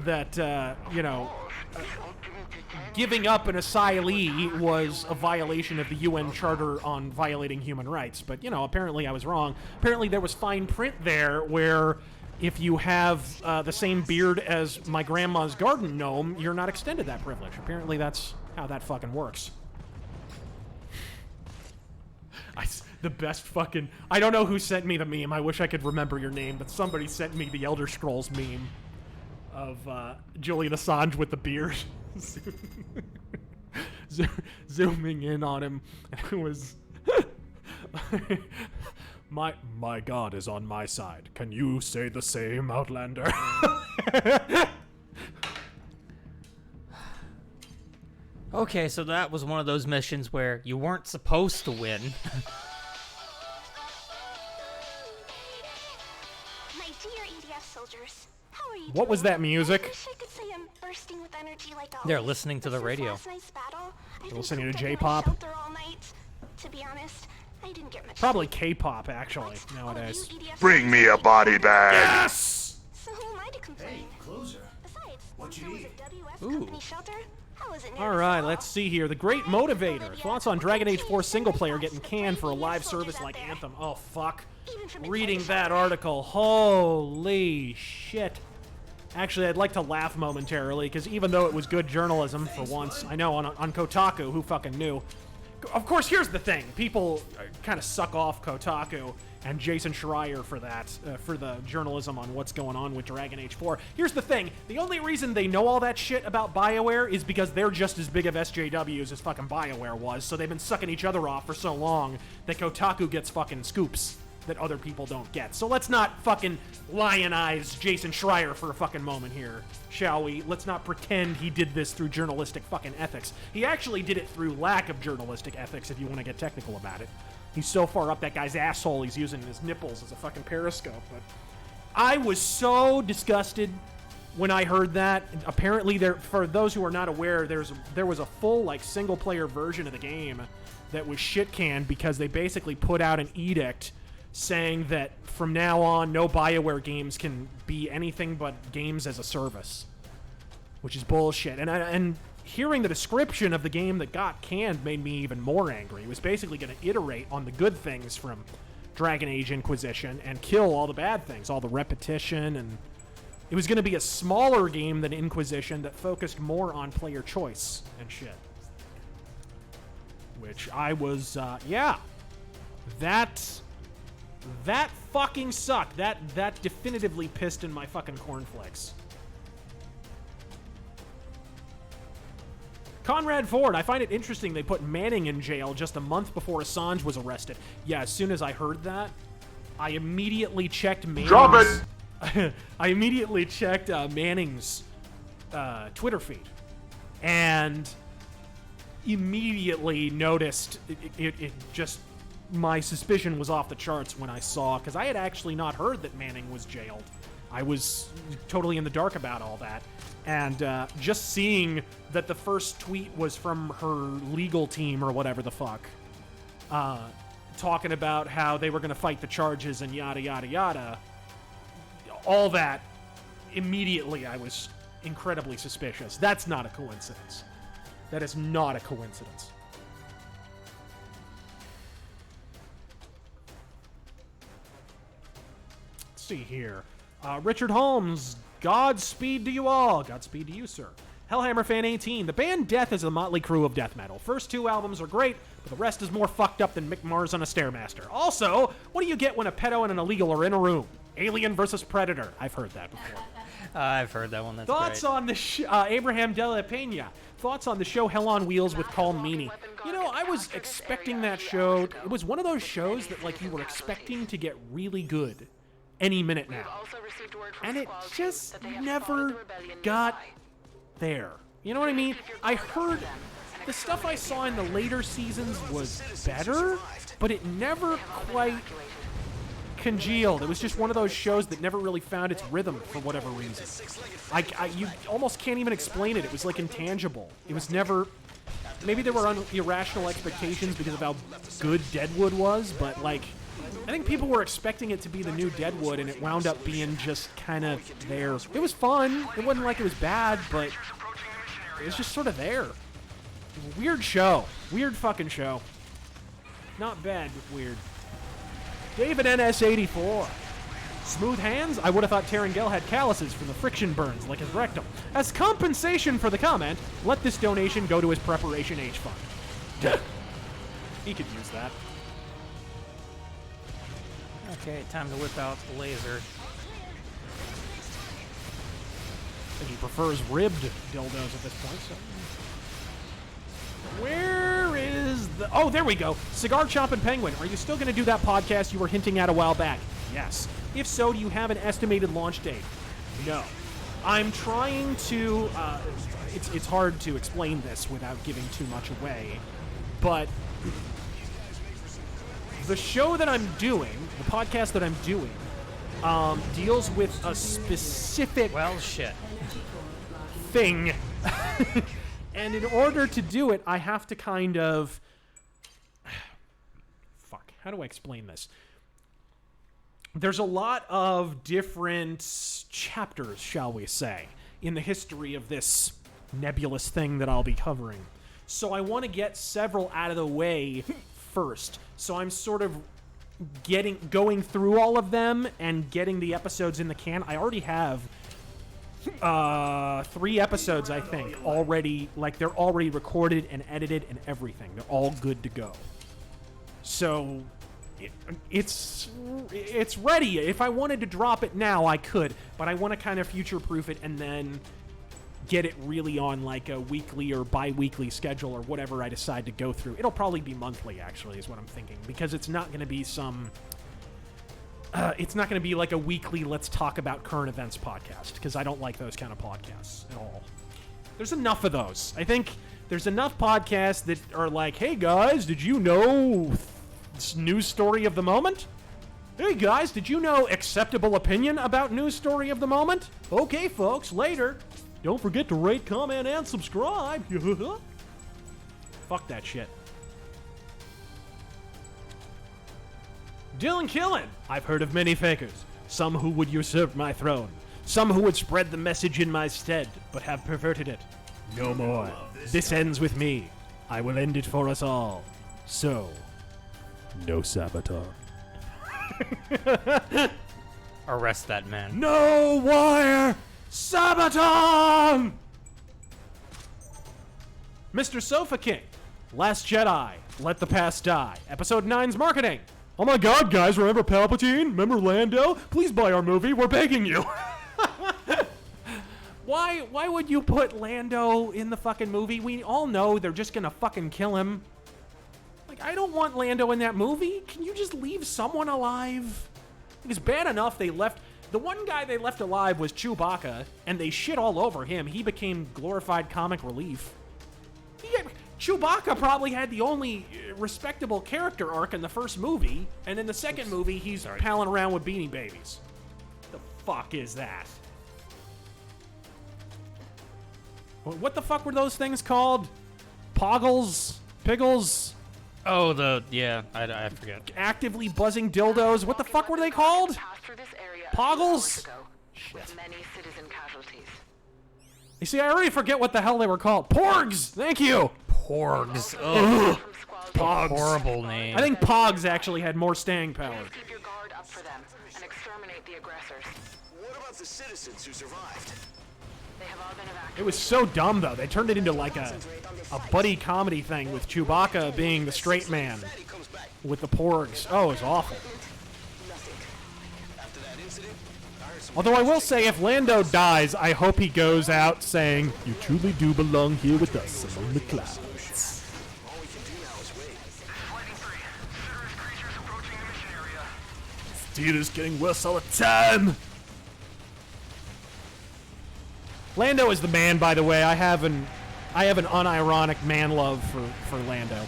that, giving up an asylee was a violation of the UN Charter on violating human rights. But, apparently I was wrong. Apparently there was fine print there where if you have the same beard as my grandma's garden gnome, you're not extended that privilege. Apparently that's how that fucking works. The best fucking... I don't know who sent me the meme. I wish I could remember your name, but somebody sent me the Elder Scrolls meme of Julian Assange with the beard. Zooming in on him, and it was my God is on my side. Can you say the same, Outlander? Okay, so that was one of those missions where you weren't supposed to win. My dear EDF soldiers, how are you What was that music? I wish I could say I'm bursting with energy like always. They're listening to the radio. Last night's battle, They're listening to J-pop. all night. To be honest, I didn't get much Probably K-pop, actually, nowadays. Bring me a body bag. Yes! So who am I to complain? Hey, closer. Besides, What you once I was need? at WF Ooh. company shelter, I wasn't near All this right, at all. let's see here. The Great Motivator. Thoughts on Dragon Age 4 single player getting canned for a live service like Anthem? Oh, fuck. Reading that article. Holy shit. Actually, I'd like to laugh momentarily, because even though it was good journalism for once, I know on Kotaku, who fucking knew, Of course, here's the thing. People kind of suck off Kotaku and Jason Schreier for that, for the journalism on what's going on with Dragon Age 4. Here's the thing. The only reason they know all that shit about BioWare is because they're just as big of SJWs as fucking BioWare was, so they've been sucking each other off for so long that Kotaku gets fucking scoops that other people don't get. So let's not fucking lionize Jason Schreier for a fucking moment here, shall we? Let's not pretend he did this through journalistic fucking ethics. He actually did it through lack of journalistic ethics, if you want to get technical about it. He's so far up that guy's asshole, he's using his nipples as a fucking periscope. But I was so disgusted when I heard that. Apparently, for those who are not aware, there was a full, like, single-player version of the game that was shit-canned because they basically put out an edict saying that from now on, no BioWare games can be anything but games as a service, which is bullshit. And hearing the description of the game that got canned made me even more angry. It was basically going to iterate on the good things from Dragon Age Inquisition and kill all the bad things, all the repetition, and it was going to be a smaller game than Inquisition that focused more on player choice and shit. Which I was, That fucking sucked. That definitively pissed in my fucking cornflakes. Conrad Ford, I find it interesting they put Manning in jail just a month before Assange was arrested. Yeah, as soon as I heard that, I immediately checked Manning's... Drop it! I immediately checked Manning's Twitter feed. And immediately noticed it just... My suspicion was off the charts when I saw, because I had actually not heard that Manning was jailed. I was totally in the dark about all that. And just seeing that the first tweet was from her legal team or whatever the fuck, talking about how they were going to fight the charges and yada, yada, yada, all that, immediately I was incredibly suspicious. That's not a coincidence. That is not a coincidence. See here. Richard Holmes, Godspeed to you all. Godspeed to you, sir. Hellhammer Fan 18. The band Death is the motley crew of death metal. First two albums are great, but the rest is more fucked up than Mick Mars on a Stairmaster. Also, what do you get when a pedo and an illegal are in a room? Alien versus Predator. I've heard that before. I've heard that one. That's Thoughts great. on the Abraham De La Pena. Thoughts on the show Hell on Wheels with Calm Meanie. You know, I was expecting that show. It was one of those shows that, like, you were expecting to get really good any minute now. And it just never got there. You know what I mean? I heard the stuff I saw in the later seasons was better, but it never quite congealed. It was just one of those shows that never really found its rhythm for whatever reason. You almost can't even explain it. It was like intangible. It was never... Maybe there were irrational expectations because of how good Deadwood was, but like... I think people were expecting it to be the new Deadwood, and it wound up being just kind of there. It was fun. It wasn't like it was bad, but it was just sort of there. Weird show. Weird fucking show. Not bad, but weird. David NS84. Smooth hands? I would have thought Terengel had calluses from the friction burns like his rectum. As compensation for the comment, let this donation go to his Preparation H fund. He could use that. Okay, time to whip out the laser. I think he prefers ribbed dildos at this point, so... Where is the... Oh, there we go. Cigar Chompin' Penguin. Are you still going to do that podcast you were hinting at a while back? Yes. If so, do you have an estimated launch date? No. I'm trying to... It's hard to explain this without giving too much away, but... The show that I'm doing, the podcast that I'm doing, deals with a specific... Well, shit. ...thing. And in order to do it, I have to kind of... Fuck. How do I explain this? There's a lot of different chapters, shall we say, in the history of this nebulous thing that I'll be covering. So I want to get several out of the way first. So I'm sort of going through all of them and getting the episodes in the can. I already have 3 episodes, I think, already, like, they're already recorded and edited and everything. They're all good to go. So, it's ready. If I wanted to drop it now, I could, but I want to kind of future-proof it and then get it really on, like, a weekly or bi-weekly schedule or whatever I decide to go through. It'll probably be monthly, actually, is what I'm thinking, because it's not going to be some... it's not going to be like a weekly let's talk about current events podcast, because I don't like those kind of podcasts at all. There's enough of those. I think there's enough podcasts that are like, hey guys, did you know this news story of the moment? Hey guys, did you know acceptable opinion about news story of the moment? Okay folks, later. Don't forget to rate, comment, and subscribe. Fuck that shit. Dylan Killen. I've heard of many fakers. Some who would usurp my throne. Some who would spread the message in my stead, but have perverted it. No more. This ends with me. I will end it for us all. So, no saboteur. Arrest that man. No wire saboteur! Mr. Sofa King. Last Jedi. Let the past die. Episode 9's marketing. Oh my god, guys, remember Palpatine? Remember Lando? Please buy our movie, we're begging you. Why would you put Lando in the fucking movie? We all know they're just gonna fucking kill him. Like, I don't want Lando in that movie. Can you just leave someone alive? It's bad enough they left... The one guy they left alive was Chewbacca, and they shit all over him. He became glorified comic relief. Chewbacca probably had the only respectable character arc in the first movie, and in the second movie, he's palling around with Beanie Babies. The fuck is that? What the fuck were those things called? Poggles? Piggles? Oh, I forget. Actively buzzing dildos? What the fuck were they called? Poggles? With many citizen casualties. You see, I already forget what the hell they were called. Porgs! Thank you! Porgs. Ugh. Pogs. Horrible name. I think Pogs actually had more staying power. Keep your guard up for them and exterminate the aggressors. What about the citizens who survived? They have all been evacuated. It was so dumb, though. They turned it into like a buddy comedy thing with Chewbacca being the straight man with the Porgs. Oh, it was awful. Although I will say, if Lando dies, I hope he goes out saying, "You truly do belong here with us among the clouds." This theater's getting worse all the time. Lando is the man, by the way. I have an unironic man love for Lando.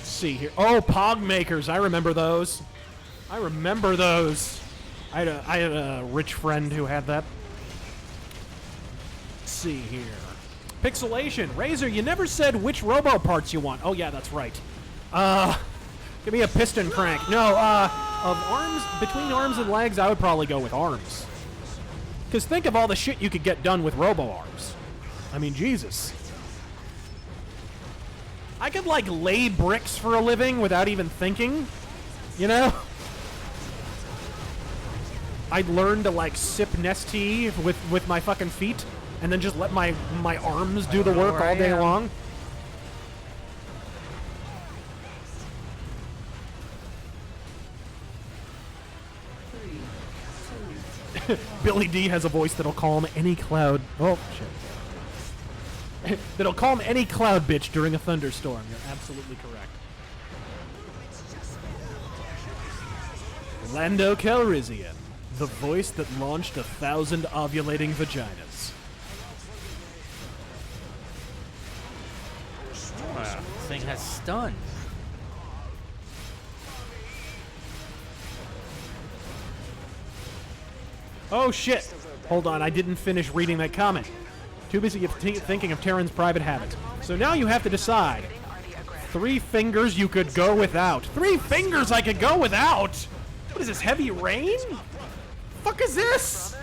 See here. Oh, Pog makers. I remember those. I had a rich friend who had that. Let's see here. Pixelation. Razor, you never said which robo parts you want. Oh, yeah, that's right. Give me a piston crank. No, of arms, between arms and legs, I would probably go with arms. Because think of all the shit you could get done with robo arms. I mean, Jesus. I could, like, lay bricks for a living without even thinking, you know? I'd learn to, like, sip Nestea with my fucking feet and then just let my arms do the work all day long. Billy D has a voice that'll calm any cloud. Oh, shit. That'll calm any cloud bitch during a thunderstorm. You're absolutely correct. Lando Calrissian, the voice that launched 1,000 ovulating vaginas. Wow, this thing has stun. Oh shit! Hold on, I didn't finish reading that comment. Too busy thinking of Terran's private habits. So now you have to decide. 3 fingers you could go without. 3 fingers I could go without? What is this, heavy rain? Fuck is this?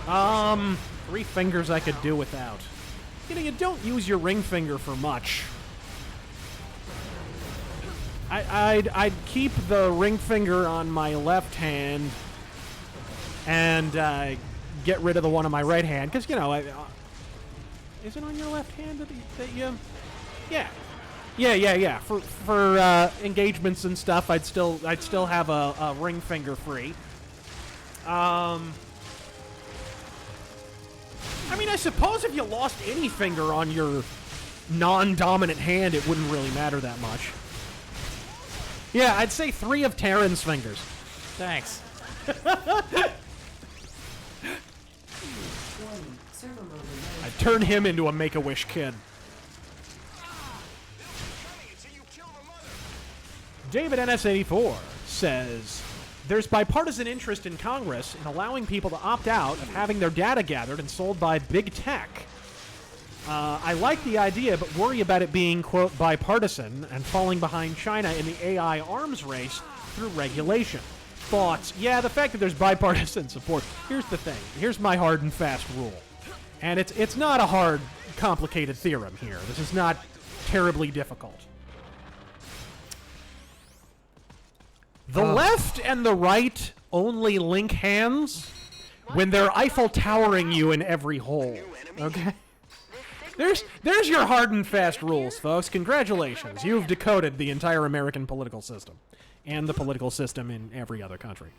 3 fingers I could do without. You don't use your ring finger for much. I'd keep the ring finger on my left hand and get rid of the one on my right hand, because, is it on your left hand that you... Yeah. For engagements and stuff, I'd still have a ring finger free. I suppose if you lost any finger on your non-dominant hand, it wouldn't really matter that much. Yeah, I'd say 3 of Terran's fingers. Thanks. I'd turn him into a Make-A-Wish kid. David NS84 says, there's bipartisan interest in Congress in allowing people to opt out of having their data gathered and sold by big tech. I like the idea, but worry about it being, quote, bipartisan and falling behind China in the AI arms race through regulation. Thoughts? Yeah, the fact that there's bipartisan support. Here's the thing. Here's my hard and fast rule. And it's not a hard, complicated theorem here. This is not terribly difficult. The left and the right only link hands when they're Eiffel Towering you in every hole. Okay? There's your hard and fast rules, folks. Congratulations. You've decoded the entire American political system. And the political system in every other country.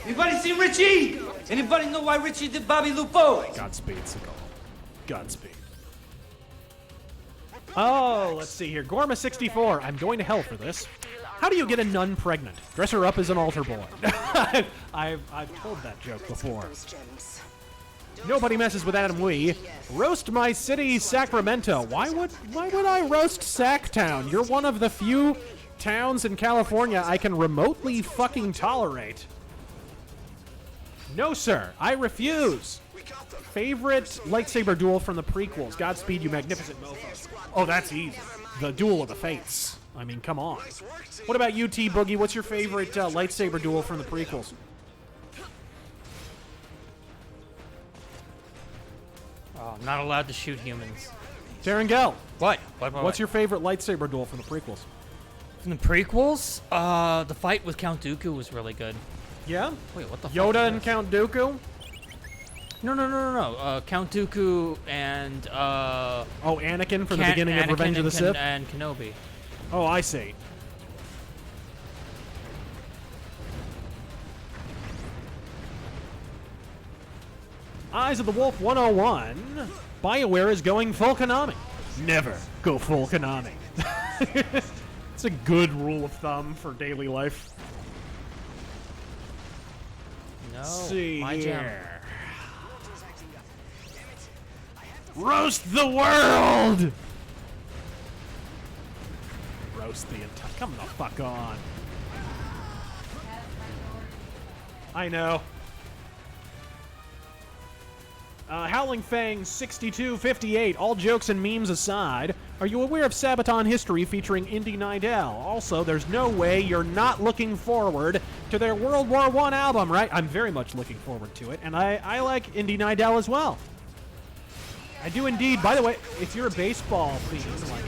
Anybody see Richie? Anybody know why Richie did Bobby Lupo? Godspeed, Seagal. Godspeed. Oh, let's see here. Gorma64. I'm going to hell for this. How do you get a nun pregnant? Dress her up as an altar boy. I've told that joke before. Nobody messes with Adam Wee. Roast my city, Sacramento. Why would I roast Sacktown? You're one of the few towns in California I can remotely fucking tolerate. No, sir. I refuse. Favorite lightsaber duel from the prequels? Godspeed, you magnificent mofo. Oh, that's easy. The Duel of the Fates. I mean, come on. What about you, T Boogie? What's your favorite lightsaber duel from the prequels? Oh, I'm not allowed to shoot humans. Terangel. What? What's your favorite lightsaber duel from the prequels? From the prequels? The fight with Count Dooku was really good. Yeah? Wait, what the fuck? Yoda and Count Dooku? No. Count Dooku and Anakin from the beginning of Revenge of the Sith? And Kenobi. Oh, I see. Eyes of the Wolf 101. BioWare is going full Konami. Never go full Konami. It's a good rule of thumb for daily life. No, Let's see my here. jam. Roast the world! Roast the entire... Come the fuck on. I know. Howling Fang 6258. All jokes and memes aside, are you aware of Sabaton history featuring Indy Nidell? Also, there's no way you're not looking forward to their World War I album, right? I'm very much looking forward to it, and I like Indy Nidell as well. I do indeed. By the way, if you're a baseball fiend like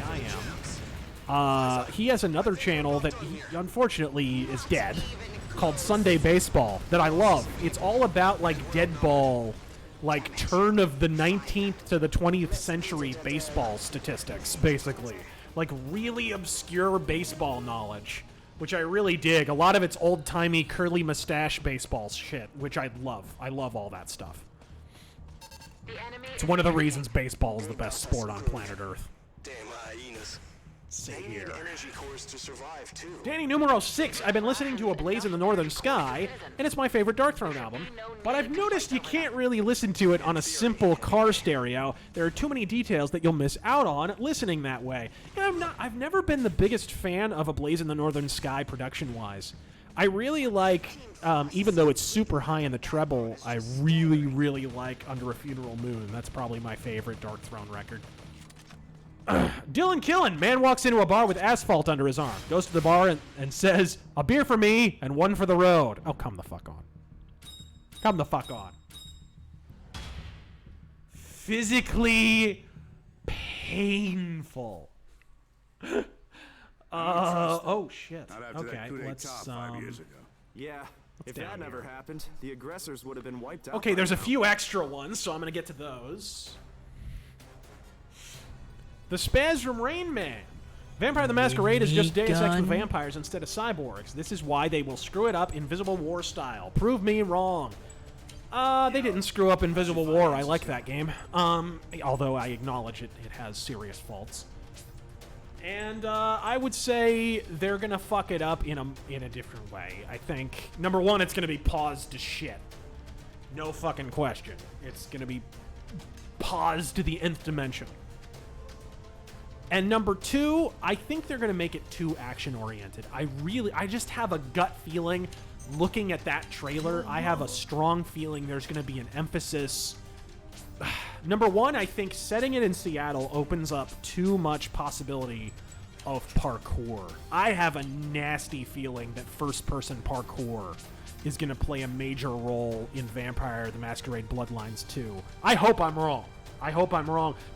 I am, he has another channel that he, unfortunately is dead, called Sunday Baseball, that I love. It's all about like dead ball, like turn of the 19th to the 20th century baseball statistics, basically. Like really obscure baseball knowledge, which I really dig. A lot of it's old-timey curly mustache baseball shit, which I love. I love all that stuff. It's one of the reasons baseball is the best sport on planet Earth. Damn hyenas. See here. Energy cores to survive too. Danny numero 6. I've been listening to A Blaze in the Northern Sky, and it's my favorite Darkthrone album. But I've noticed you can't really listen to it on a simple car stereo. There are too many details that you'll miss out on listening that way. And I've never been the biggest fan of A Blaze in the Northern Sky production-wise. I really like, even though it's super high in the treble, I really, really like Under a Funeral Moon. That's probably my favorite Darkthrone record. Dylan Killen. Man walks into a bar with asphalt under his arm. Goes to the bar and says, "A beer for me and one for the road." Oh, come the fuck on. Come the fuck on. physically painful. Oh shit. Okay, let's Yeah, if that never happened, the aggressors would have been wiped out. Okay, there's a few extra ones, so I'm gonna get to those. The spaz from Rain Man. Vampire the Masquerade is just Deus Ex with vampires instead of cyborgs. This is why they will screw it up Invisible War style. Prove me wrong. They didn't screw up Invisible War. I like that game. Although I acknowledge it has serious faults. And I would say they're gonna fuck it up in a different way. I think number one, it's gonna be paused to shit. No fucking question. It's gonna be paused to the nth dimension. And number two, I think they're gonna make it too action-oriented. I just have a gut feeling, looking at that trailer, I have a strong feeling there's gonna be an emphasis. Number one, I think setting it in Seattle opens up too much possibility of parkour. I have a nasty feeling that first-person parkour is gonna play a major role in Vampire the Masquerade Bloodlines 2. I hope I'm wrong.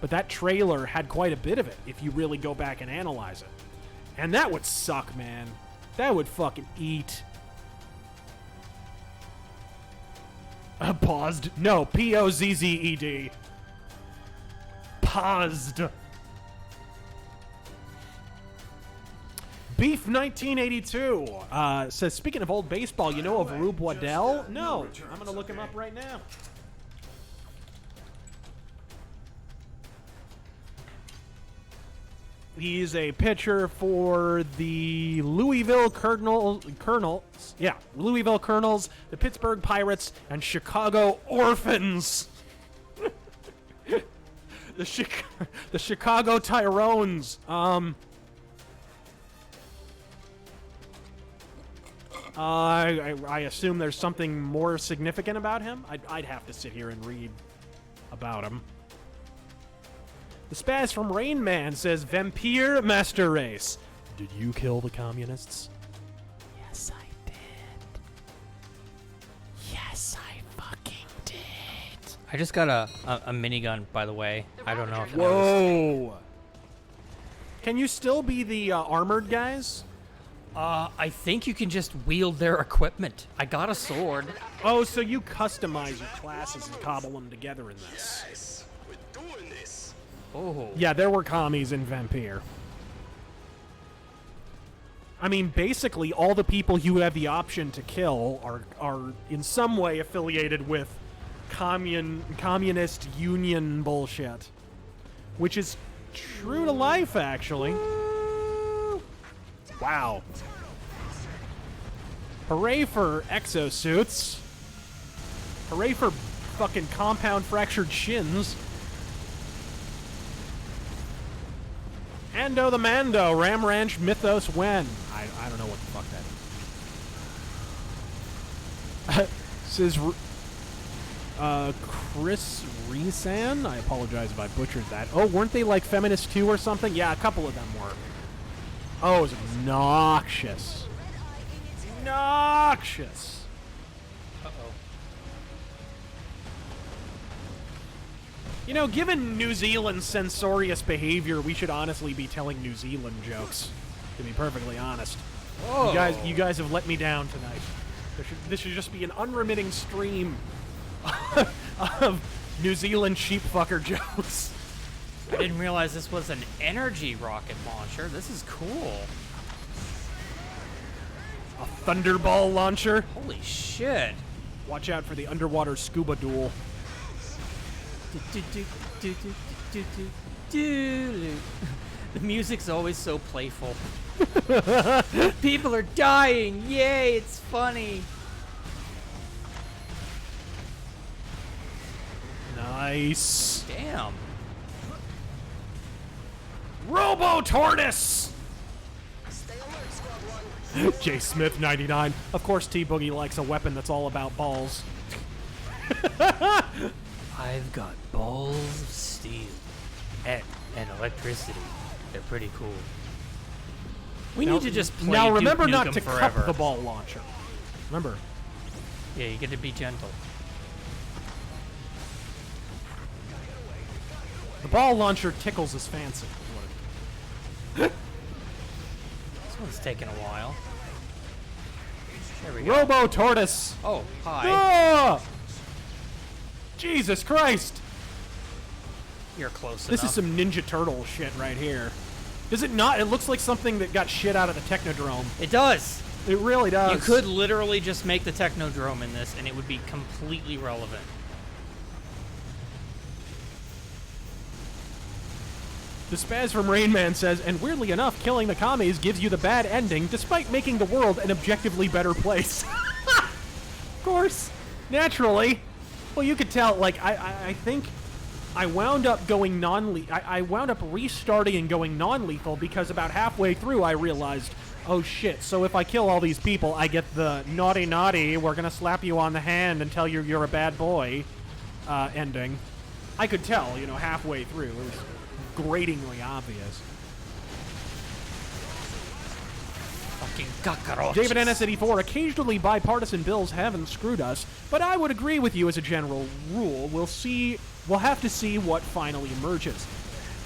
But that trailer had quite a bit of it if you really go back and analyze it. And that would suck, man. That would fucking eat. Paused. No, P-O-Z-Z-E-D. Paused. Beef 1982 says, speaking of old baseball, you know of Rube Waddell? No. I'm going to look him up right now. He's a pitcher for the Louisville Colonels, the Pittsburgh Pirates, and Chicago Orphans. the Chicago Tyrones. I assume there's something more significant about him. I'd have to sit here and read about him. The spaz from Rain Man says, Vampire Master Race. Did you kill the communists? Yes, I did. Yes, I fucking did. I just got a minigun, by the way. I don't know if Whoa. Can you still be the armored guys? I think you can just wield their equipment. I got a sword. Oh, so you customize your classes and cobble them together in this. Yes, we're doing this. Oh. Yeah, there were commies in Vampire. I mean, basically, all the people you have the option to kill are in some way affiliated with communist union bullshit. Which is true to life, actually. Wow. Hooray for exosuits. Hooray for fucking compound fractured shins. Ando the Mando, Ram Ranch Mythos when? I don't know what the fuck that is. Says Chris Resan? I apologize if I butchered that. Oh, weren't they like Feminist 2 or something? Yeah, a couple of them were. Oh, it was obnoxious. Obnoxious. Uh-oh. You know, given New Zealand's censorious behavior, we should honestly be telling New Zealand jokes, to be perfectly honest. Whoa. You guys have let me down tonight. This should just be an unremitting stream of New Zealand sheepfucker jokes. I didn't realize this was an energy rocket launcher. This is cool. A thunderball launcher? Holy shit. Watch out for the underwater scuba duel. The music's always so playful. People are dying. Yay, it's funny. Nice. Damn. Robo Tortoise. J Smith 99. Of course, T Boogie likes a weapon that's all about balls. I've got balls of steel and electricity. They're pretty cool. We need to just play now. Remember Duke not Nukem to forever. cup the ball launcher. Remember. Yeah, you get to be gentle. The ball launcher tickles his fancy. This one's taking a while. There we go. Robo Tortoise. Oh, hi. Ah! Jesus Christ. You're close This enough. is some Ninja Turtle shit right here. Does it not? It looks like something that got shit out of the Technodrome. It does. It really does. You could literally just make the Technodrome in this, and it would be completely relevant. The Spaz from Rain Man says, and weirdly enough, killing the commies gives you the bad ending, despite making the world an objectively better place. Of course. Naturally. Well, you could tell, like, I think I wound up going non-lethal. I wound up restarting and going non-lethal because about halfway through I realized, oh shit, so if I kill all these people, I get the naughty naughty, we're gonna slap you on the hand and tell you you're a bad boy ending. I could tell, you know, halfway through. It was gratingly obvious. Fucking cockroaches. David NS84, occasionally bipartisan bills haven't screwed us, but I would agree with you as a general rule. We'll have to see what finally emerges.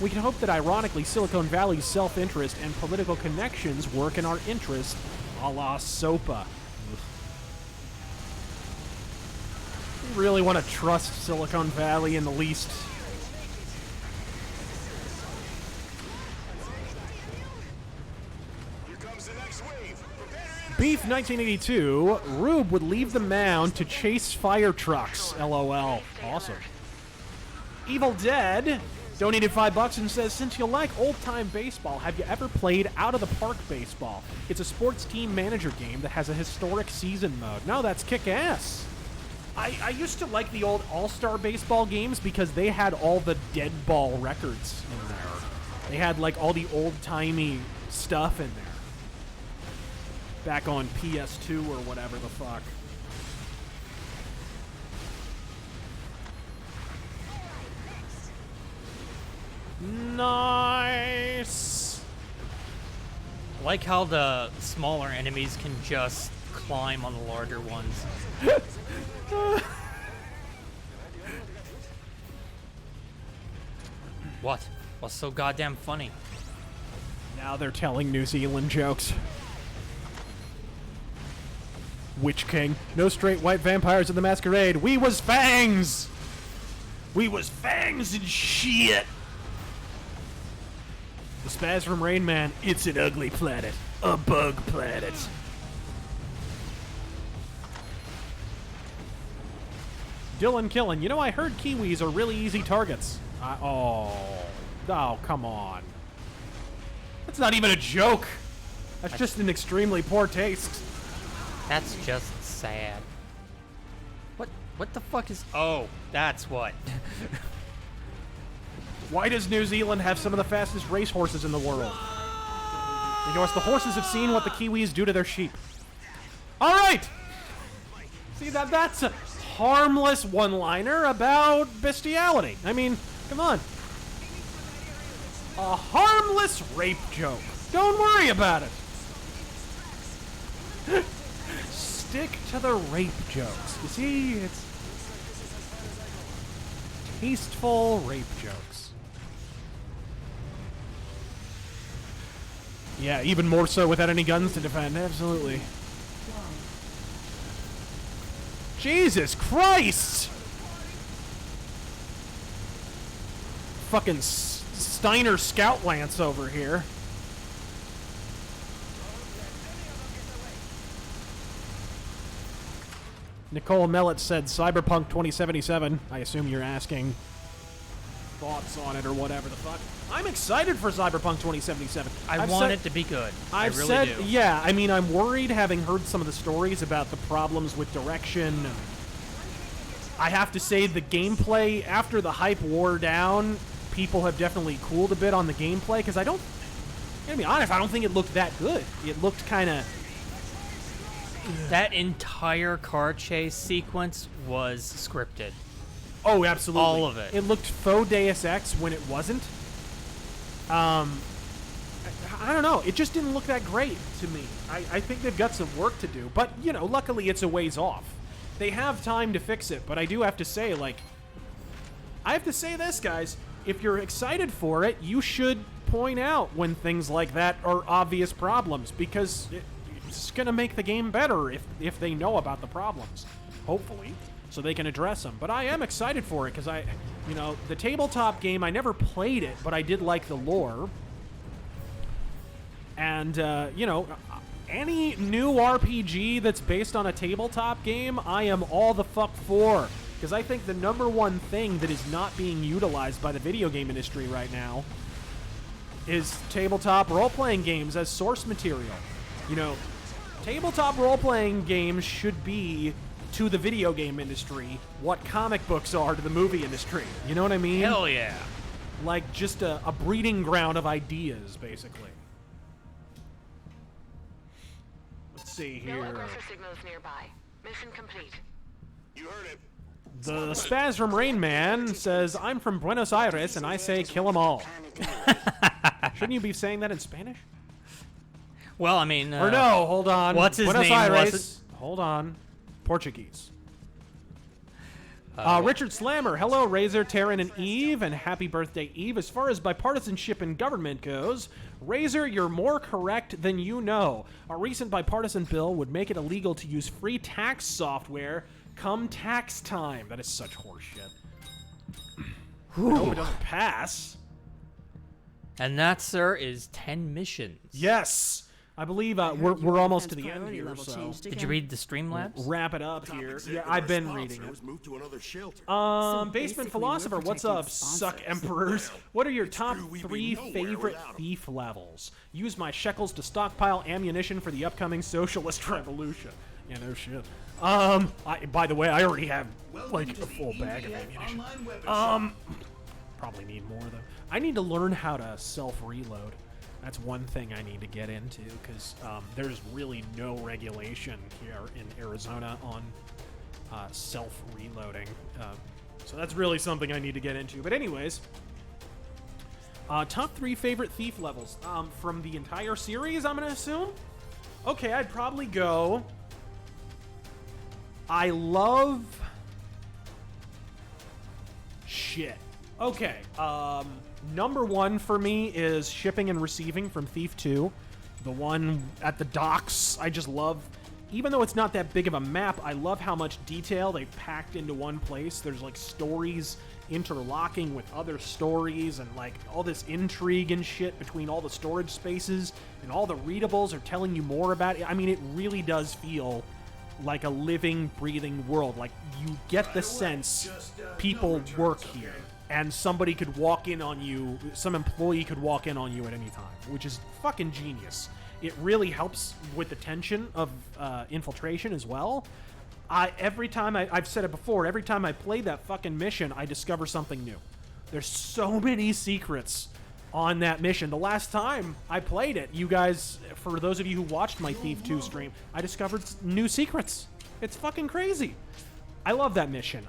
We can hope that ironically Silicon Valley's self-interest and political connections work in our interest, a la SOPA. We really want to trust Silicon Valley in the least. Beef 1982, Rube would leave the mound to chase fire trucks. LOL. Awesome. Evil Dead donated $5 and says, since you like old-time baseball, have you ever played Out of the Park Baseball? It's a sports team manager game that has a historic season mode. No, that's kick-ass. I used to like the old All-Star Baseball games because they had all the dead ball records in there. They had, like, all the old-timey stuff in there. Back on PS2 or whatever the fuck. Nice! I like how the smaller enemies can just climb on the larger ones. What? What's so goddamn funny? Now they're telling New Zealand jokes. Witch King. No straight white vampires in the masquerade. We was fangs! We was fangs and shit! The Spaz from Rain Man. It's an ugly planet. A bug planet. Dylan Killen. You know, I heard kiwis are really easy targets. Oh, come on. That's not even a joke. That's just an extremely poor taste. That's just sad. What the fuck is... Oh, that's what. Why does New Zealand have some of the fastest racehorses in the world? Because the horses have seen what the Kiwis do to their sheep. All right! See, that's a harmless one-liner about bestiality. I mean, come on. A harmless rape joke. Don't worry about it. Stick to the rape jokes. You see, it's tasteful rape jokes. Yeah, even more so without any guns to defend. Absolutely. Jesus Christ! Fucking Steiner Scout Lance over here. Nicole Mellett said Cyberpunk 2077. I assume you're asking thoughts on it or whatever the fuck. I'm excited for Cyberpunk 2077. I want it to be good. I really do. Yeah, I mean, I'm worried having heard some of the stories about the problems with direction. I have to say the gameplay, after the hype wore down, people have definitely cooled a bit on the gameplay, because I'm gonna be honest, I don't think it looked that good. It looked kind of... That entire car chase sequence was scripted. Oh, absolutely. All of it. It looked faux Deus Ex when it wasn't. I don't know. It just didn't look that great to me. I think they've got some work to do. But, you know, luckily it's a ways off. They have time to fix it. But I do have to say, like... I have to say this, guys. if you're excited for it, you should point out when things like that are obvious problems, because it's going to make the game better if they know about the problems, hopefully, so they can address them. But I am excited for it because the tabletop game, I never played it, but I did like the lore. And, any new RPG that's based on a tabletop game, I am all the fuck for. Because I think the number one thing that is not being utilized by the video game industry right now is tabletop role-playing games as source material. Tabletop role-playing games should be, to the video game industry, what comic books are to the movie industry. You know what I mean? Hell yeah. Like, just a breeding ground of ideas, basically. Let's see here. No aggressor signals nearby. Mission complete. You heard it. The Spaz from Rain Man says, I'm from Buenos Aires, and I say kill them all. Shouldn't you be saying that in Spanish? Well, I mean... or no, hold on. What's his Buenos name? Aires. Hold on. Portuguese. Richard Slammer, hello, Razor, Taryn, and Eve, and happy birthday, Eve. As far as bipartisanship in government goes, Razor, you're more correct than you know. A recent bipartisan bill would make it illegal to use free tax software come tax time. That is such horseshit. I hope it doesn't pass. And that, sir, is 10 missions. Yes! I believe we're almost to the end here, so... Did you read the Streamlabs? Wrap it up here. Yeah, I've been reading it. Basement Philosopher, what's up, suck emperors? What are your top 3 favorite thief levels? Use my shekels to stockpile ammunition for the upcoming socialist revolution. Yeah, no shit. By the way, I already have, like, a full bag of ammunition. Probably need more, though. I need to learn how to self-reload. That's one thing I need to get into, because there's really no regulation here in Arizona on self-reloading. So that's really something I need to get into. But anyways, top 3 favorite thief levels from the entire series, I'm going to assume? Okay, I'd probably go... I love... Shit. Okay, number 1 for me is shipping and receiving from Thief 2. The one at the docks, I just love. Even though it's not that big of a map, I love how much detail they packed into one place. There's like stories interlocking with other stories and like all this intrigue and shit between all the storage spaces, and all the readables are telling you more about it. I mean, it really does feel like a living, breathing world. Like, you get the sense people work here. And somebody could walk in on you, some employee could walk in on you at any time, which is fucking genius. It really helps with the tension of infiltration as well. Every time, I've said it before, every time I play that fucking mission, I discover something new. There's so many secrets on that mission. The last time I played it, you guys, for those of you who watched my Thief 2 stream, I discovered new secrets. It's fucking crazy. I love that mission.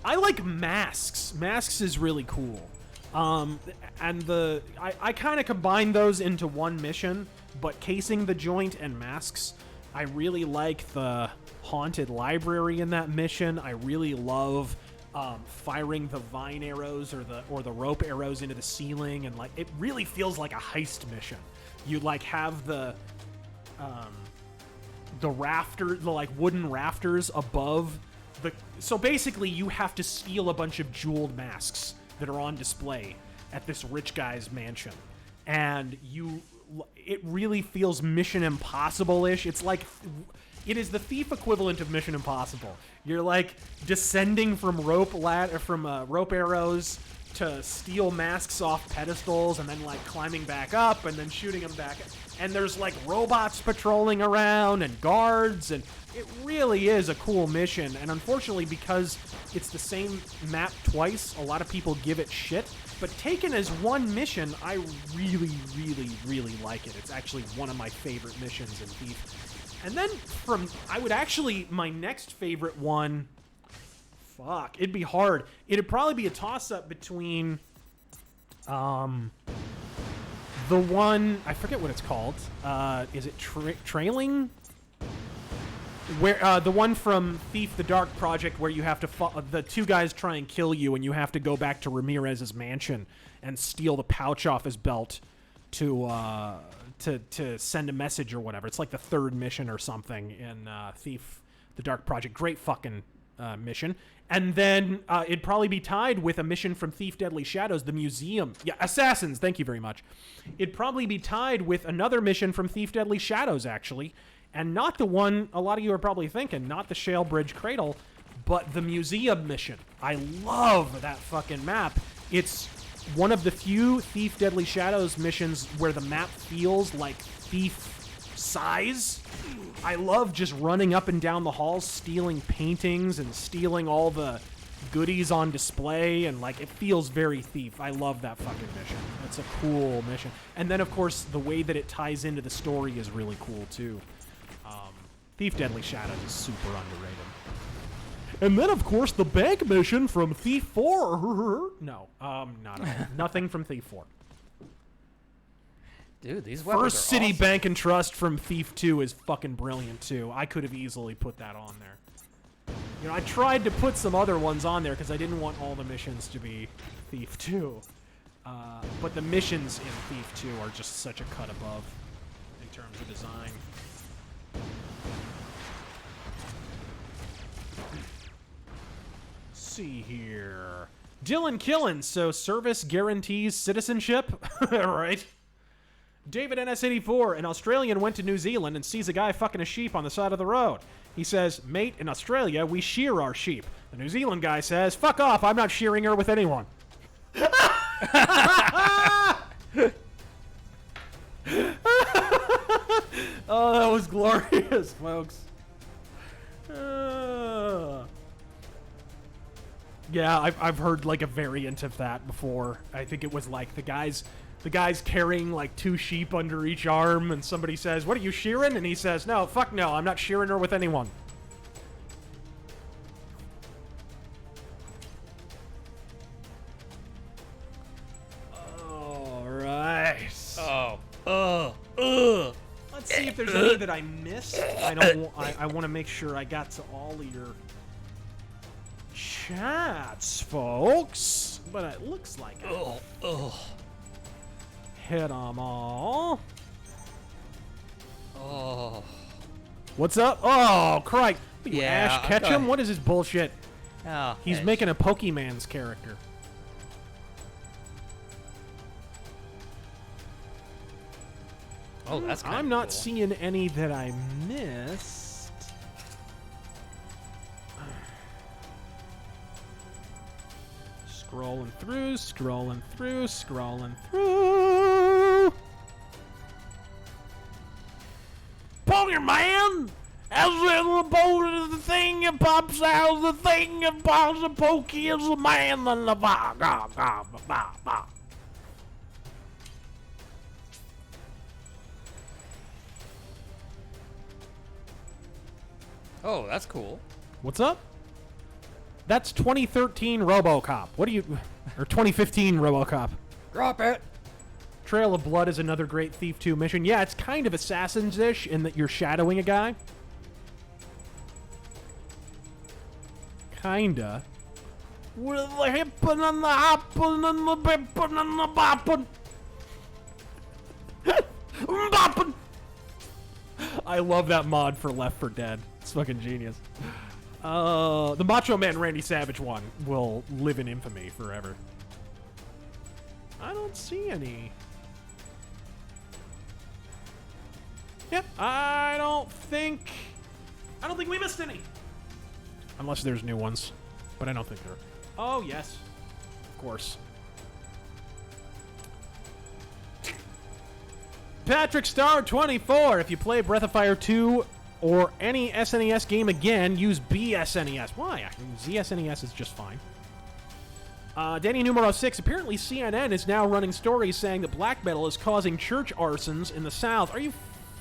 I like masks. Masks is really cool. And I kind of combine those into one mission, but casing the joint and masks, I really like the haunted library in that mission. I really love firing the vine arrows or the rope arrows into the ceiling, and like it really feels like a heist mission. You like have the rafters, the like wooden rafters above. So basically, you have to steal a bunch of jeweled masks that are on display at this rich guy's mansion. And it really feels Mission Impossible-ish. It's like, it is the Thief equivalent of Mission Impossible. You're like descending from rope arrows to steal masks off pedestals, and then like climbing back up and then shooting them back. And there's like robots patrolling around and guards, and it really is a cool mission. And unfortunately, because it's the same map twice, a lot of people give it shit. But taken as one mission, I really, really, really like it. It's actually one of my favorite missions in Thief. And then my next favorite one, it'd be hard. It'd probably be a toss-up between, the one, I forget what it's called. Is it Trailing? Where the one from Thief the Dark Project, where you have to the two guys try and kill you, and you have to go back to Ramirez's mansion and steal the pouch off his belt to send a message or whatever. It's like the third mission or something in Thief the Dark Project. Great fucking mission. And then it'd probably be tied with a mission from Thief Deadly Shadows, the museum. Yeah, Assassins, thank you very much. It'd probably be tied with another mission from Thief Deadly Shadows, actually. And not the one a lot of you are probably thinking, not the Shale Bridge Cradle, but the museum mission. I love that fucking map. It's one of the few Thief Deadly Shadows missions where the map feels like Thief size. I love just running up and down the halls, stealing paintings and stealing all the goodies on display, and like it feels very Thief. I love that fucking mission. It's a cool mission. And then of course the way that it ties into the story is really cool too. Thief Deadly Shadows is super underrated. And then of course the bank mission from Thief 4. No, not at all. Nothing from Thief 4. Dude, these weapons First are City awesome. Bank and Trust from Thief 2 is fucking brilliant too. I could have easily put that on there. You know, I tried to put some other ones on there because I didn't want all the missions to be Thief 2. But the missions in Thief 2 are just such a cut above in terms of design. See here. Dylan Killen, so service guarantees citizenship? Right. David NS84, an Australian went to New Zealand and sees a guy fucking a sheep on the side of the road. He says, mate, in Australia, we shear our sheep. The New Zealand guy says, fuck off, I'm not shearing her with anyone. Oh, that was glorious, folks. Yeah, I've heard like a variant of that before. I think it was like the guy's carrying like two sheep under each arm, and somebody says, "What are you shearing?" And he says, "No, fuck no, I'm not shearing her with anyone." All right. Let's see if there's any that I missed. I want to make sure I got to all of your chats, folks. But it looks like hit them all. Oh. What's up? Oh, crike. Yeah, Ash Ketchum? What is this bullshit? Oh, He's making a Pokemon's character. Oh, that's kind of I'm not cool. seeing any that I missed. Scrolling through. Pokemon! As the boat is the thing that pops out, the thing that pops the Pokey is the man and the ba. Oh, that's cool. What's up? That's 2013 RoboCop. What do you... Or 2015 RoboCop. Drop it! Trail of Blood is another great Thief 2 mission. Yeah, it's kind of Assassins-ish in that you're shadowing a guy. Kinda. With the hippin' and the hoppin' and the bippin' and the boppin'. Boppin'! I love that mod for Left 4 Dead. It's fucking genius. The Macho Man Randy Savage one will live in infamy forever. I don't see any. Yep, I don't think we missed any. Unless there's new ones, but I don't think there are. Oh, yes. Of course. Patrick Star 24. If you play Breath of Fire 2 or any SNES game again, use BSNES. Why? ZSNES is just fine. Danny Numero 6. Apparently CNN is now running stories saying that black metal is causing church arsons in the South. Are you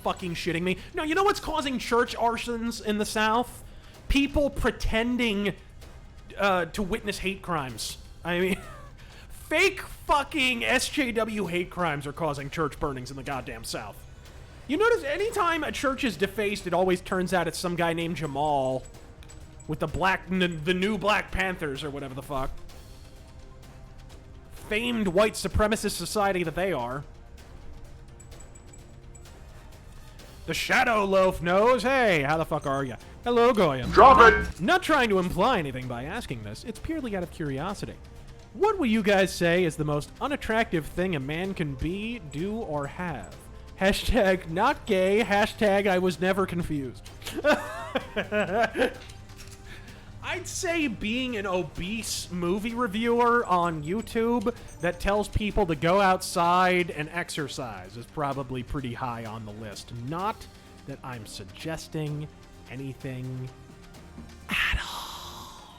fucking shitting me? No, you know what's causing church arsons in the South? People pretending to witness hate crimes. I mean... Fake fucking SJW hate crimes are causing church burnings in the goddamn South. You notice anytime a church is defaced, it always turns out it's some guy named Jamal with the new Black Panthers or whatever the fuck. Famed white supremacist society that they are. The Shadow Loaf knows. Hey, how the fuck are ya? Hello, Goyim. Drop it! Not trying to imply anything by asking this. It's purely out of curiosity. What will you guys say is the most unattractive thing a man can be, do, or have? Hashtag not gay. Hashtag I was never confused. I'd say being an obese movie reviewer on YouTube that tells people to go outside and exercise is probably pretty high on the list. Not that I'm suggesting anything at all.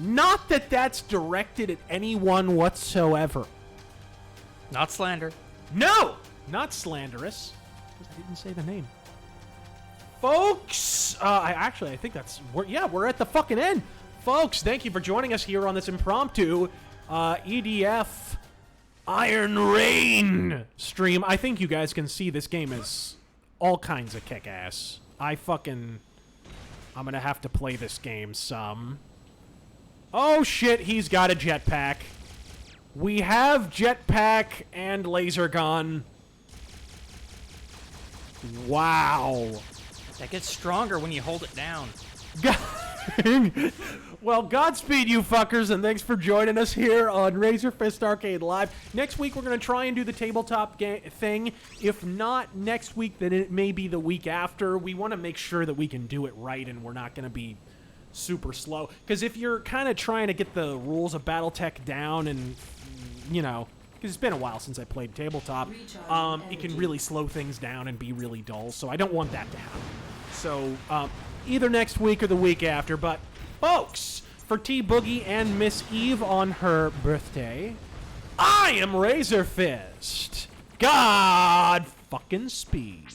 Not that that's directed at anyone whatsoever. Not slander. No! Not slanderous. I didn't say the name. Folks, I think that's... we're at the fucking end. Folks, thank you for joining us here on this impromptu EDF Iron Rain stream. I think you guys can see this game is all kinds of kick-ass. I'm gonna have to play this game some. Oh shit, he's got a jetpack. We have jetpack and laser gun. Wow. That gets stronger when you hold it down. Well, Godspeed, you fuckers, and thanks for joining us here on RazörFist Arcade Live. Next week, we're going to try and do the tabletop thing. If not next week, then it may be the week after. We want to make sure that we can do it right, and we're not going to be super slow. Because if you're kind of trying to get the rules of Battletech down and, you know, because it's been a while since I played tabletop, it can really slow things down and be really dull, so I don't want that to happen. So, either next week or the week after, but, folks, for T-Boogie and Miss Eve on her birthday, I am RazörFist. God fucking speed.